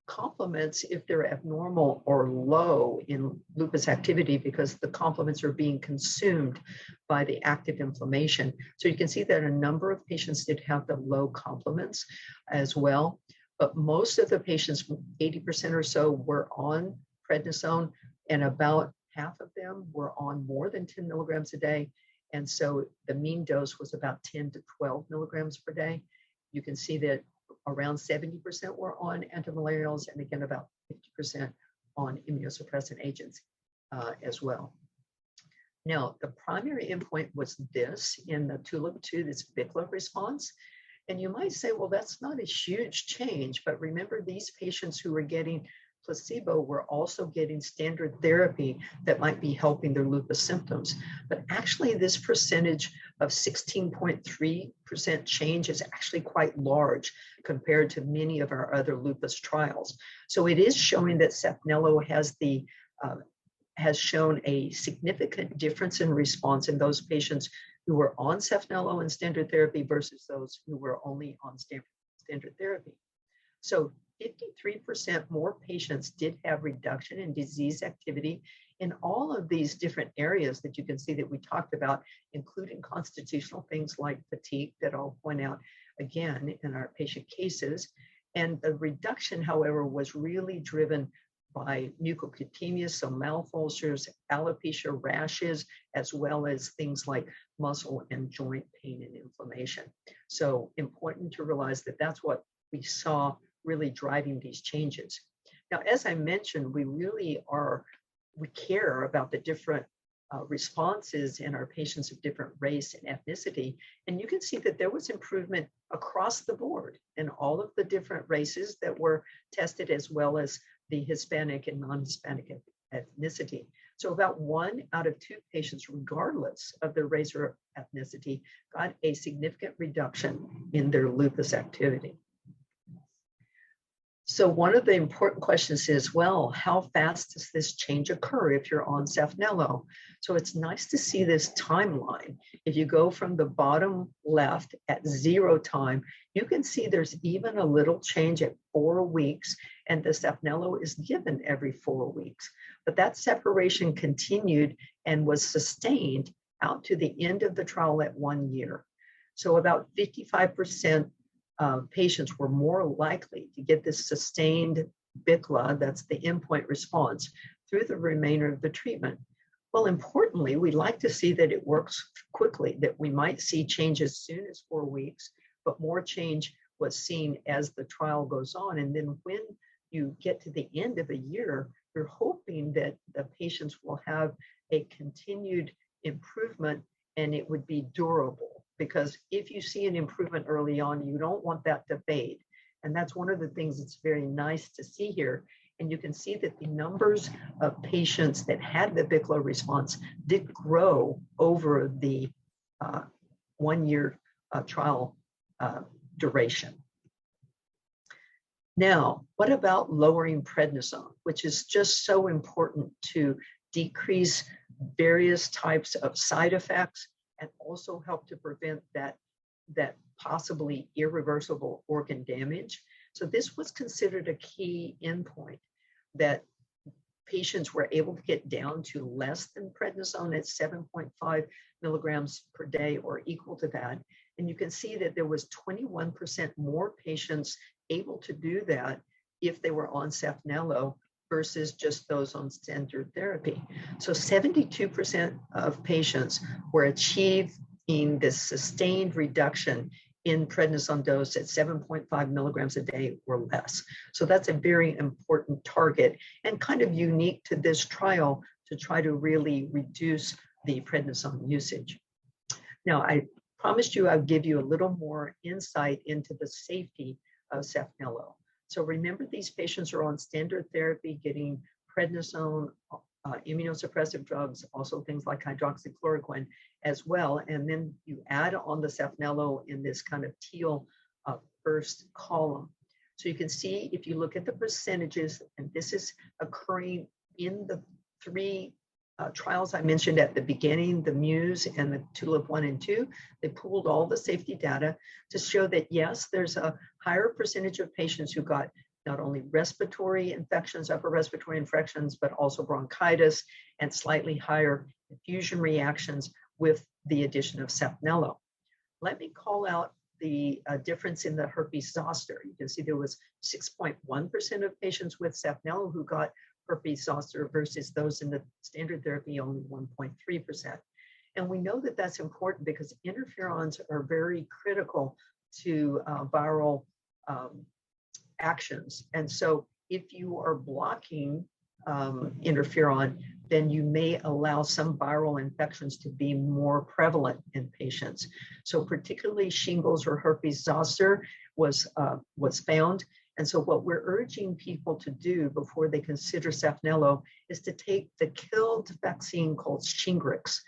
Complements, if they're abnormal or low in lupus activity, because the complements are being consumed by the active inflammation. So you can see that a number of patients did have the low complements as well, but most of the patients, 80% or so, were on prednisone, and about half of them were on more than 10 milligrams a day. And so the mean dose was about 10 to 12 milligrams per day. You can see that around 70% were on antimalarials, and again, about 50% on immunosuppressant agents as well. Now, the primary endpoint was this in the TULIP-2, this BICLA response. And you might say, well, that's not a huge change, but remember, these patients who were getting placebo were also getting standard therapy that might be helping their lupus symptoms. But actually, this percentage of 16.3% change is actually quite large compared to many of our other lupus trials. So it is showing that Saphnelo has shown a significant difference in response in those patients who were on Saphnelo and standard therapy versus those who were only on standard therapy. So 53% more patients did have reduction in disease activity in all of these different areas that you can see that we talked about, including constitutional things like fatigue that I'll point out again in our patient cases. And the reduction, however, was really driven by mucocutaneous, so mouth ulcers, alopecia, rashes, as well as things like muscle and joint pain and inflammation. So important to realize that that's what we saw really driving these changes. Now, as I mentioned, we care about the different responses in our patients of different race and ethnicity. And you can see that there was improvement across the board in all of the different races that were tested, as well as the Hispanic and non-Hispanic ethnicity. So about 1 out of 2 patients, regardless of their race or ethnicity, got a significant reduction in their lupus activity. So one of the important questions is, well, how fast does this change occur if you're on Saphnelo? So it's nice to see this timeline. If you go from the bottom left at 0 time, you can see there's even a little change at 4 weeks, and the Saphnelo is given every 4 weeks. But that separation continued and was sustained out to the end of the trial at 1 year. So about 55% patients were more likely to get this sustained BICLA, that's the endpoint response, through the remainder of the treatment. Well, importantly, we like to see that it works quickly, that we might see change as soon as 4 weeks, but more change was seen as the trial goes on. And then when you get to the end of a year, you're hoping that the patients will have a continued improvement and it would be durable. Because if you see an improvement early on, you don't want that to fade. And that's one of the things that's very nice to see here. And you can see that the numbers of patients that had the BICLA response did grow over the 1 year trial duration. Now, what about lowering prednisone, which is just so important to decrease various types of side effects and also help to prevent that possibly irreversible organ damage. So this was considered a key endpoint, that patients were able to get down to less than prednisone at 7.5 milligrams per day or equal to that. And you can see that there was 21% more patients able to do that if they were on Saphnelo versus just those on standard therapy. So 72% of patients were achieving this sustained reduction in prednisone dose at 7.5 milligrams a day or less. So that's a very important target and kind of unique to this trial to try to really reduce the prednisone usage. Now, I promised you I'd give you a little more insight into the safety of Saphnelo. So remember, these patients are on standard therapy, getting prednisone, immunosuppressive drugs, also things like hydroxychloroquine as well. And then you add on the Saphnelo in this kind of teal first column. So you can see if you look at the percentages, and this is occurring in the 3 trials I mentioned at the beginning, the Muse and the TULIP 1 and 2, they pooled all the safety data to show that yes, there's a higher percentage of patients who got not only respiratory infections, upper respiratory infections, but also bronchitis and slightly higher infusion reactions with the addition of Saphnelo. Let me call out the difference in the herpes zoster. You can see there was 6.1% of patients with Saphnelo who got herpes zoster versus those in the standard therapy, only 1.3%. And we know that that's important because interferons are very critical to viral actions. And so if you are blocking interferon, then you may allow some viral infections to be more prevalent in patients. So particularly shingles or herpes zoster was found. And so what we're urging people to do before they consider Saphnelo is to take the killed vaccine called Shingrix.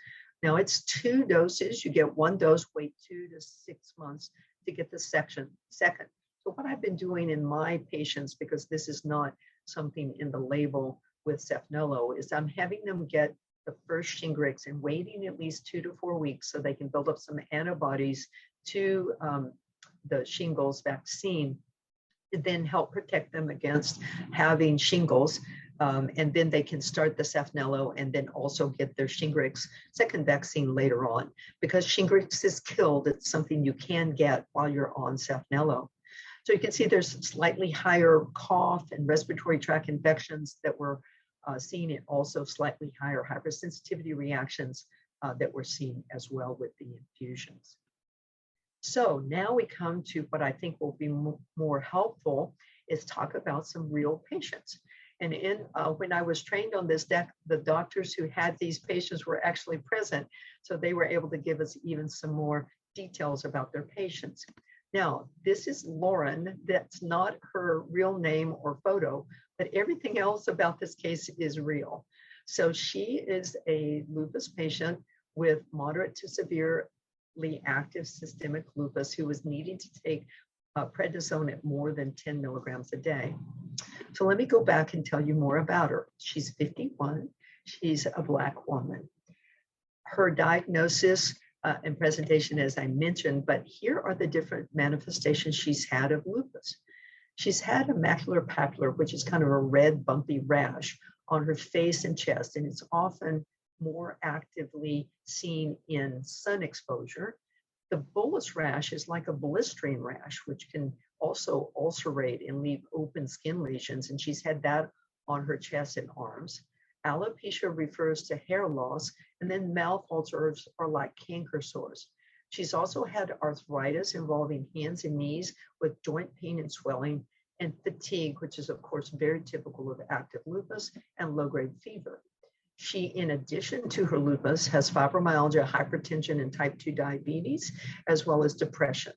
Now it's 2 doses. You get 1 dose, wait 2 to 6 months to get the second. So what I've been doing in my patients, because this is not something in the label with Saphnelo, is I'm having them get the first Shingrix and waiting at least 2 to 4 weeks so they can build up some antibodies to the shingles vaccine, to then help protect them against having shingles. And then they can start the Saphnelo and then also get their Shingrix second vaccine later on. Because Shingrix is killed, it's something you can get while you're on Saphnelo. So you can see there's slightly higher cough and respiratory tract infections that were seen, and also slightly higher hypersensitivity reactions that were seen as well with the infusions. So now we come to what I think will be more helpful, is talk about some real patients. And when I was trained on this deck, the doctors who had these patients were actually present, so they were able to give us even some more details about their patients. Now, this is Lauren. That's not her real name or photo, but everything else about this case is real. So she is a lupus patient with moderate to severely active systemic lupus who was needing to take prednisone at more than 10 milligrams a day. So let me go back and tell you more about her. She's 51. She's a Black woman. Her diagnosis and presentation, as I mentioned, but here are the different manifestations she's had of lupus. She's had a macular papular, which is kind of a red bumpy rash on her face and chest, and it's often more actively seen in sun exposure. The bullous rash is like a blistering rash, which can also ulcerate and leave open skin lesions, and she's had that on her chest and arms. Alopecia refers to hair loss, and then mouth ulcers are like canker sores. She's also had arthritis involving hands and knees with joint pain and swelling, and fatigue, which is of course very typical of active lupus, and low-grade fever. She, in addition to her lupus, has fibromyalgia, hypertension, and type 2 diabetes, as well as depression.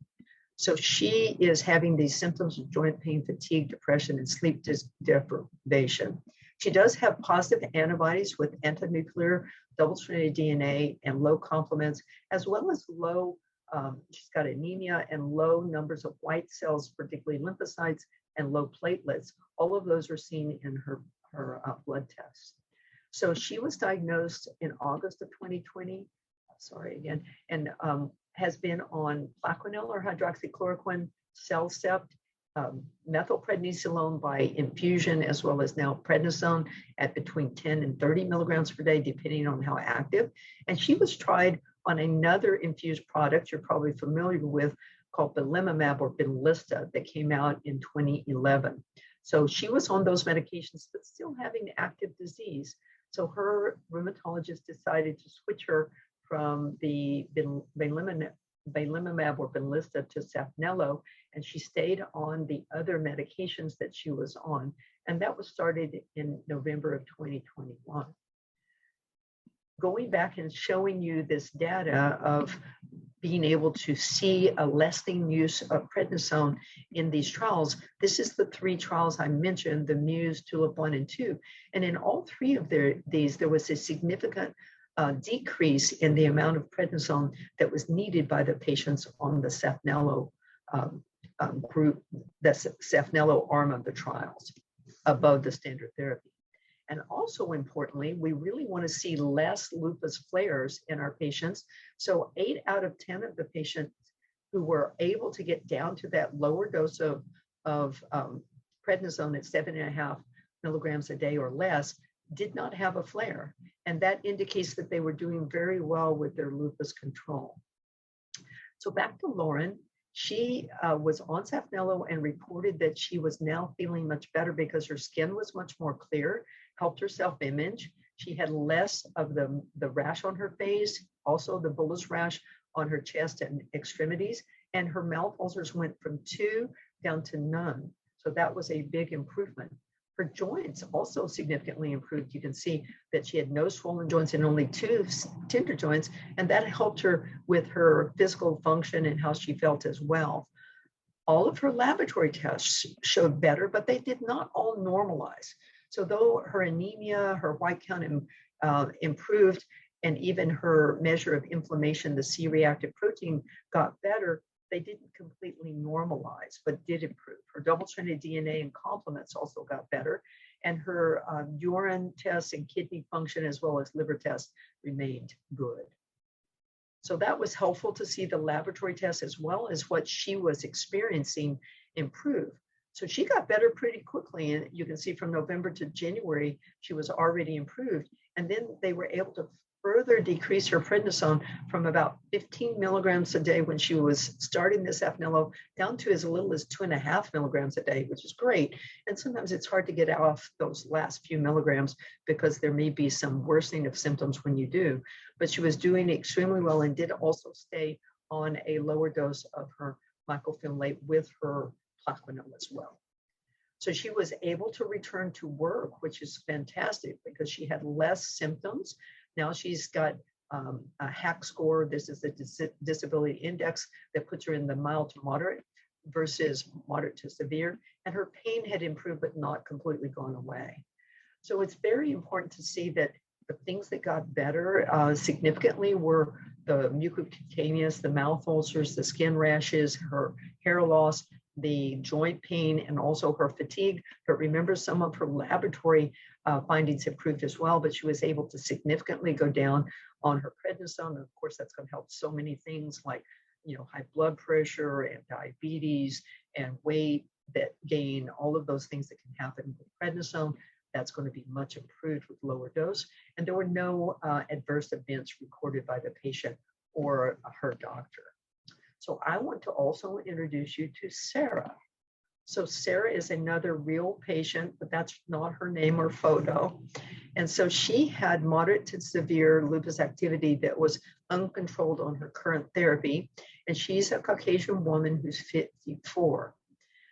So she is having these symptoms of joint pain, fatigue, depression, and sleep deprivation. She does have positive antibodies with antinuclear double-stranded DNA and low complements, as well as low, she's got anemia and low numbers of white cells, particularly lymphocytes, and low platelets. All of those are seen in her blood tests. So she was diagnosed in August of 2020, and has been on Plaquenil or hydroxychloroquine, Cellcept, methylprednisolone by infusion, as well as now prednisone at between 10 and 30 milligrams per day, depending on how active. And she was tried on another infused product you're probably familiar with called belimumab or Benlysta that came out in 2011. So she was on those medications, but still having active disease. So her rheumatologist decided to switch her from the belimumab or Benlysta to Saphnelo, and she stayed on the other medications that she was on. And that was started in November of 2021. Going back and showing you this data of being able to see a lessening use of prednisone in these trials, this is the 3 trials I mentioned, the Muse, Tulip 1 and 2. And in all 3 of these, there was a significant decrease in the amount of prednisone that was needed by the patients on the Saphnelo group, the Saphnelo arm of the trials, above the standard therapy. And also importantly, we really want to see less lupus flares in our patients. So 8 out of 10 of the patients who were able to get down to that lower dose of prednisone at 7.5 milligrams a day or less did not have a flare. And that indicates that they were doing very well with their lupus control. So back to Lauren. She was on Saphnelo and reported that she was now feeling much better because her skin was much more clear, helped her self-image. She had less of the rash on her face, also the bullous rash on her chest and extremities, and her mouth ulcers went from 2 down to none. So that was a big improvement. Her joints also significantly improved. You can see that she had no swollen joints and only 2 tender joints, and that helped her with her physical function and how she felt as well. All of her laboratory tests showed better, but they did not all normalize. So though her anemia, her white count improved, and even her measure of inflammation, the C-reactive protein, got better, they didn't completely normalize, but did improve. Her double-stranded DNA and complements also got better, and her urine tests and kidney function, as well as liver tests, remained good. So that was helpful to see the laboratory tests as well as what she was experiencing improve. So she got better pretty quickly, and you can see from November to January, she was already improved. And then they were able to further decreased her prednisone from about 15 milligrams a day when she was starting this Saphnelo down to as little as 2.5 milligrams a day, which is great. And sometimes it's hard to get off those last few milligrams because there may be some worsening of symptoms when you do. But she was doing extremely well and did also stay on a lower dose of her mycophenolate with her Plaquenil as well. So she was able to return to work, which is fantastic because she had less symptoms. Now she's got a HAQ score. This is the disability index that puts her in the mild to moderate versus moderate to severe. And her pain had improved, but not completely gone away. So it's very important to see that the things that got better significantly were the mucocutaneous, the mouth ulcers, the skin rashes, her hair loss, the joint pain, and also her fatigue. But remember, some of her laboratory findings improved as well, but she was able to significantly go down on her prednisone. And of course, that's going to help so many things like, high blood pressure and diabetes and weight that gain, all of those things that can happen with prednisone. That's going to be much improved with lower dose. And there were no adverse events recorded by the patient or her doctor. So I want to also introduce you to Sarah. So Sarah is another real patient, but that's not her name or photo. And so she had moderate to severe lupus activity that was uncontrolled on her current therapy. And she's a Caucasian woman who's 54.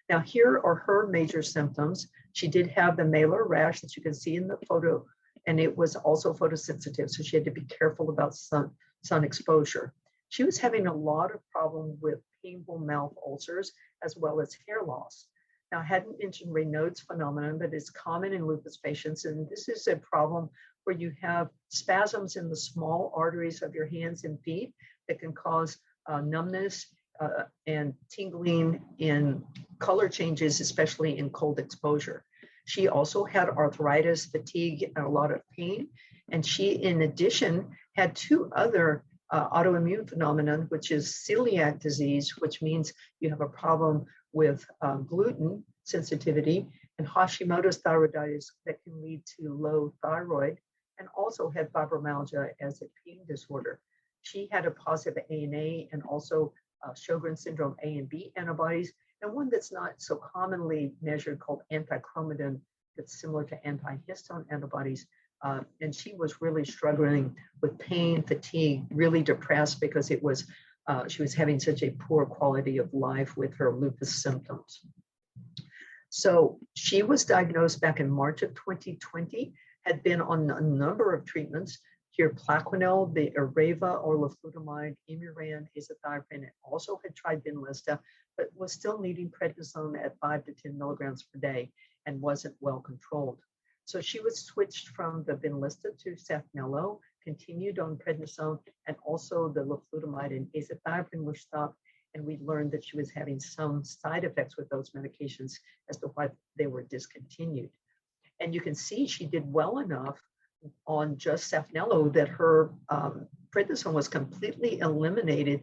Now, here are her major symptoms. She did have the malar rash that you can see in the photo, and it was also photosensitive. So she had to be careful about sun exposure. She was having a lot of problem with painful mouth ulcers as well as hair loss. Now, I hadn't mentioned Raynaud's phenomenon, but it's common in lupus patients. And this is a problem where you have spasms in the small arteries of your hands and feet that can cause numbness and tingling in color changes, especially in cold exposure. She also had arthritis, fatigue, and a lot of pain. And she, in addition, had two other autoimmune phenomenon, which is celiac disease, which means you have a problem with gluten sensitivity, and Hashimoto's thyroiditis that can lead to low thyroid, and also had fibromyalgia as a pain disorder. She had a positive ANA and also Sjogren's syndrome A and B antibodies, and one that's not so commonly measured called antichromatin that's similar to antihistone antibodies. And she was really struggling with pain, fatigue, really depressed because it was she was having such a poor quality of life with her lupus symptoms. So she was diagnosed back in March of 2020, had been on a number of treatments. Here, Plaquenil, the Areva or leflutamide, Imuran, azathioprine, and also had tried Benlysta, but was still needing prednisone at 5 to 10 milligrams per day and wasn't well controlled. So she was switched from the Benlysta to Saphnelo, continued on prednisone, and also the leflutamide and azathioprine were stopped. And we learned that she was having some side effects with those medications as to why they were discontinued. And you can see she did well enough on just Saphnelo that her prednisone was completely eliminated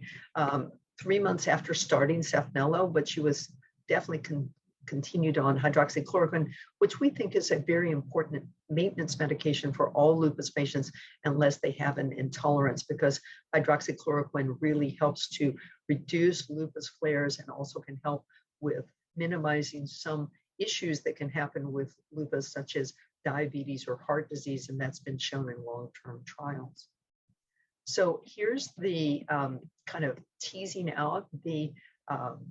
3 months after starting Saphnelo, but she was definitely continued on hydroxychloroquine, which we think is a very important maintenance medication for all lupus patients unless they have an intolerance, because hydroxychloroquine really helps to reduce lupus flares and also can help with minimizing some issues that can happen with lupus, such as diabetes or heart disease, and that's been shown in long-term trials. So here's the kind of teasing out the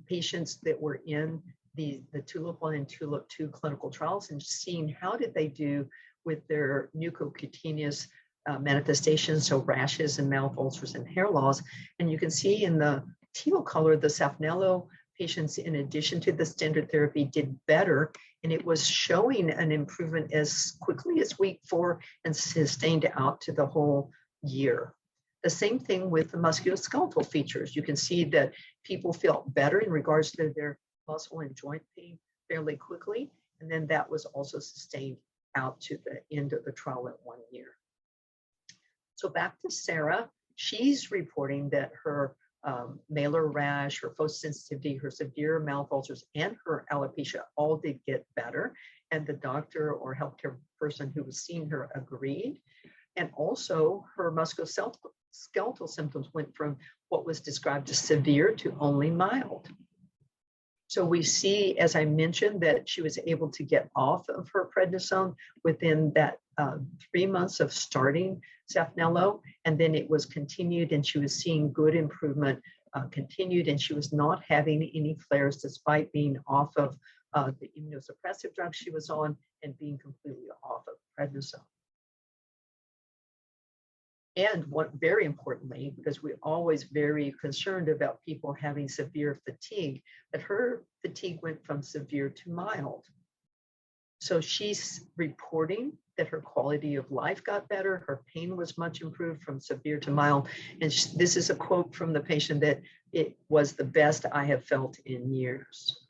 patients that were in the TULIP-1 and TULIP-2 clinical trials and seeing how did they do with their mucocutaneous manifestations, so rashes and mouth ulcers and hair loss. And you can see in the teal color, the Saphnelo patients, in addition to the standard therapy, did better, and it was showing an improvement as quickly as week 4 and sustained out to the whole year. The same thing with the musculoskeletal features. You can see that people felt better in regards to their muscle and joint pain fairly quickly, and then that was also sustained out to the end of the trial at 1 year. So back to Sarah, she's reporting that her malar rash, her photosensitivity, her severe mouth ulcers, and her alopecia all did get better, and the doctor or healthcare person who was seeing her agreed. And also her musculoskeletal symptoms went from what was described as severe to only mild. So we see, as I mentioned, that she was able to get off of her prednisone within that 3 months of starting Saphnelo, and then it was continued, and she was seeing good improvement continued, and she was not having any flares despite being off of the immunosuppressive drugs she was on and being completely off of prednisone. And what, very importantly, because we're always very concerned about people having severe fatigue, but her fatigue went from severe to mild. So she's reporting that her quality of life got better. Her pain was much improved from severe to mild. And this is a quote from the patient that it was the best I have felt in years.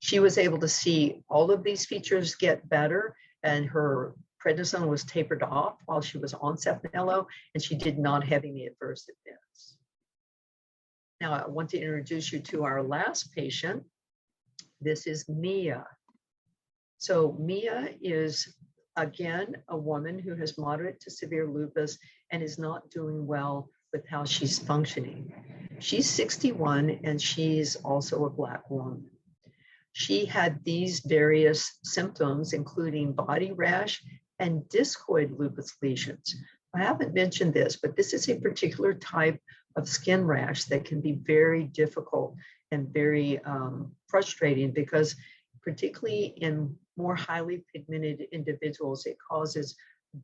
She was able to see all of these features get better, and her prednisone was tapered off while she was on Saphnelo, and she did not have any adverse events. Now, I want to introduce you to our last patient. This is Mia. So Mia is, again, a woman who has moderate to severe lupus and is not doing well with how she's functioning. She's 61, and she's also a Black woman. She had these various symptoms, including body rash and discoid lupus lesions. I haven't mentioned this, but this is a particular type of skin rash that can be very difficult and very frustrating, because particularly in more highly pigmented individuals, it causes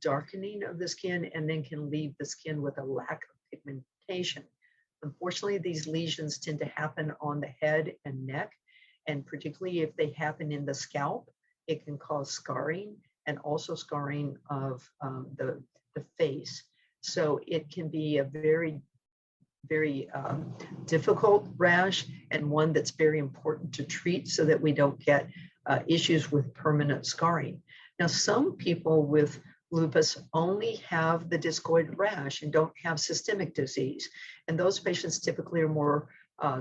darkening of the skin and then can leave the skin with a lack of pigmentation. Unfortunately, these lesions tend to happen on the head and neck, and particularly if they happen in the scalp, it can cause scarring and also scarring of the face. So it can be a very, very difficult rash, and one that's very important to treat so that we don't get issues with permanent scarring. Now, some people with lupus only have the discoid rash and don't have systemic disease, and those patients typically are more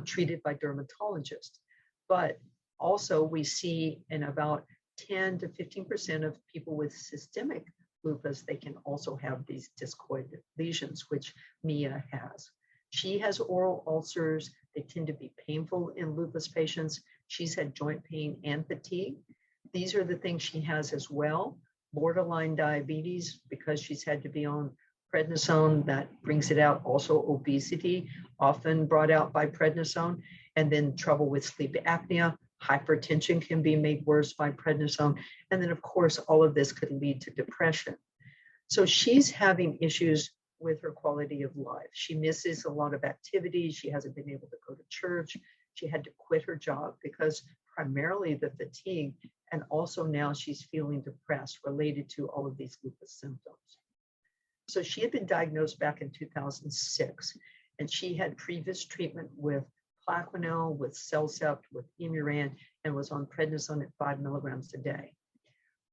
treated by dermatologists. But also we see in about 10 to 15% of people with systemic lupus, they can also have these discoid lesions, which Mia has. She has oral ulcers. They tend to be painful in lupus patients. She's had joint pain and fatigue. These are the things she has as well. Borderline diabetes, because she's had to be on prednisone, that brings it out. Also obesity, often brought out by prednisone. And then trouble with sleep apnea. Hypertension can be made worse by prednisone. And then, of course, all of this could lead to depression. So she's having issues with her quality of life. She misses a lot of activities. She hasn't been able to go to church. She had to quit her job because primarily the fatigue, and also now she's feeling depressed related to all of these lupus symptoms. So she had been diagnosed back in 2006, and she had previous treatment with Saphnelo, with Cellcept, with Imuran, and was on prednisone at 5 milligrams a day.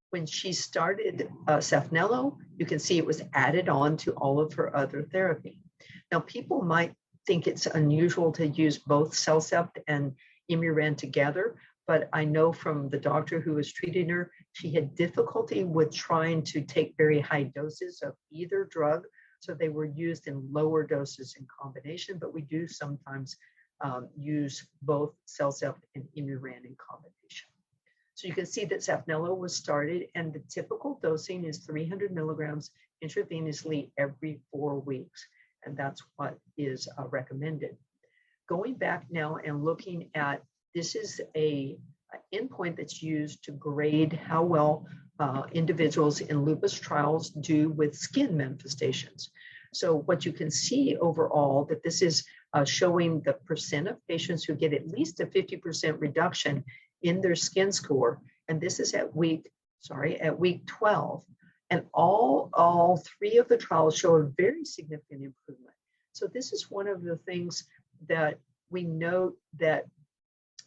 When she started Saphnelo, you can see it was added on to all of her other therapy. Now, people might think it's unusual to use both Cellcept and Imuran together, but I know from the doctor who was treating her, she had difficulty with trying to take very high doses of either drug, so they were used in lower doses in combination, but we do sometimes use both Cellcept and Imuran in combination. So you can see that Saphnelo was started, and the typical dosing is 300 milligrams intravenously every 4 weeks, and that's what is recommended. Going back now and looking at, this is an endpoint that's used to grade how well individuals in lupus trials do with skin manifestations. So what you can see overall, that this is showing the percent of patients who get at least a 50% reduction in their skin score. And this is at week 12. And all 3 of the trials show a very significant improvement. So this is one of the things that we note that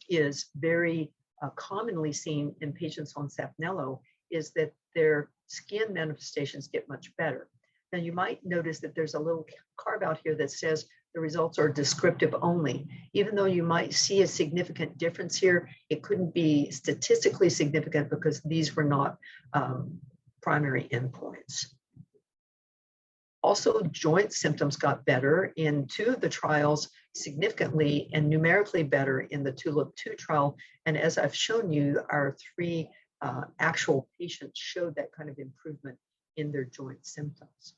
is very commonly seen in patients on Saphnelo, is that their skin manifestations get much better. Now, you might notice that there's a little carve out here that says the results are descriptive only. Even though you might see a significant difference here, it couldn't be statistically significant because these were not primary endpoints. Also, joint symptoms got better in 2 of the trials, significantly and numerically better in the TULIP-2 trial. And as I've shown you, our 3 actual patients showed that kind of improvement in their joint symptoms.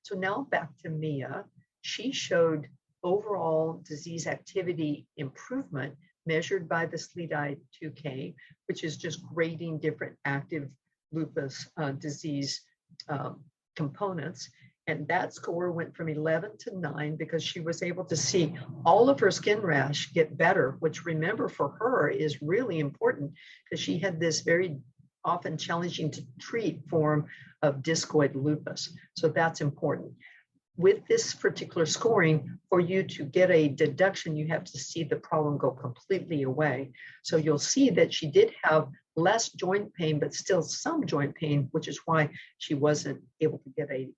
So now back to Mia. She showed overall disease activity improvement measured by the SLEDAI-2K, which is just grading different active lupus disease components. And that score went from 11 to 9 because she was able to see all of her skin rash get better, which, remember, for her is really important because she had this very often challenging to treat form of discoid lupus. So that's important. With this particular scoring, for you to get a deduction, you have to see the problem go completely away. So you'll see that she did have less joint pain, but still some joint pain, which is why she wasn't able to get a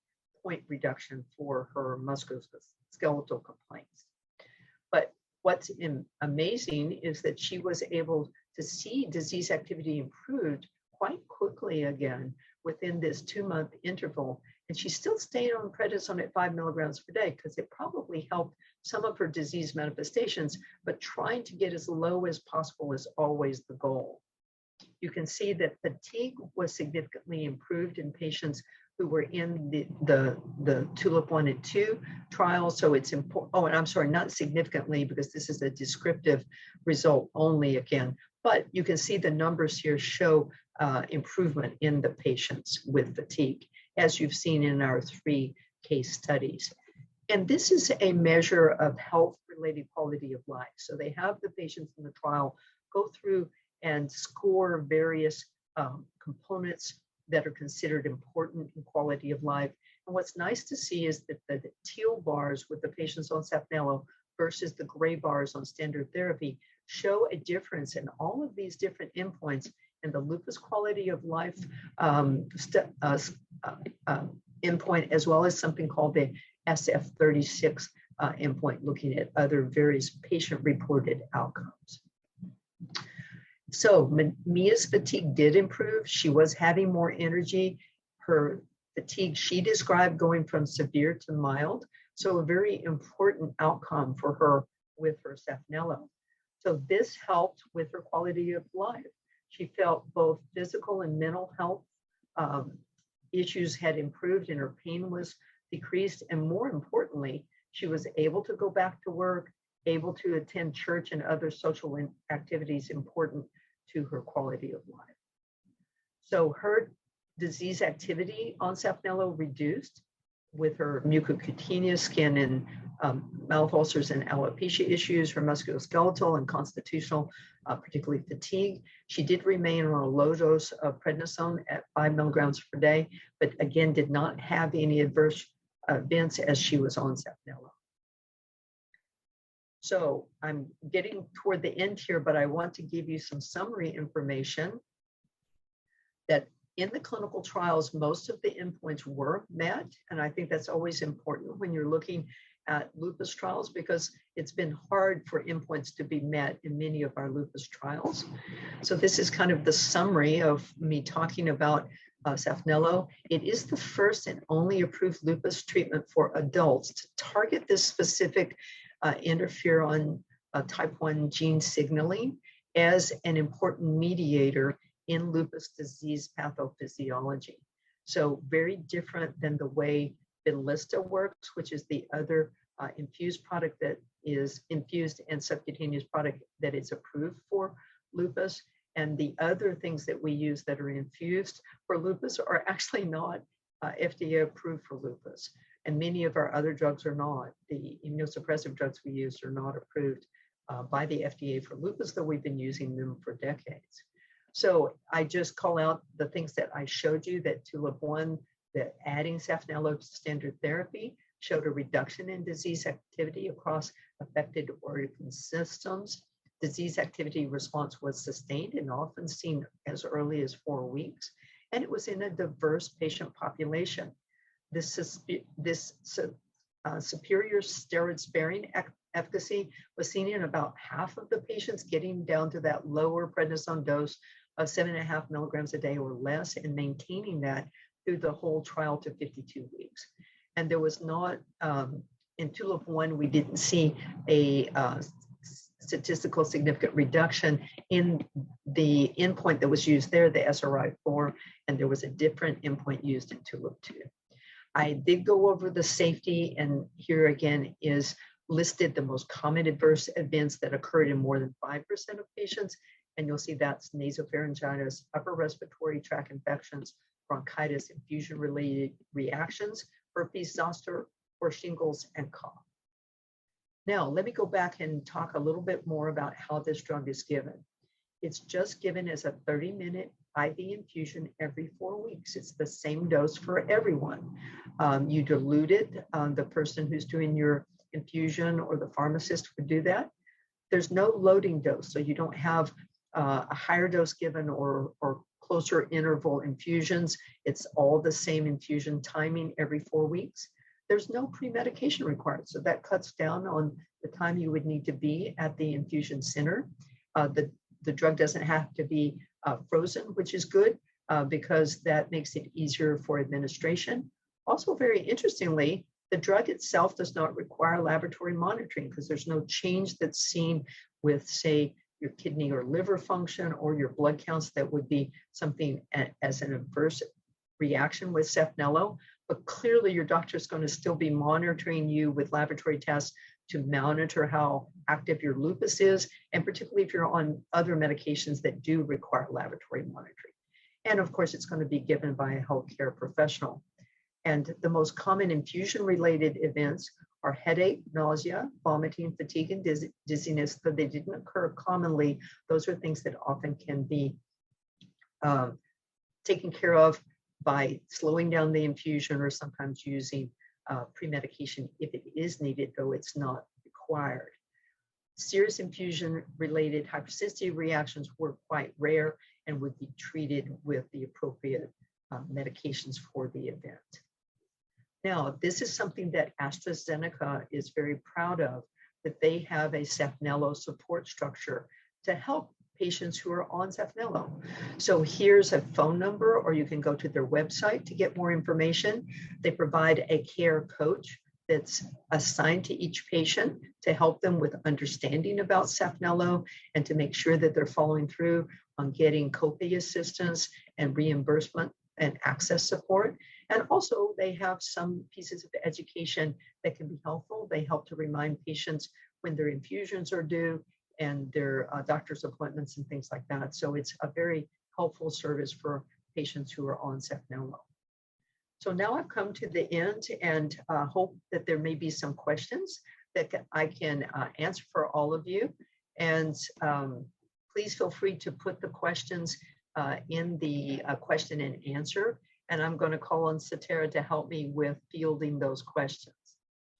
point reduction for her musculoskeletal complaints. But what's amazing is that she was able to see disease activity improved quite quickly again within this 2-month interval. And she still stayed on prednisone at 5 milligrams per day because it probably helped some of her disease manifestations, but trying to get as low as possible is always the goal. You can see that fatigue was significantly improved in patients who were in the TULIP 1 and 2 trial. So it's important. Oh, and I'm sorry, not significantly, because this is a descriptive result only again, but you can see the numbers here show improvement in the patients with fatigue, as you've seen in our 3 case studies. And this is a measure of health-related quality of life. So they have the patients in the trial go through and score various components that are considered important in quality of life. And what's nice to see is that the teal bars with the patients on Saphnelo versus the gray bars on standard therapy show a difference in all of these different endpoints in the lupus quality of life endpoint, as well as something called the SF36 endpoint, looking at other various patient-reported outcomes. So Mia's fatigue did improve. She was having more energy. Her fatigue, she described going from severe to mild. So a very important outcome for her with her Saphnelo. So this helped with her quality of life. She felt both physical and mental health issues had improved and her pain was decreased. And more importantly, she was able to go back to work, able to attend church and other social activities important to her quality of life. So her disease activity on Saphnelo reduced with her mucocutaneous skin and mouth ulcers and alopecia issues, her musculoskeletal and constitutional, particularly fatigue. She did remain on a low dose of prednisone at 5 milligrams per day, but again, did not have any adverse events as she was on Saphnelo. So I'm getting toward the end here, but I want to give you some summary information that in the clinical trials, most of the endpoints were met. And I think that's always important when you're looking at lupus trials, because it's been hard for endpoints to be met in many of our lupus trials. So this is kind of the summary of me talking about Saphnelo. It is the first and only approved lupus treatment for adults to target this specific interferon type 1 gene signaling as an important mediator in lupus disease pathophysiology. So very different than the way Benlysta works, which is the other infused product that is infused and subcutaneous product that is approved for lupus. And the other things that we use that are infused for lupus are actually not FDA approved for lupus. And many of our other drugs are not. The immunosuppressive drugs we use are not approved by the FDA for lupus, though we've been using them for decades. So I just call out the things that I showed you, that TULIP 1, that adding Saphnelo to standard therapy showed a reduction in disease activity across affected organ systems. Disease activity response was sustained and often seen as early as 4 weeks, and it was in a diverse patient population. This superior steroid-sparing efficacy was seen in about half of the patients, getting down to that lower prednisone dose of 7.5 milligrams a day or less, and maintaining that through the whole trial to 52 weeks. And there was not, in TULIP 1, we didn't see a statistical significant reduction in the endpoint that was used there, the SRI-4, and there was a different endpoint used in TULIP 2. I did go over the safety, and here again is listed the most common adverse events that occurred in more than 5% of patients. And you'll see that's nasopharyngitis, upper respiratory tract infections, bronchitis, infusion-related reactions, herpes zoster, or shingles, and cough. Now, let me go back and talk a little bit more about how this drug is given. It's just given as a 30-minute IV infusion every 4 weeks. It's the same dose for everyone. You dilute it. The person who's doing your infusion or the pharmacist would do that. There's no loading dose, so you don't have a higher dose given or closer interval infusions. It's all the same infusion timing every 4 weeks. There's no pre-medication required, so that cuts down on the time you would need to be at the infusion center. The drug doesn't have to be frozen, which is good because that makes it easier for administration. Also, very interestingly, the drug itself does not require laboratory monitoring because there's no change that's seen with, say, your kidney or liver function or your blood counts that would be something as an adverse reaction with Saphnelo. But clearly your doctor is going to still be monitoring you with laboratory tests to monitor how active your lupus is, and particularly if you're on other medications that do require laboratory monitoring. And of course, it's going to be given by a healthcare professional. And the most common infusion-related events are headache, nausea, vomiting, fatigue, and dizziness, though they didn't occur commonly. Those are things that often can be taken care of by slowing down the infusion or sometimes using pre-medication if it is needed, though it's not required. Serious infusion-related hypersensitivity reactions were quite rare and would be treated with the appropriate medications for the event. Now, this is something that AstraZeneca is very proud of, that they have a Saphnelo support structure to help patients who are on Saphnelo. So here's a phone number, or you can go to their website to get more information. They provide a care coach that's assigned to each patient to help them with understanding about Saphnelo and to make sure that they're following through on getting copay assistance and reimbursement and access support. And also they have some pieces of education that can be helpful. They help to remind patients when their infusions are due and their doctor's appointments and things like that. So it's a very helpful service for patients who are on Saphnelo. So now I've come to the end and hope that there may be some questions that I can answer for all of you. And please feel free to put the questions in the question and answer. And I'm going to call on Satara to help me with fielding those questions.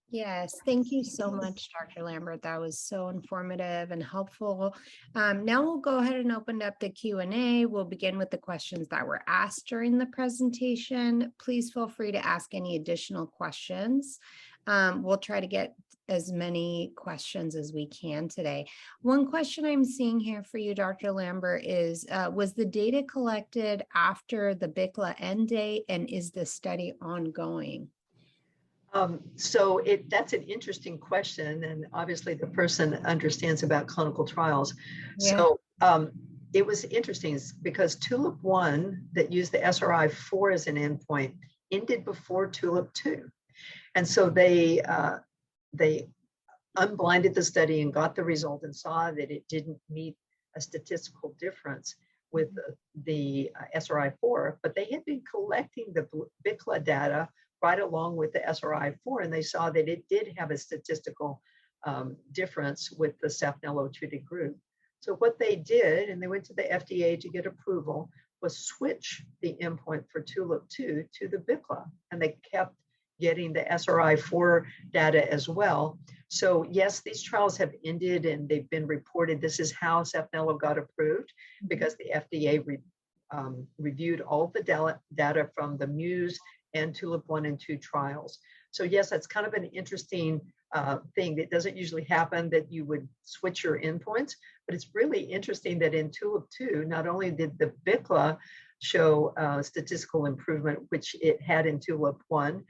Yes, thank you so much, Dr. Lambert. That was so informative and helpful. Now we'll go ahead and open up the Q&A. We'll begin with the questions that were asked during the presentation. Please feel free to ask any additional questions. We'll try to get as many questions as we can today. One question I'm seeing here for you, Dr. Lambert, is was the data collected after the BICLA end date, and is the study ongoing? So that's an interesting question, and obviously the person understands about clinical trials. Yeah. So it was interesting because TULIP 1 that used the SRI-4 as an endpoint ended before TULIP 2. And so they unblinded the study and got the result and saw that it didn't meet a statistical difference with the SRI-4, but they had been collecting the BICLA data right along with the SRI-4, and they saw that it did have a statistical difference with the Saphnelo treated group. So what they did, and they went to the FDA to get approval, was switch the endpoint for TULIP 2 to the BICLA, and they kept getting the SRI-4 data as well. So yes, these trials have ended and they've been reported. This is how Saphnelo got approved because the FDA reviewed all the data from the MUSE and TULIP 1 and 2 trials. So yes, that's kind of an interesting thing that doesn't usually happen, that you would switch your endpoints, but it's really interesting that in TULIP 2, not only did the BICLA show statistical improvement, which it had in TULIP 1,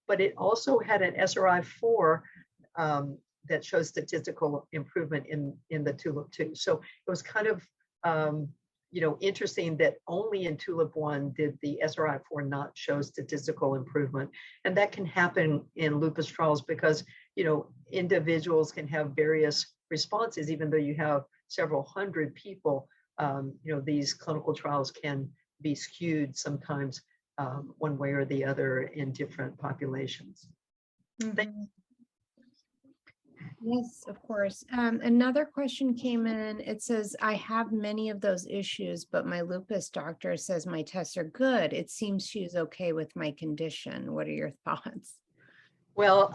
but it also had an SRI-4 that shows statistical improvement in the TULIP-2. So it was kind of interesting that only in TULIP-1 did the SRI-4 not show statistical improvement. And that can happen in lupus trials because, individuals can have various responses, even though you have several hundred people. These clinical trials can be skewed sometimes one way or the other in different populations. Mhm. Yes, of course. Another question came in. It says, I have many of those issues, but my lupus doctor says my tests are good. It seems she's okay with my condition. What are your thoughts? Well,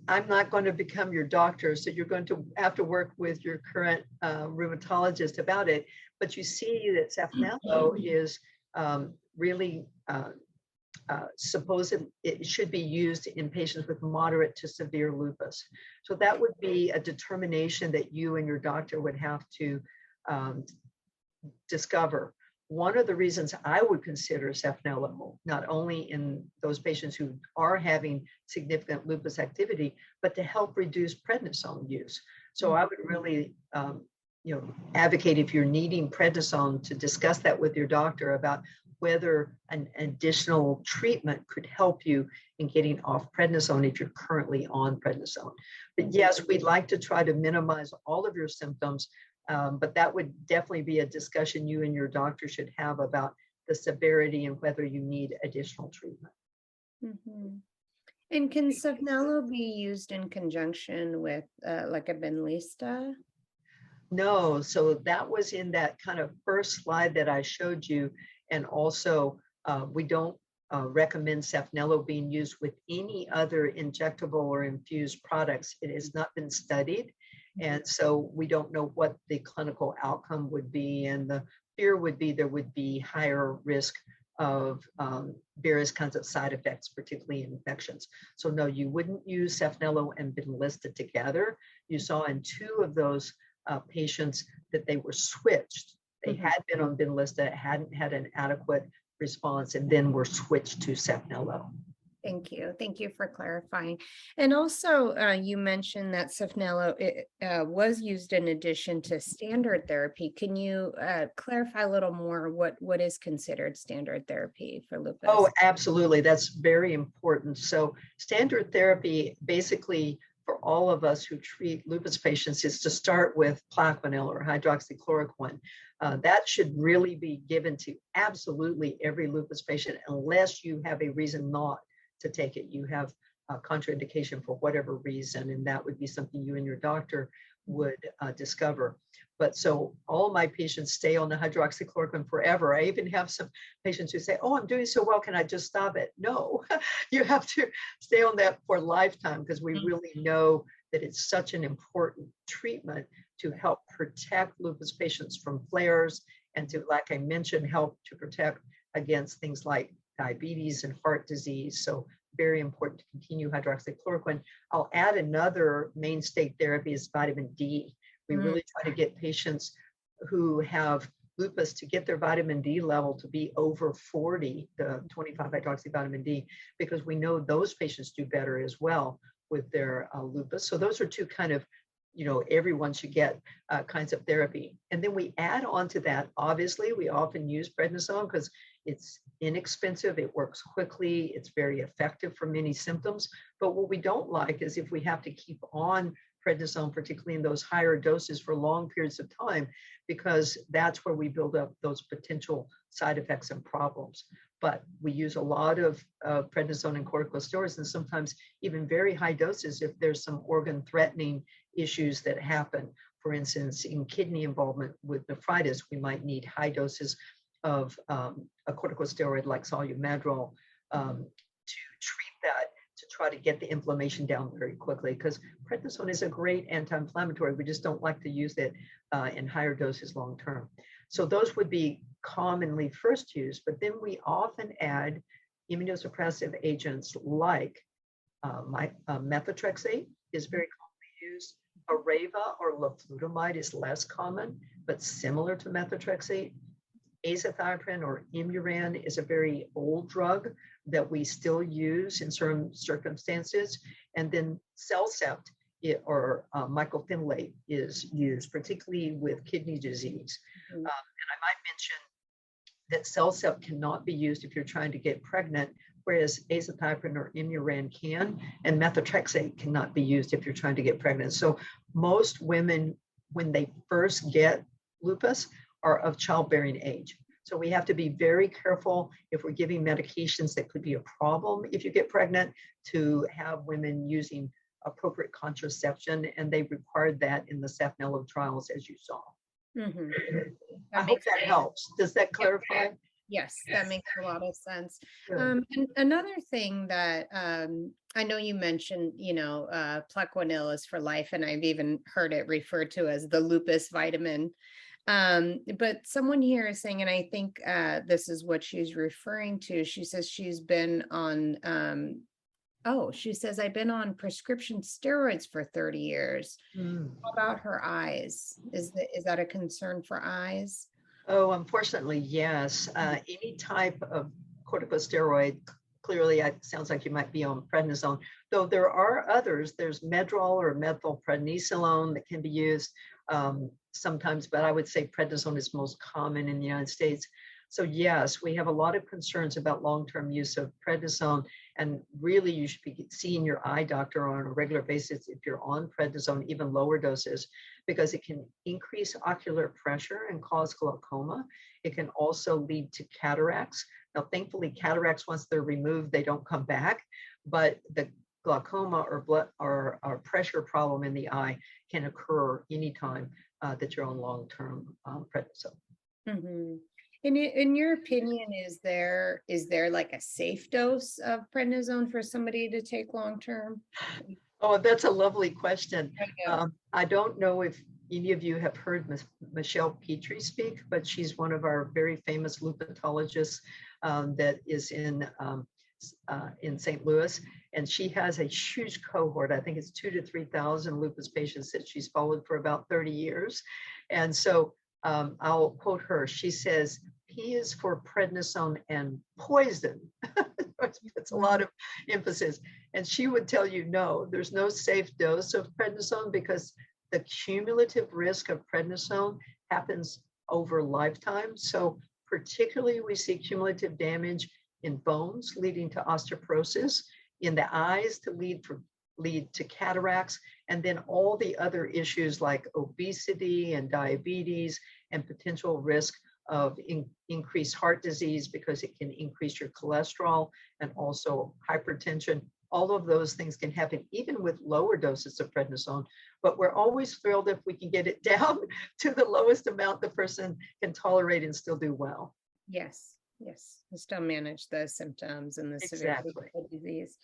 I'm not going to become your doctor, so you're going to have to work with your current rheumatologist about it. But you see that Saphnelo is really supposed it should be used in patients with moderate to severe lupus. So that would be a determination that you and your doctor would have to discover. One of the reasons I would consider Saphnelo, not only in those patients who are having significant lupus activity, but to help reduce prednisone use. So I would really advocate, if you're needing prednisone, to discuss that with your doctor about whether an additional treatment could help you in getting off prednisone if you're currently on prednisone. But yes, we'd like to try to minimize all of your symptoms, but that would definitely be a discussion you and your doctor should have about the severity and whether you need additional treatment. Mm-hmm. And can Saphnelo be used in conjunction with like a Benlysta? No, so that was in that kind of first slide that I showed you. And also, we don't recommend Saphnelo being used with any other injectable or infused products. It has not been studied. And so we don't know what the clinical outcome would be. And the fear would be there would be higher risk of various kinds of side effects, particularly infections. So no, you wouldn't use Saphnelo and Benlysta together. You saw in 2 of those patients that they were switched. They had been on Benlysta, hadn't had an adequate response, and then were switched to Saphnelo. Thank you. Thank you for clarifying. And also, you mentioned that Saphnelo was used in addition to standard therapy. Can you clarify a little more what is considered standard therapy for lupus? Oh, absolutely. That's very important. So standard therapy, basically, for all of us who treat lupus patients, is to start with Plaquenil or hydroxychloroquine. That should really be given to absolutely every lupus patient unless you have a reason not to take it. You have a contraindication for whatever reason, and that would be something you and your doctor would discover. But so all my patients stay on the hydroxychloroquine forever. I even have some patients who say, oh, I'm doing so well, can I just stop it? No, you have to stay on that for a lifetime, because we really know that it's such an important treatment to help protect lupus patients from flares and to, like I mentioned, help to protect against things like diabetes and heart disease. So very important to continue hydroxychloroquine. I'll add another mainstay therapy is vitamin D. We really try to get patients who have lupus to get their vitamin D level to be over 40, the 25 hydroxyvitamin D, because we know those patients do better as well with their lupus. So those are 2 kind of, everyone should get kinds of therapy. And then we add on to that, obviously, we often use prednisone because it's inexpensive, it works quickly, it's very effective for many symptoms. But what we don't like is if we have to keep on prednisone, particularly in those higher doses for long periods of time, because that's where we build up those potential side effects and problems. But we use a lot of prednisone and corticosteroids, and sometimes even very high doses if there's some organ-threatening issues that happen. For instance, in kidney involvement with nephritis, we might need high doses of a corticosteroid like solumadrol to treat that, to try to get the inflammation down very quickly, because prednisone is a great anti-inflammatory. We just don't like to use it in higher doses long term. So those would be commonly first used, but then we often add immunosuppressive agents like methotrexate is very commonly used. Arava or leflutamide is less common, but similar to methotrexate. Azathioprine or Imuran is a very old drug that we still use in certain circumstances. And then Cellcept or mycophenolate is used, particularly with kidney disease. Mhm. And I might mention that Cellcept cannot be used if you're trying to get pregnant, whereas azathioprine or Imuran can, and methotrexate cannot be used if you're trying to get pregnant. So most women, when they first get lupus, are of childbearing age. So we have to be very careful if we're giving medications that could be a problem if you get pregnant, to have women using appropriate contraception, and they required that in the Saphnelo trials, as you saw. Mhm. I hope that helps. Does that clarify? Yes, that makes a lot of sense. Good. And another thing that I know you mentioned, Plequenil is for life, and I've even heard it referred to as the lupus vitamin. But someone here is saying, and I think this is what she's referring to. She says she's been on, she says, I've been on prescription steroids for 30 years. Mm. How about her eyes? Is that a concern for eyes? Oh, unfortunately, yes. Any type of corticosteroid, clearly it sounds like you might be on prednisone, though there are others. There's Medrol or methylprednisolone that can be used sometimes, but I would say prednisone is most common in the United States. So yes, we have a lot of concerns about long-term use of prednisone, and really you should be seeing your eye doctor on a regular basis if you're on prednisone, even lower doses, because it can increase ocular pressure and cause glaucoma. It can also lead to cataracts. Now, thankfully, cataracts, once they're removed, they don't come back, but the glaucoma or blood or pressure problem in the eye can occur anytime that you're on long-term prednisone. Mm-hmm. In your opinion, is there like a safe dose of prednisone for somebody to take long term? Oh, that's a lovely question. I know. I don't know if any of you have heard Michelle Petrie speak, but she's one of our very famous lupatologists that is in St. Louis, and she has a huge cohort. I think it's 2,000 to 3,000 lupus patients that she's followed for about 30 years. And so I'll quote her. She says, "P is for prednisone and poison." It's a lot of emphasis. And she would tell you, no, there's no safe dose of prednisone because the cumulative risk of prednisone happens over lifetime. So particularly we see cumulative damage in bones leading to osteoporosis, in the eyes to lead to cataracts, and then all the other issues like obesity and diabetes and potential risk of increased heart disease because it can increase your cholesterol and also hypertension. All of those things can happen even with lower doses of prednisone, but we're always thrilled if we can get it down to the lowest amount the person can tolerate and still do well. Yes, and still manage the symptoms and the severity Exactly. of the disease.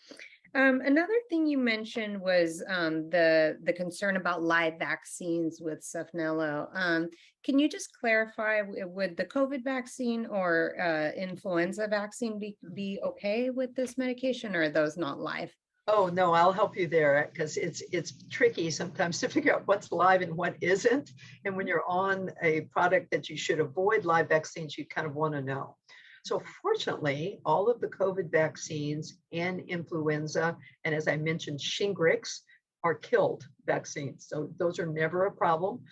Another thing you mentioned was the concern about live vaccines with Saphnelo. Can you just clarify, would the COVID vaccine or influenza vaccine be okay with this medication, or are those not live? Oh, no, I'll help you there because it's tricky sometimes to figure out what's live and what isn't. And when you're on a product that you should avoid live vaccines, you kind of want to know. So fortunately, all of the COVID vaccines and influenza, and as I mentioned, Shingrix, are killed vaccines. So those are never a problem.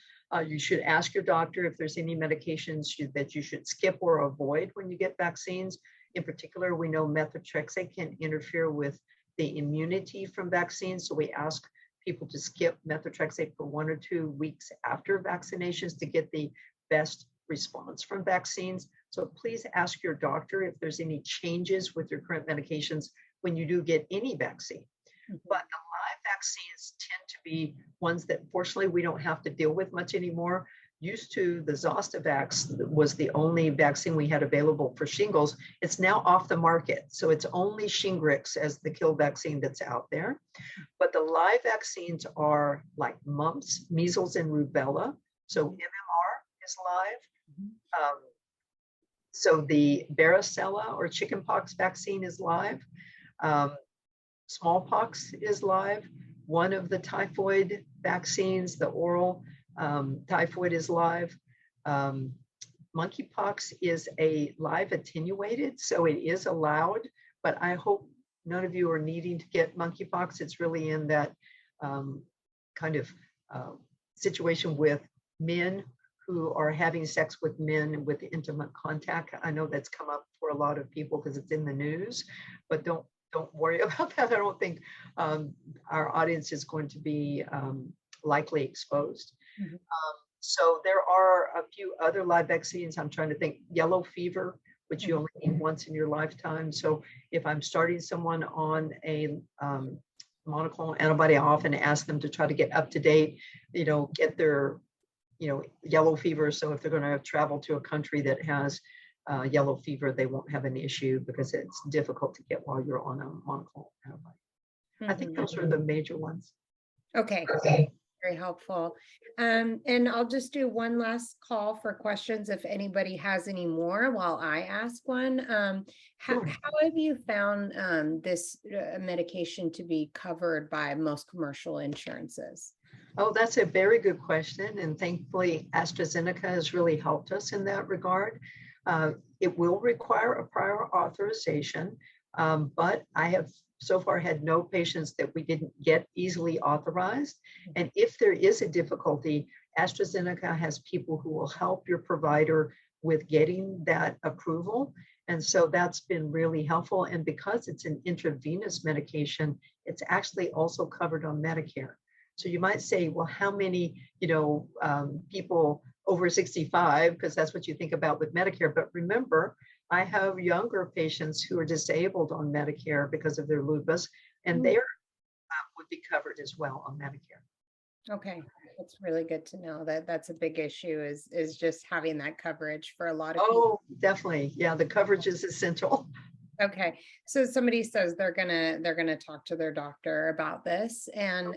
You should ask your doctor if there's any medications that you should skip or avoid when you get vaccines. In particular, we know methotrexate can interfere with the immunity from vaccines. So we ask people to skip methotrexate for 1 or 2 weeks after vaccinations to get the best response from vaccines. So please ask your doctor if there's any changes with your current medications when you do get any vaccine. Mhm. But the live vaccines tend to be ones that fortunately we don't have to deal with much anymore. Used to, the Zostavax was the only vaccine we had available for shingles. It's now off the market. So it's only Shingrix as the kill vaccine that's out there. But the live vaccines are like mumps, measles, and rubella. So MMR is live. So the varicella or chickenpox vaccine is live. Smallpox is live. One of the typhoid vaccines, the oral typhoid, is live. Monkeypox is a live attenuated, so it is allowed, but I hope none of you are needing to get monkeypox. It's really in that kind of situation with men who are having sex with men with intimate contact. I know that's come up for a lot of people because it's in the news, but don't worry about that. I don't think our audience is going to be likely exposed. Mhm. So there are a few other live vaccines. I'm trying to think. Yellow fever, which you Mhm. only need once in your lifetime. So if I'm starting someone on a monoclonal antibody, I often ask them to try to get up to date, get their, yellow fever. So if they're going to travel to a country that has yellow fever, they won't have an issue because it's difficult to get while you're on a monoclonal antibody. I think Mhm. those are the major ones. Okay. Very helpful. And I'll just do one last call for questions if anybody has any more while I ask one. How Sure. have you found this medication to be covered by most commercial insurances? Oh, that's a very good question. And thankfully, AstraZeneca has really helped us in that regard. It will require a prior authorization, but I have so far had no patients that we didn't get easily authorized. And if there is a difficulty, AstraZeneca has people who will help your provider with getting that approval. And so that's been really helpful. And because it's an intravenous medication, it's actually also covered on Medicare. So you might say, well, how many, people over 65, because that's what you think about with Medicare. But remember, I have younger patients who are disabled on Medicare because of their lupus, and they would be covered as well on Medicare. Okay, that's really good to know that that's a big issue is just having that coverage for a lot of people. Oh, definitely. Yeah, the coverage is essential. Okay, so somebody says they're gonna talk to their doctor about this, and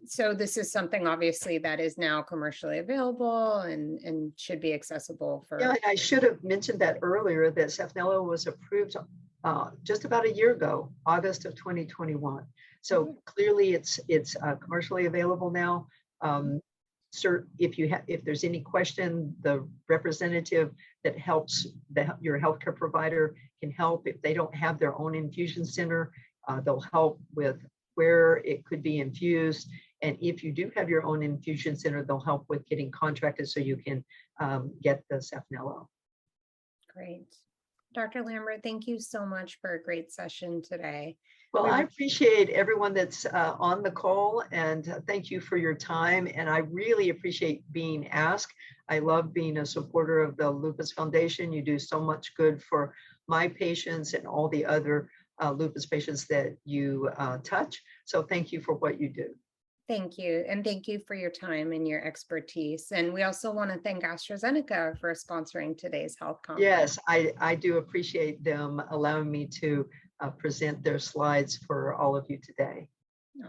so this is something obviously that is now commercially available and should be accessible Yeah, for. and I should have mentioned that earlier that Saphnelo was approved just about a year ago, August of 2021. So clearly it's commercially available now. Sir, if there's any question, the representative that helps your healthcare provider can help. If they don't have their own infusion center, they'll help with where it could be infused. And if you do have your own infusion center, they'll help with getting contracted so you can get the Saphnelo. Great. Dr. Lambert, thank you so much for a great session today. Well, I appreciate everyone that's on the call, and thank you for your time. And I really appreciate being asked. I love being a supporter of the Lupus Foundation. You do so much good for my patients and all the other lupus patients that you touch. So thank you for what you do. Thank you. And thank you for your time and your expertise. And we also want to thank AstraZeneca for sponsoring today's health conference. Yes, I do appreciate them allowing me to present their slides for all of you today.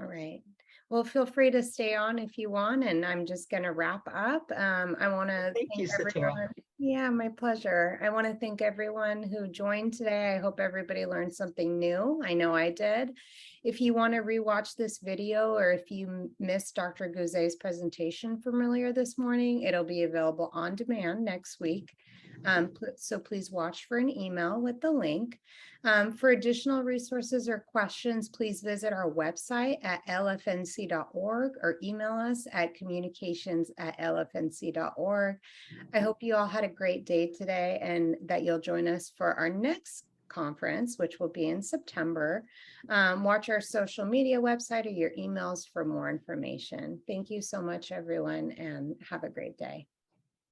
All right. Well, feel free to stay on if you want, and I'm just going to wrap up. I want to Thank you, everyone. Satara. Yeah, my pleasure. I want to thank everyone who joined today. I hope everybody learned something new. I know I did. If you want to rewatch this video, or if you missed Dr. Goozeé's presentation from earlier this morning, it'll be available on demand next week. So please watch for an email with the link. For additional resources or questions, please visit our website at lfnc.org or email us at communications@lfnc.org. I hope you all had a great day today and that you'll join us for our next conference, which will be in September. Watch our social media website or your emails for more information. Thank you so much, everyone, and have a great day.